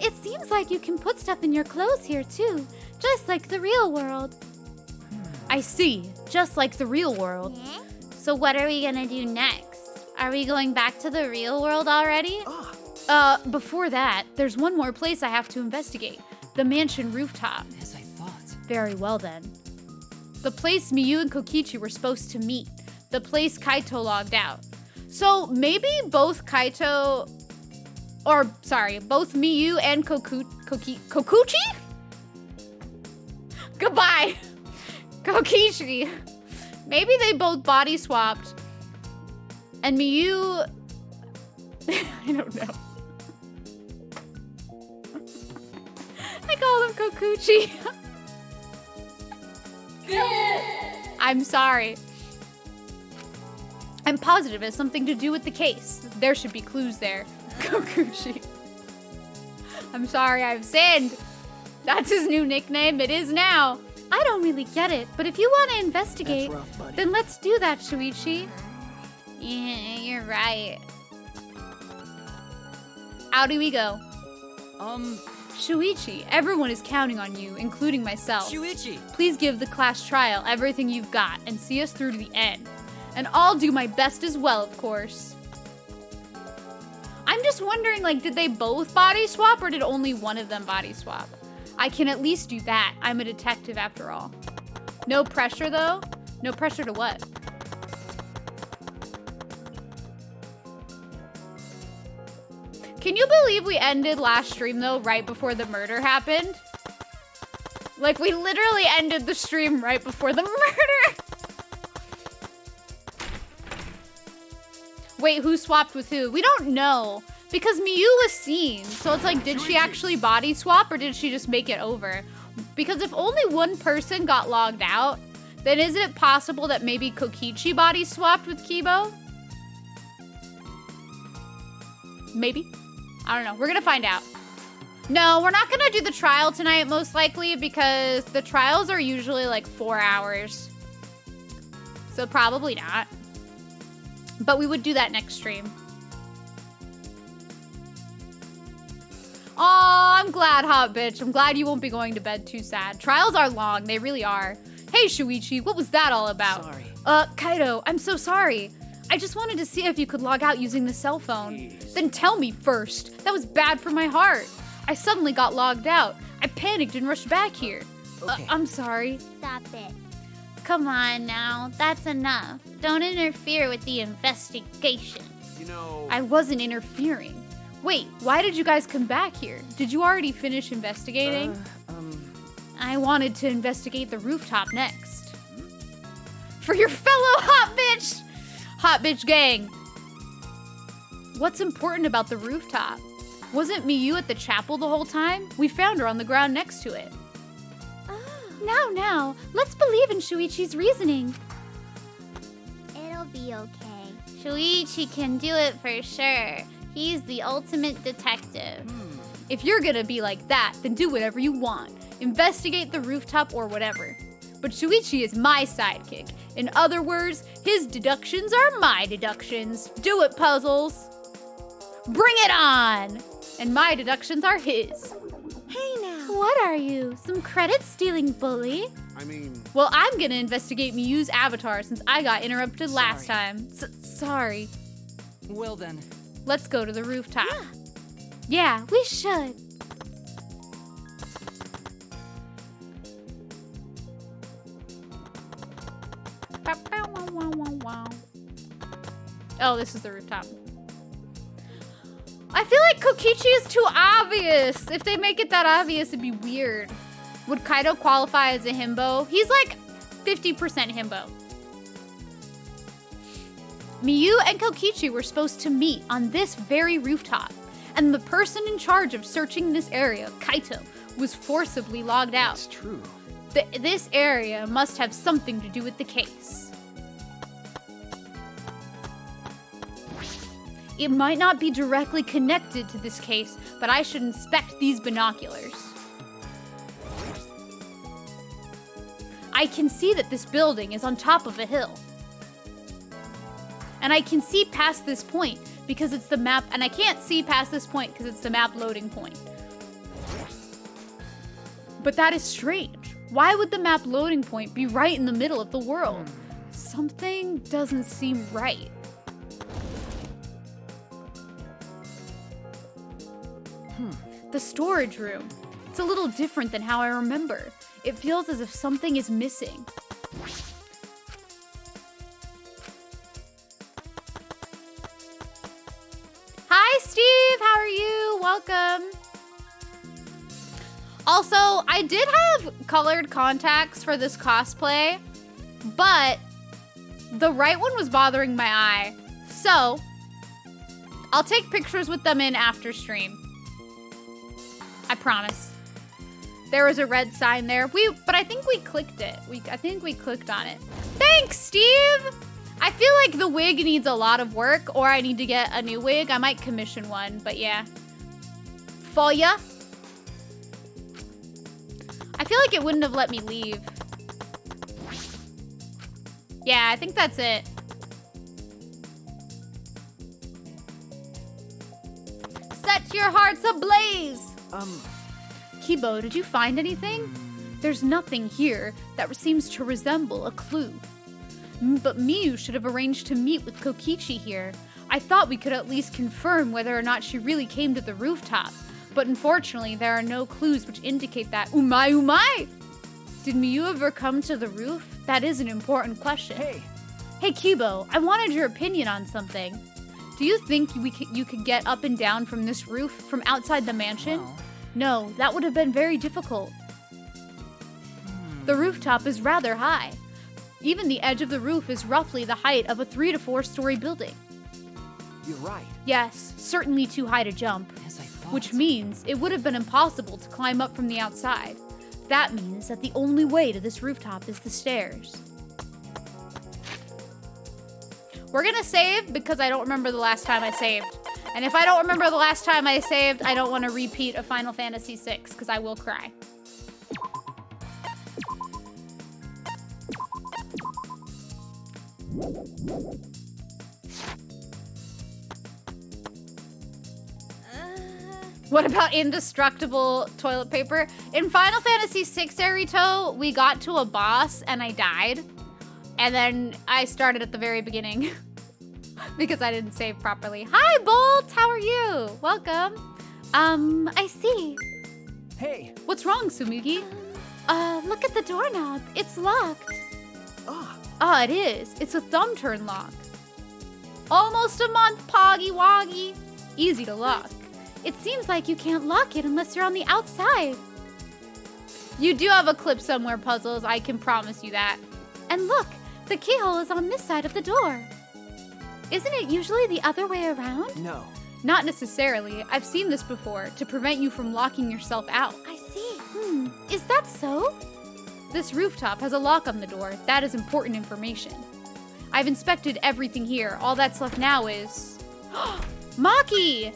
It seems like you can put stuff in your clothes here too, just like the real world. I see, just like the real world. So what are we gonna do next? Are we going back to the real world already? Before that, there's one more place I have to investigate. The mansion rooftop. As I thought. Very well then. The place Miyu and Kokichi were supposed to meet. The place Kaito logged out. So maybe both Kaito, both Miyu and Kokuchi? Goodbye. Kokichi. Maybe they both body swapped. And Miyu, I don't know. I call him Kokuchi. I'm sorry. I'm positive it has something to do with the case. There should be clues there. Kokuchi. I'm sorry, I've sinned. That's his new nickname. It is now. I don't really get it, but if you want to investigate, then let's do that, Shuichi. Yeah, you're right. How do we go? Shuichi, everyone is counting on you, including myself. Shuichi! Please give the class trial everything you've got and see us through to the end. And I'll do my best as well, of course. I'm just wondering, like, did they both body swap or did only one of them body swap? I can at least do that. I'm a detective after all. No pressure, though? No pressure to what? Can you believe we ended last stream, though, right before the murder happened? Like, we literally ended the stream right before the murder. Wait, who swapped with who? We don't know. Because Miyu was seen. So it's like, did she actually body swap or did she just make it over? Because if only one person got logged out, then isn't it possible that maybe Kokichi body swapped with Kibo? Maybe. I don't know. We're gonna find out. No, we're not gonna do the trial tonight, most likely, because the trials are usually like 4 hours. So probably not. But we would do that next stream. Aw, I'm glad, hot bitch. I'm glad you won't be going to bed too sad. Trials are long, they really are. Hey, Shuichi, what was that all about? Sorry. Kaido, I'm so sorry. I just wanted to see if you could log out using the cell phone. Jeez. Then tell me first. That was bad for my heart. I suddenly got logged out. I panicked and rushed back here. Okay. I'm sorry. Stop it. Come on now, that's enough. Don't interfere with the investigation. You know... I wasn't interfering. Wait, why did you guys come back here? Did you already finish investigating? I wanted to investigate the rooftop next. For your fellow hot bitch! Hot bitch gang. What's important about the rooftop? Wasn't Miyu at the chapel the whole time? We found her on the ground next to it. Now, let's believe in Shuichi's reasoning. It'll be okay. Shuichi can do it for sure. He's the ultimate detective. If you're gonna be like that, then do whatever you want. Investigate the rooftop or whatever. But Shuichi is my sidekick. In other words, his deductions are my deductions. Do it, Puzzles. Bring it on! And my deductions are his. Hey now. What are you? Some credit-stealing bully? I mean... Well, I'm gonna investigate Miyu's avatar since I got interrupted last time. Sorry. Well then. Let's go to the rooftop. Yeah, we should. Oh, this is the rooftop. I feel like Kokichi is too obvious. If they make it that obvious, it'd be weird. Would Kaido qualify as a himbo? He's like 50% himbo. Miyu and Kokichi were supposed to meet on this very rooftop, and the person in charge of searching this area, Kaito, was forcibly logged out. That's true. This area must have something to do with the case. It might not be directly connected to this case, but I should inspect these binoculars. I can see that this building is on top of a hill. And I can see past this point because it's the map, and I can't see past this point because it's the map loading point. But that is strange. Why would the map loading point be right in the middle of the world? Something doesn't seem right. The storage room. It's a little different than how I remember. It feels as if something is missing. Hi, Steve. How are you? Welcome. Also, I did have colored contacts for this cosplay, but the right one was bothering my eye. So, I'll take pictures with them in after stream. I promise. There was a red sign there. But I think we clicked it. I think we clicked on it. Thanks, Steve! I feel like the wig needs a lot of work, or I need to get a new wig. I might commission one, but yeah. For ya. I feel like it wouldn't have let me leave. Yeah, I think that's it. Set your hearts ablaze! Kibo, did you find anything? There's nothing here that seems to resemble a clue. But Miyu should have arranged to meet with Kokichi here. I thought we could at least confirm whether or not she really came to the rooftop. But unfortunately, there are no clues which indicate that. Umai umai! Did Miyu ever come to the roof? That is an important question. Hey Kibo, I wanted your opinion on something. Do you think you could get up and down from this roof from outside the mansion? Well. No, that would have been very difficult. The rooftop is rather high. Even the edge of the roof is roughly the height of a 3 to 4 story building. You're right. Yes, certainly too high to jump. As I thought. Which means it would have been impossible to climb up from the outside. That means that the only way to this rooftop is the stairs. We're gonna save because I don't remember the last time I saved. And if I don't remember the last time I saved, I don't want to repeat a Final Fantasy VI because I will cry. What about indestructible toilet paper? In Final Fantasy VI, Erito, we got to a boss and I died. And then I started at the very beginning because I didn't save properly. Hi, Bolt! How are you? Welcome. I see. Hey. What's wrong, Sumugi? Look at the doorknob. It's locked. Ah, it is. It's a thumb turn lock. Almost a month, Poggy Woggy. Easy to lock. It seems like you can't lock it unless you're on the outside. You do have a clip somewhere, Puzzles. I can promise you that. And look, the keyhole is on this side of the door. Isn't it usually the other way around? No. Not necessarily. I've seen this before, to prevent you from locking yourself out. I see. Is that so? This rooftop has a lock on the door. That is important information. I've inspected everything here. All that's left now is... Maki!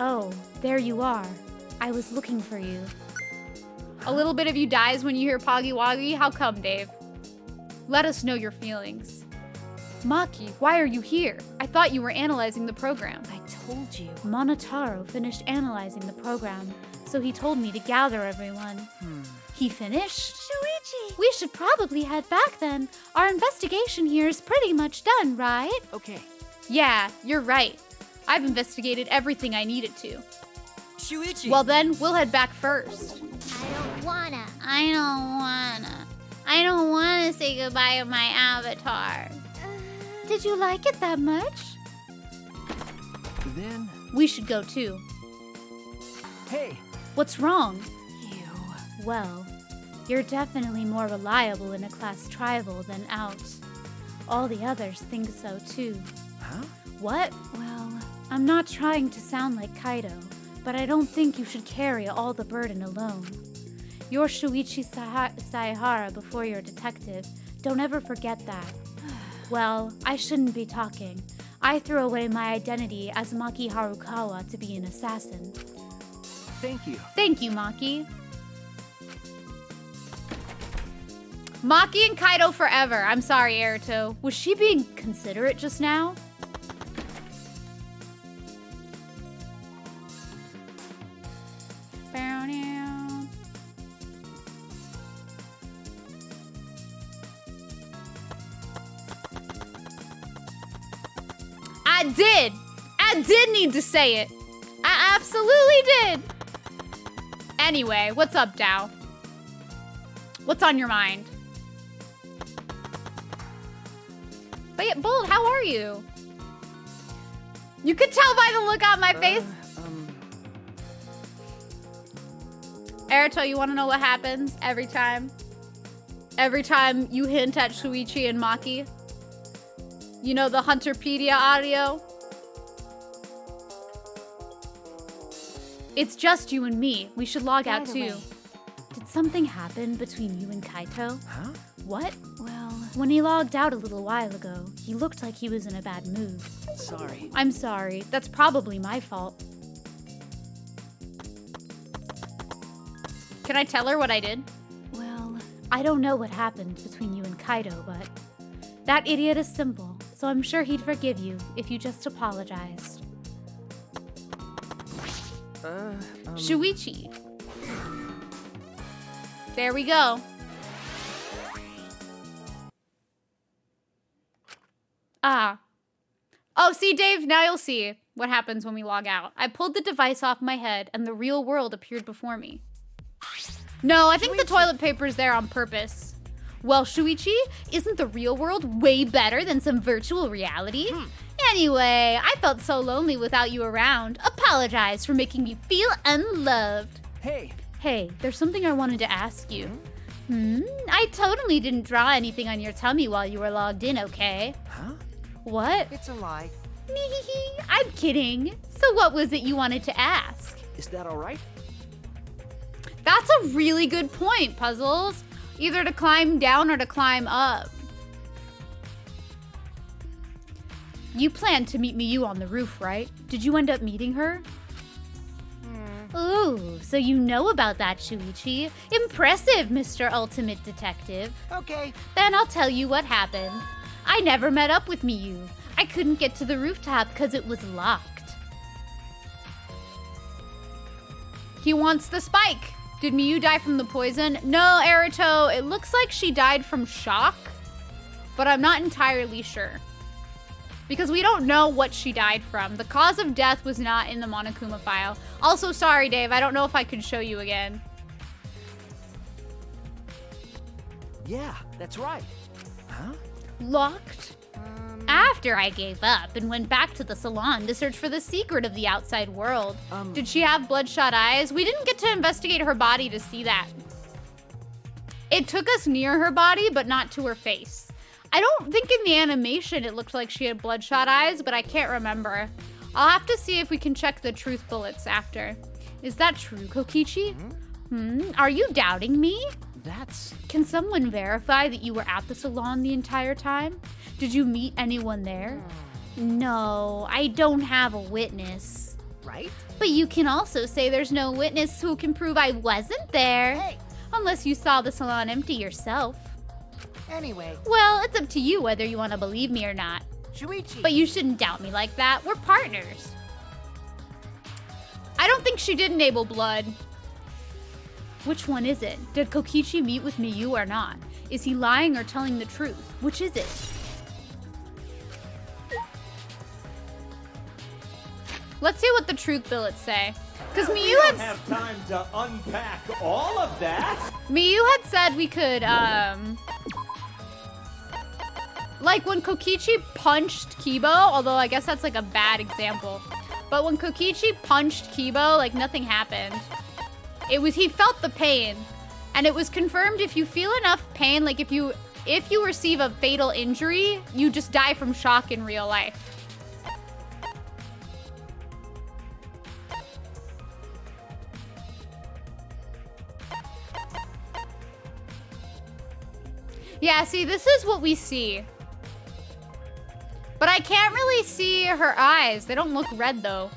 Oh, there you are. I was looking for you. A little bit of you dies when you hear Poggy Woggy. How come, Dave? Let us know your feelings. Maki, why are you here? I thought you were analyzing the program. I told you. Monotaro finished analyzing the program, so he told me to gather everyone. He finished? Shuichi! We should probably head back then. Our investigation here is pretty much done, right? Okay. Yeah, you're right. I've investigated everything I needed to. Shuichi! Well then, we'll head back first. I don't wanna say goodbye to my avatar. Did you like it that much? Then... We should go too. Hey! What's wrong? Well, you're definitely more reliable in a class tribal than out. All the others think so too. Huh? What? Well, I'm not trying to sound like Kaido, but I don't think you should carry all the burden alone. You're Shuichi Saihara before you're a detective. Don't ever forget that. Well, I shouldn't be talking. I threw away my identity as Maki Harukawa to be an assassin. Thank you. Thank you, Maki. Maki and Kaido forever. I'm sorry, Erito. Was she being considerate just now? I did need to say it. I absolutely did. Anyway, what's up, Dao? What's on your mind? But Bold, how are you? You could tell by the look on my face. Erito, you want to know what happens every time? Every time you hint at Shuichi and Maki? You know the Hunterpedia audio? It's just you and me. We should log out too. Did something happen between you and Kaito? Huh? What? Well, when he logged out a little while ago, he looked like he was in a bad mood. Sorry. I'm sorry. That's probably my fault. Can I tell her what I did? Well, I don't know what happened between you and Kaido, but that idiot is simple, so I'm sure he'd forgive you if you just apologized. Shuichi. There we go. Oh, see, Dave, now you'll see what happens when we log out. I pulled the device off my head and the real world appeared before me. No, I think the toilet paper's there on purpose. Well, Shuichi, isn't the real world way better than some virtual reality? Anyway, I felt so lonely without you around. Apologize for making me feel unloved. Hey, there's something I wanted to ask you. I totally didn't draw anything on your tummy while you were logged in, okay? Huh? What? It's a lie. I'm kidding. So what was it you wanted to ask? Is that all right? That's a really good point, Puzzles. Either to climb down or to climb up. You planned to meet Miyu on the roof, right? Did you end up meeting her? Ooh, so you know about that, Shuichi. Impressive, Mr. Ultimate Detective. Okay. Then I'll tell you what happened. I never met up with Miyu. I couldn't get to the rooftop because it was locked. He wants the spike. Did Miyu die from the poison? No, Erito. It looks like she died from shock, but I'm not entirely sure. Because we don't know what she died from. The cause of death was not in the Monokuma file. Also, sorry, Dave. I don't know if I could show you again. Yeah, that's right. Huh? Locked? After I gave up and went back to the salon to search for the secret of the outside world. Did she have bloodshot eyes? We didn't get to investigate her body to see that. It took us near her body, but not to her face. I don't think in the animation it looked like she had bloodshot eyes, but I can't remember. I'll have to see if we can check the truth bullets after. Is that true, Kokichi? Are you doubting me? That's... Can someone verify that you were at the salon the entire time? Did you meet anyone there? No, I don't have a witness. Right? But you can also say there's no witness who can prove I wasn't there. Hey. Unless you saw the salon empty yourself. Anyway. Well, it's up to you whether you want to believe me or not. Shuichi. But you shouldn't doubt me like that. We're partners. I don't think she did enable blood. Which one is it? Did Kokichi meet with Miyu or not? Is he lying or telling the truth? Which is it? Let's see what the truth billets say. Because Miyu We don't had have time to unpack all of that. Miyu had said we could like when Kokichi punched Kibo, although I guess that's like a bad example. But when Kokichi punched Kibo, like nothing happened. He felt the pain. And it was confirmed if you feel enough pain, like if you receive a fatal injury, you just die from shock in real life. Yeah, see, this is what we see. But I can't really see her eyes. They don't look red, though.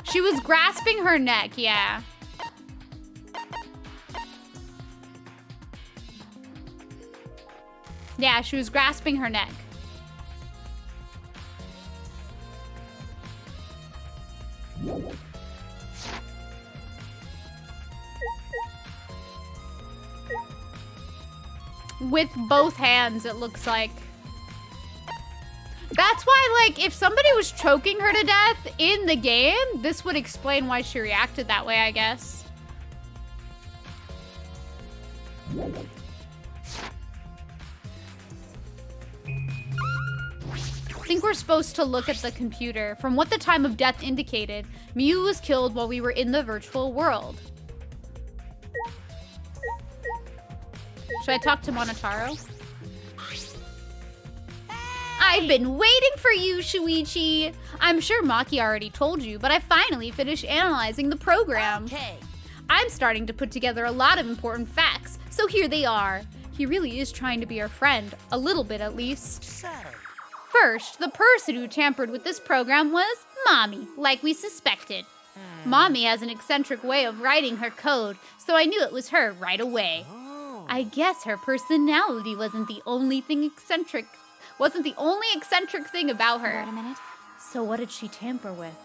She was grasping her neck, yeah. Yeah, she was grasping her neck. With both hands, it looks like. That's why, like, if somebody was choking her to death in the game, this would explain why she reacted that way, I guess. I think we're supposed to look at the computer. From what the time of death indicated, Miyu was killed while we were in the virtual world. Should I talk to Monotaro? I've been waiting for you, Shuichi. I'm sure Maki already told you, but I finally finished analyzing the program. Okay. I'm starting to put together a lot of important facts, so here they are. He really is trying to be our friend, a little bit at least. Subtle. First, the person who tampered with this program was Mommy, like we suspected. Mommy has an eccentric way of writing her code, so I knew it was her right away. I guess her personality wasn't the only eccentric thing about her. Wait a minute. So what did she tamper with?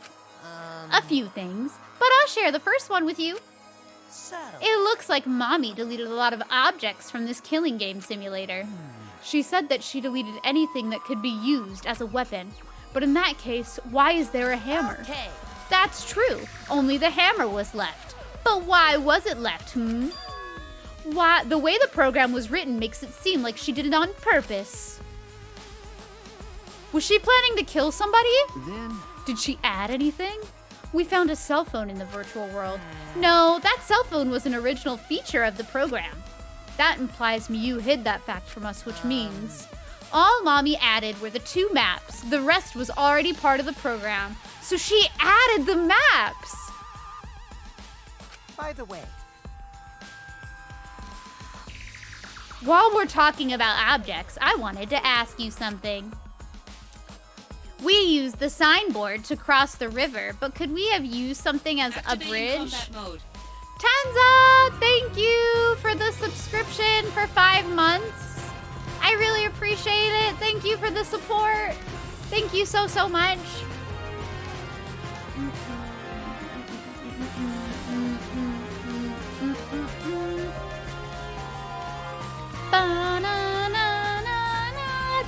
A few things, but I'll share the first one with you. Subtle. It looks like Mommy deleted a lot of objects from this killing game simulator. She said that she deleted anything that could be used as a weapon. But in that case, why is there a hammer? Okay. That's true. Only the hammer was left. But why was it left, Why, the way the program was written makes it seem like she did it on purpose. Was she planning to kill somebody? Then... Did she add anything? We found a cell phone in the virtual world. No, that cell phone was an original feature of the program. That implies Miyu hid that fact from us, which means all Mommy added were the 2 maps. The rest was already part of the program. So she added the maps! By the way, While we're talking about objects, I wanted to ask you something. We used the signboard to cross the river, but could we have used something as a bridge? Combat mode. Tenza, thank you for the subscription for 5 months. I really appreciate it. Thank you for the support. Thank you so, so much.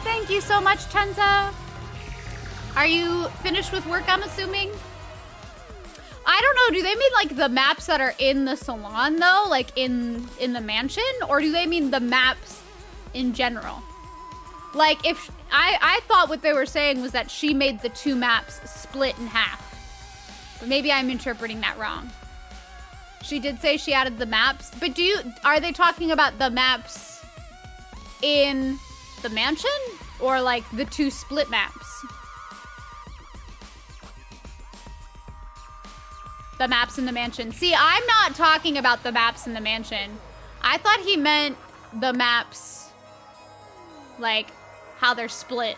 Thank you so much, Tenza. Are you finished with work, I'm assuming? I don't know, do they mean like the maps that are in the salon though? Like in the mansion? Or do they mean the maps in general? Like if, I thought what they were saying was that she made the 2 maps split in half. But maybe I'm interpreting that wrong. She did say she added the maps, but are they talking about the maps in the mansion? Or like the 2 split maps? The maps in the mansion. See, I'm not talking about the maps in the mansion. I thought he meant the maps, like, how they're split.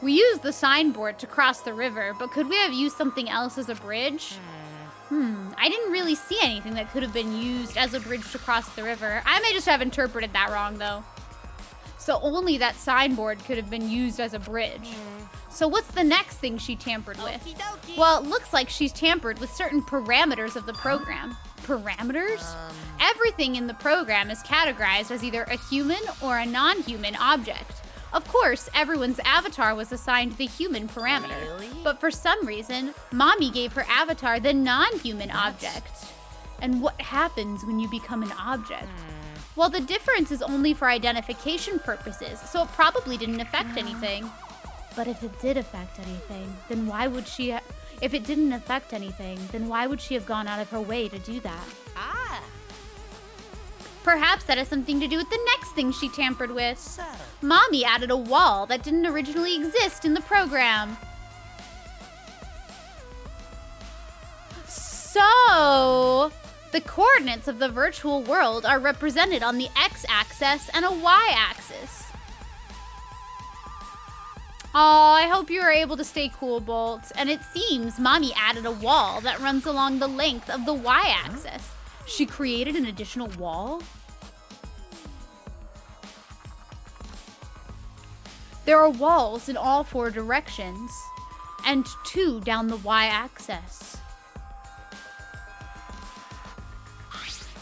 We used the signboard to cross the river, but could we have used something else as a bridge? I didn't really see anything that could have been used as a bridge to cross the river. I may just have interpreted that wrong, though. So only that signboard could have been used as a bridge. So what's the next thing she tampered with? Well, it looks like she's tampered with certain parameters of the program. Parameters? Everything in the program is categorized as either a human or a non-human object. Of course, everyone's avatar was assigned the human parameter. But for some reason, Mommy gave her avatar the non-human object. And what happens when you become an object? Well, the difference is only for identification purposes, so it probably didn't affect anything. But if it did affect anything, then why would she... If it didn't affect anything, then why would she have gone out of her way to do that? Perhaps that has something to do with the next thing she tampered with. Mommy added a wall that didn't originally exist in the program. So, the coordinates of the virtual world are represented on the x-axis and a y-axis. Oh, I hope you were able to stay cool, Bolt. And it seems Mommy added a wall that runs along the length of the y-axis. She created an additional wall? There are walls in all 4 directions, and 2 down the y-axis.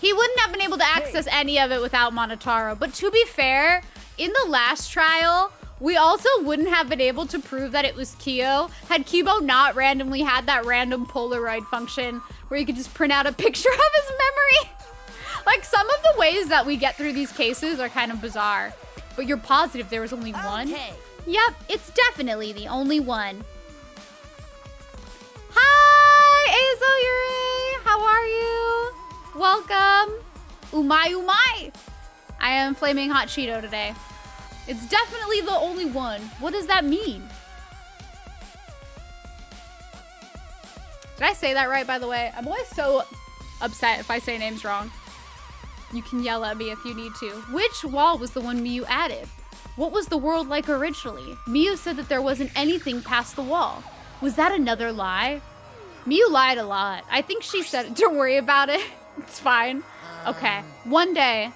He wouldn't have been able to access any of it without Monotaro, but to be fair, in the last trial, we also wouldn't have been able to prove that it was Kyo had Kibo not randomly had that random Polaroid function where you could just print out a picture of his memory. Like, some of the ways that we get through these cases are kind of bizarre. But you're positive there was only one? Yep, it's definitely the only one. Hi, Azo Yuri! How are you? Welcome. Umai. I am Flaming Hot Cheeto today. It's definitely the only one. What does that mean? Did I say that right, by the way? I'm always so upset if I say names wrong. You can yell at me if you need to. Which wall was the one Miyu added? What was the world like originally? Miyu said that there wasn't anything past the wall. Was that another lie? Miyu lied a lot. I think she said, don't worry about it. It's fine. Okay. One day,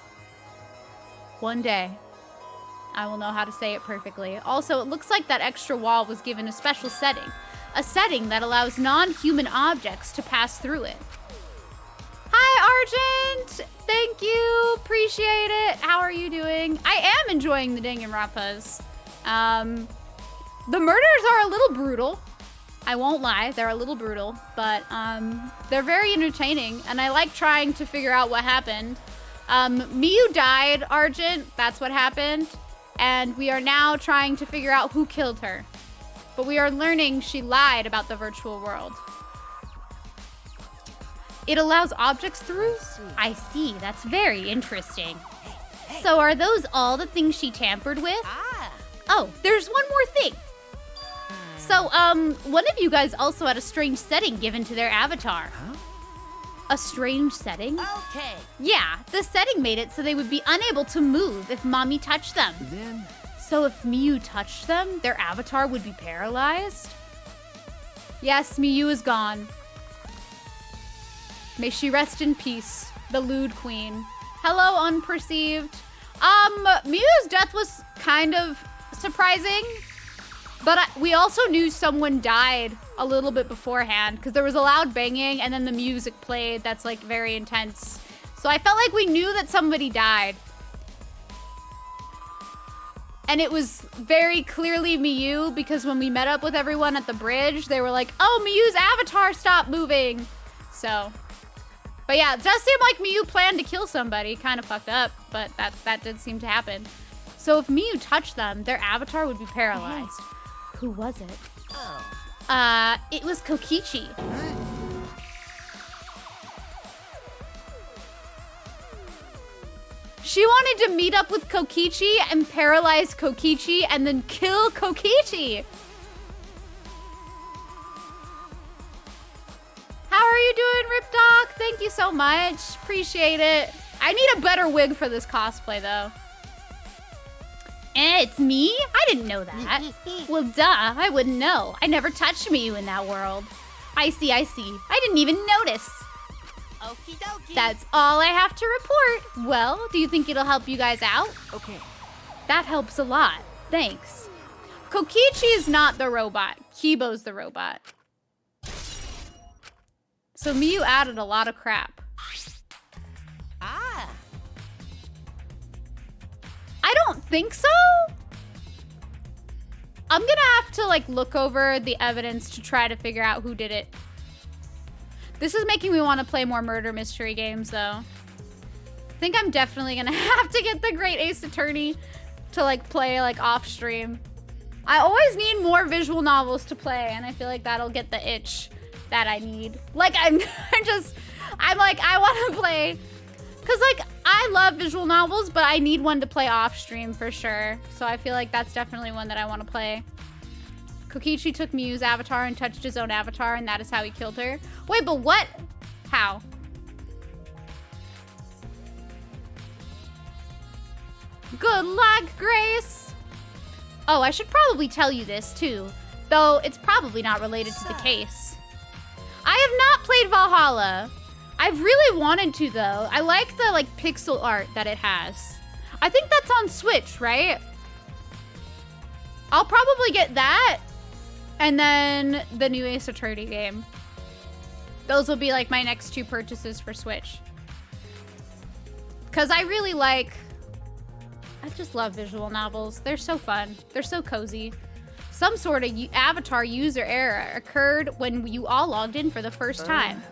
I will know how to say it perfectly. Also, it looks like that extra wall was given a special setting. A setting that allows non-human objects to pass through it. Hi, Argent! Thank you. Appreciate it. How are you doing? I am enjoying the Danganronpas. The murders are a little brutal. I won't lie, they're a little brutal, but they're very entertaining, and I like trying to figure out what happened. Miyu died, Argent. That's what happened. And we are now trying to figure out who killed her. But we are learning she lied about the virtual world. It allows objects through? I see. That's very interesting. So are those all the things she tampered with? Oh, there's one more thing. So, one of you guys also had a strange setting given to their avatar. A strange setting? Yeah, the setting made it so they would be unable to move if Mommy touched them. So if Miyu touched them, their avatar would be paralyzed? Yes, Miyu is gone. May she rest in peace, the lewd queen. Hello, unperceived. Miyu's death was kind of surprising, but we also knew someone died a little bit beforehand because there was a loud banging and then the music played that's like very intense. So I felt like we knew that somebody died. And it was very clearly Miyu because when we met up with everyone at the bridge, they were like, oh, Miyu's avatar stopped moving. So, but yeah, it does seem like Miyu planned to kill somebody. Kind of fucked up, but that did seem to happen. So if Miyu touched them, their avatar would be paralyzed. Who was it? It was Kokichi. She wanted to meet up with Kokichi and paralyze Kokichi and then kill Kokichi. How are you doing, Ripdoc? Thank you so much. Appreciate it. I need a better wig for this cosplay, though. It's me? I didn't know that. Well, duh. I wouldn't know. I never touched Miyu in that world. I see. I didn't even notice. Okie dokie. That's all I have to report. Well, do you think it'll help you guys out? Okay. That helps a lot. Thanks. Kokichi is not the robot. Kibo's the robot. So Miyu added a lot of crap. Ah. I don't think so. I'm gonna have to like look over the evidence to try to figure out who did it. This is making me want to play more murder mystery games, though. I think I'm definitely gonna have to get the Great Ace Attorney to like play like off stream. I always need more visual novels to play, and I feel like that'll get the itch that I need. Like I'm like I want to play, cause like I love visual novels, but I need one to play off stream for sure. So I feel like that's definitely one that I want to play. Kokichi took Miyu's avatar and touched his own avatar, and that is how he killed her. Wait, but what? How? Good luck, Grace! Oh, I should probably tell you this, too. Though, it's probably not related to the case. I have not played Valhalla. I really wanted to, though. I like the, like, pixel art that it has. I think that's on Switch, right? I'll probably get that. And then the new Ace Attorney game. Those will be like my next two purchases for Switch. Because I really like... I just love visual novels. They're so fun. They're so cozy. Some sort of avatar user error occurred when you all logged in for the first time.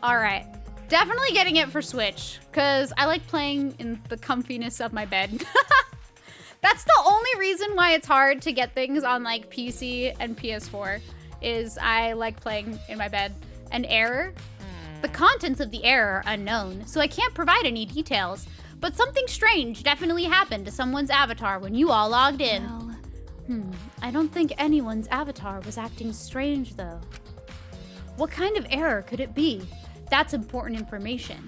Alright. Definitely getting it for Switch. Because I like playing in the comfiness of my bed. That's the only reason why it's hard to get things on like PC and PS4 is I like playing in my bed. An error? The contents of the error are unknown, so I can't provide any details. But something strange definitely happened to someone's avatar when you all logged in. Well, I don't think anyone's avatar was acting strange, though. What kind of error could it be? That's important information.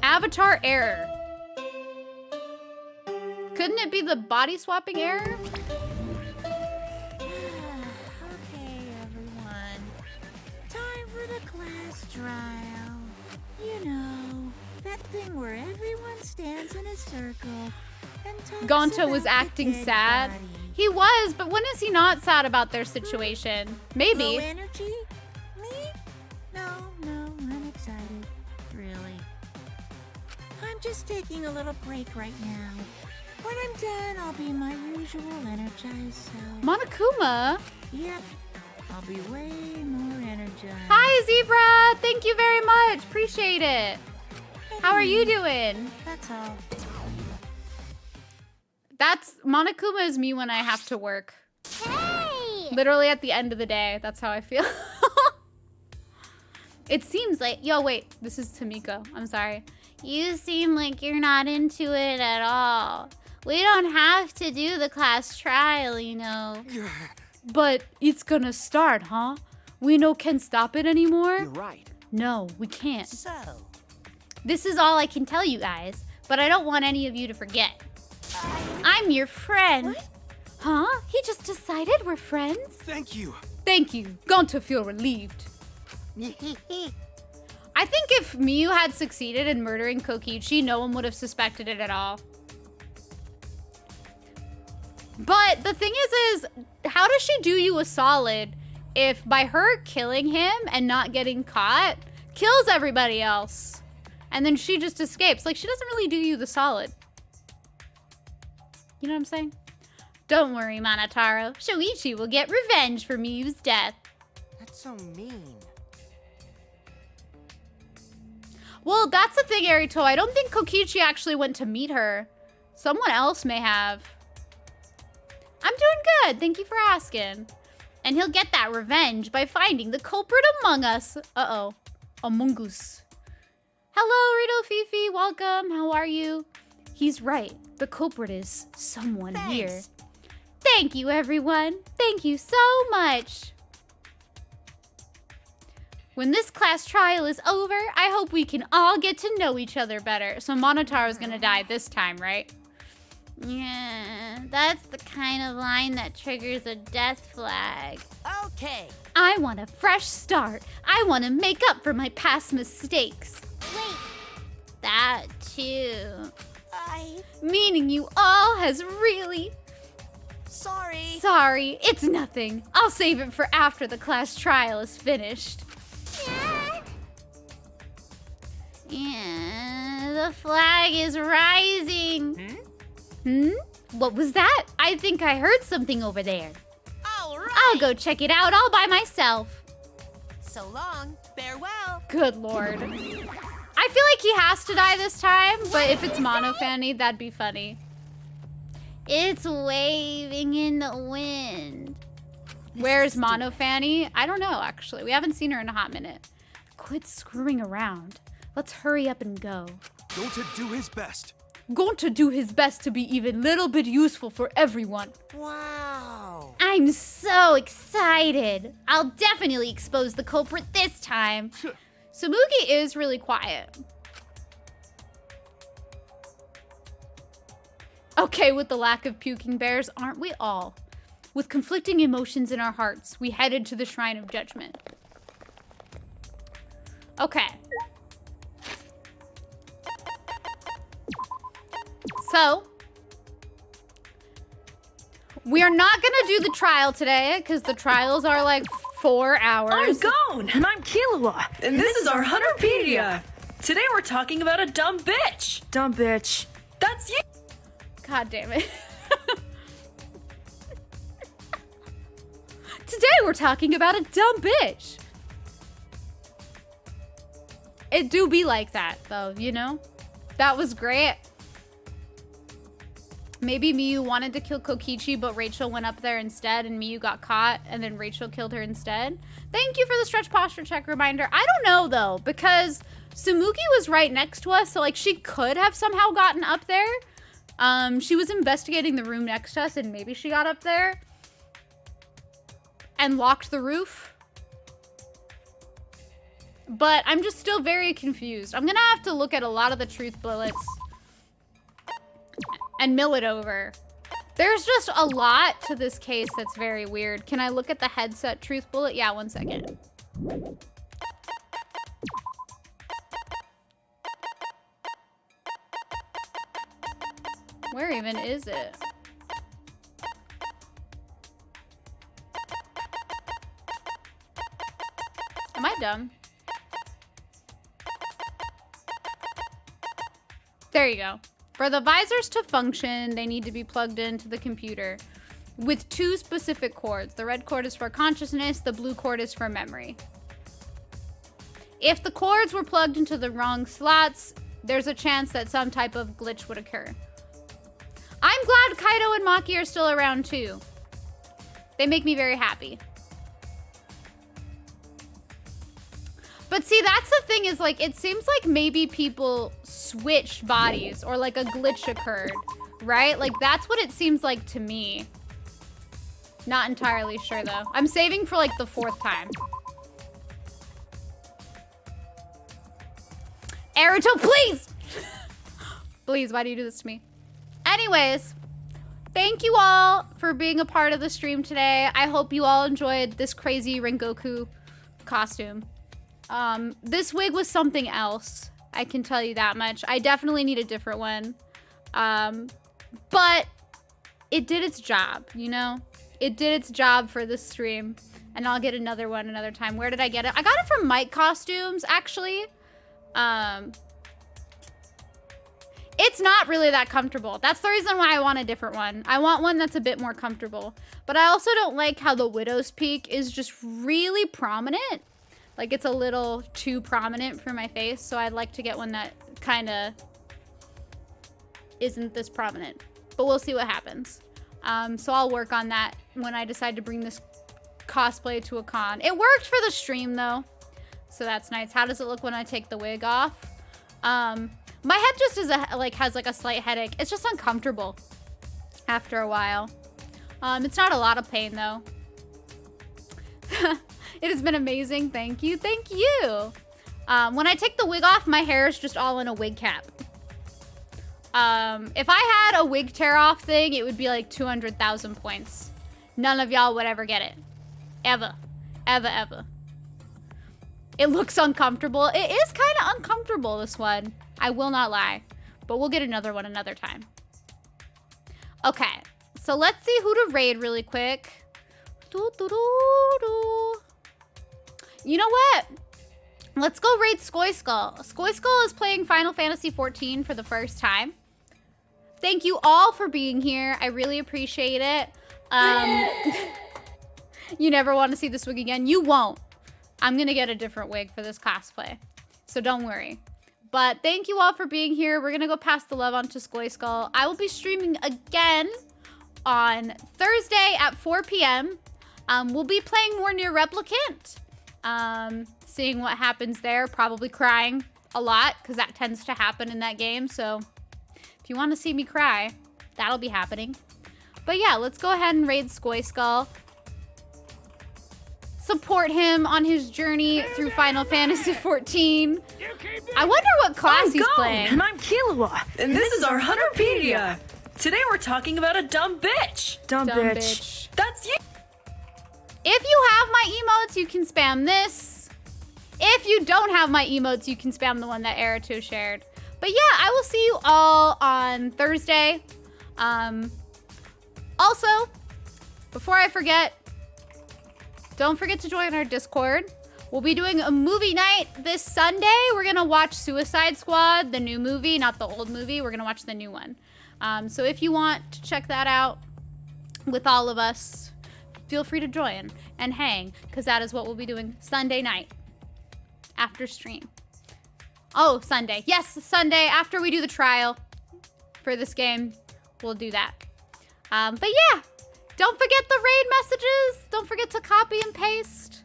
Avatar error. Couldn't it be the body swapping error? Okay, everyone. Time for the class trial. You know, that thing where everyone stands in a circle and talks Gonta was about acting the dead sad. body. He was, but when is he not sad about their situation? Maybe. Low energy? Me? No, I'm excited. Really. I'm just taking a little break right now. When I'm done, I'll be my usual energized self. Monokuma? Yep, I'll be way more energized. Hi, Zebra. Thank you very much. Appreciate it. How are you doing? That's all. Monokuma is me when I have to work. Hey! Literally at the end of the day. That's how I feel. It seems like... Yo, wait. This is Tamiko. I'm sorry. You seem like you're not into it at all. We don't have to do the class trial, you know. But it's gonna start, huh? We no can stop it anymore? You're right. No, we can't. So, This is all I can tell you guys, but I don't want any of you to forget. I'm your friend. What? Huh? He just decided we're friends? Thank you. Thank you. Going to feel relieved. I think if Miyu had succeeded in murdering Kokichi, no one would have suspected it at all. But the thing is how does she do you a solid if by her killing him and not getting caught kills everybody else? And then she just escapes. Like, she doesn't really do you the solid. You know what I'm saying? Don't worry, Monotaro. Shoichi will get revenge for Miyu's death. That's so mean. Well, that's the thing, Erito. I don't think Kokichi actually went to meet her. Someone else may have. I'm doing good. Thank you for asking. And he'll get that revenge by finding the culprit among us. Uh-oh. Among us. Hello, Rito Fifi. Welcome. How are you? He's right. The culprit is someone here. Thank you, everyone. Thank you so much. When this class trial is over, I hope we can all get to know each other better. So Monotaro's gonna die this time, right? Yeah, that's the kind of line that triggers a death flag. Okay. I want a fresh start. I want to make up for my past mistakes. Wait. That too. Meaning you all has really... Sorry. Sorry, it's nothing. I'll save it for after the class trial is finished. Yeah, the flag is rising. What was that? I think I heard something over there. All right. I'll go check it out all by myself. So long. Farewell. Good lord. I feel like he has to die this time, but if it's Mono Fanny, that'd be funny. It's waving in the wind. Where's Mono Fanny? I don't know, actually. We haven't seen her in a hot minute. Quit screwing around. Let's hurry up and go. Going to do his best. Going to do his best to be even little bit useful for everyone. Wow. I'm so excited. I'll definitely expose the culprit this time. Tsumugi is really quiet. Okay with the lack of puking bears, aren't we all? With conflicting emotions in our hearts, we headed to the Shrine of Judgment. Okay. So, we are not gonna do the trial today, because the trials are like 4 hours. I'm Gon, and I'm Killua, and this is our Hunterpedia. Today we're talking about a dumb bitch. Dumb bitch. That's you. God damn it. Today we're talking about a dumb bitch. It do be like that, though, you know? That was great. Maybe Miyu wanted to kill Kokichi, but Rachel went up there instead, and Miyu got caught, and then Rachel killed her instead. Thank you for the stretch posture check reminder. I don't know, though, because Tsumugi was right next to us, so, like, she could have somehow gotten up there. She was investigating the room next to us, and maybe she got up there and locked the roof. But I'm just still very confused. I'm gonna have to look at a lot of the truth bullets and mill it over. There's just a lot to this case that's very weird. Can I look at the headset truth bullet? Yeah, 1 second. Where even is it? Am I dumb? There you go. For the visors to function, they need to be plugged into the computer with 2 specific cords. The red cord is for consciousness, the blue cord is for memory. If the cords were plugged into the wrong slots, there's a chance that some type of glitch would occur. I'm glad Kaido and Maki are still around too. They make me very happy. But see, that's the thing is, like, it seems like maybe people switched bodies or like a glitch occurred, right? Like, that's what it seems like to me. Not entirely sure though. I'm saving for like the 4th time. Naruto, please! Please, why do you do this to me? Anyways, thank you all for being a part of the stream today. I hope you all enjoyed this crazy Rengoku costume. This wig was something else. I can tell you that much. I definitely need a different one. But it did its job, you know? It did its job for this stream. And I'll get another one another time. Where did I get it? I got it from Mike Costumes, actually. It's not really that comfortable. That's the reason why I want a different one. I want one that's a bit more comfortable. But I also don't like how the widow's peak is just really prominent. Like, it's a little too prominent for my face. So I'd like to get one that kind of isn't this prominent. But we'll see what happens. So I'll work on that when I decide to bring this cosplay to a con. It worked for the stream, though. So that's nice. How does it look when I take the wig off? My head just is has like a slight headache. It's just uncomfortable after a while. It's not a lot of pain though. It has been amazing. Thank you. Thank you. When I take the wig off, my hair is just all in a wig cap. If I had a wig tear off thing, it would be like 200,000 points. None of y'all would ever get it. Ever. Ever, ever. It looks uncomfortable. It is kind of uncomfortable, this one. I will not lie. But we'll get another one another time. Okay. So let's see who to raid really quick. You know what? Let's go raid Skoy Skull. Skoy Skull is playing Final Fantasy XIV for the first time. Thank you all for being here. I really appreciate it. You never want to see this wig again? You won't. I'm going to get a different wig for this cosplay. So don't worry. But thank you all for being here. We're going to go pass the love on to Skoy Skull. I will be streaming again on Thursday at 4 p.m. We'll be playing more Near Replicant. Seeing what happens there. Probably crying a lot because that tends to happen in that game. So if you want to see me cry, that'll be happening. But yeah, let's go ahead and raid Skoy Skull. Support him on his journey through Final Fantasy XIV. I wonder what class he's playing. And I'm Killua. And this is our Hunterpedia. Today we're talking about a dumb bitch. Dumb bitch. That's you. If you have my emotes, you can spam this. If you don't have my emotes, you can spam the one that Erato shared. But yeah, I will see you all on Thursday. Also, before I forget, don't forget to join our Discord. We'll be doing a movie night this Sunday. We're going to watch Suicide Squad, the new movie, not the old movie. We're going to watch the new one. So if you want to check that out with all of us, feel free to join and hang, because that is what we'll be doing Sunday night after stream. Oh, Sunday. Yes, Sunday after we do the trial for this game, we'll do that. But yeah. Don't forget the raid messages. Don't forget to copy and paste.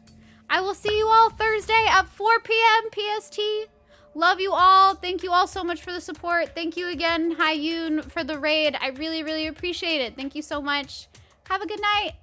I will see you all Thursday at 4 p.m. PST. Love you all. Thank you all so much for the support. Thank you again, Hyun, for the raid. I really, really appreciate it. Thank you so much. Have a good night.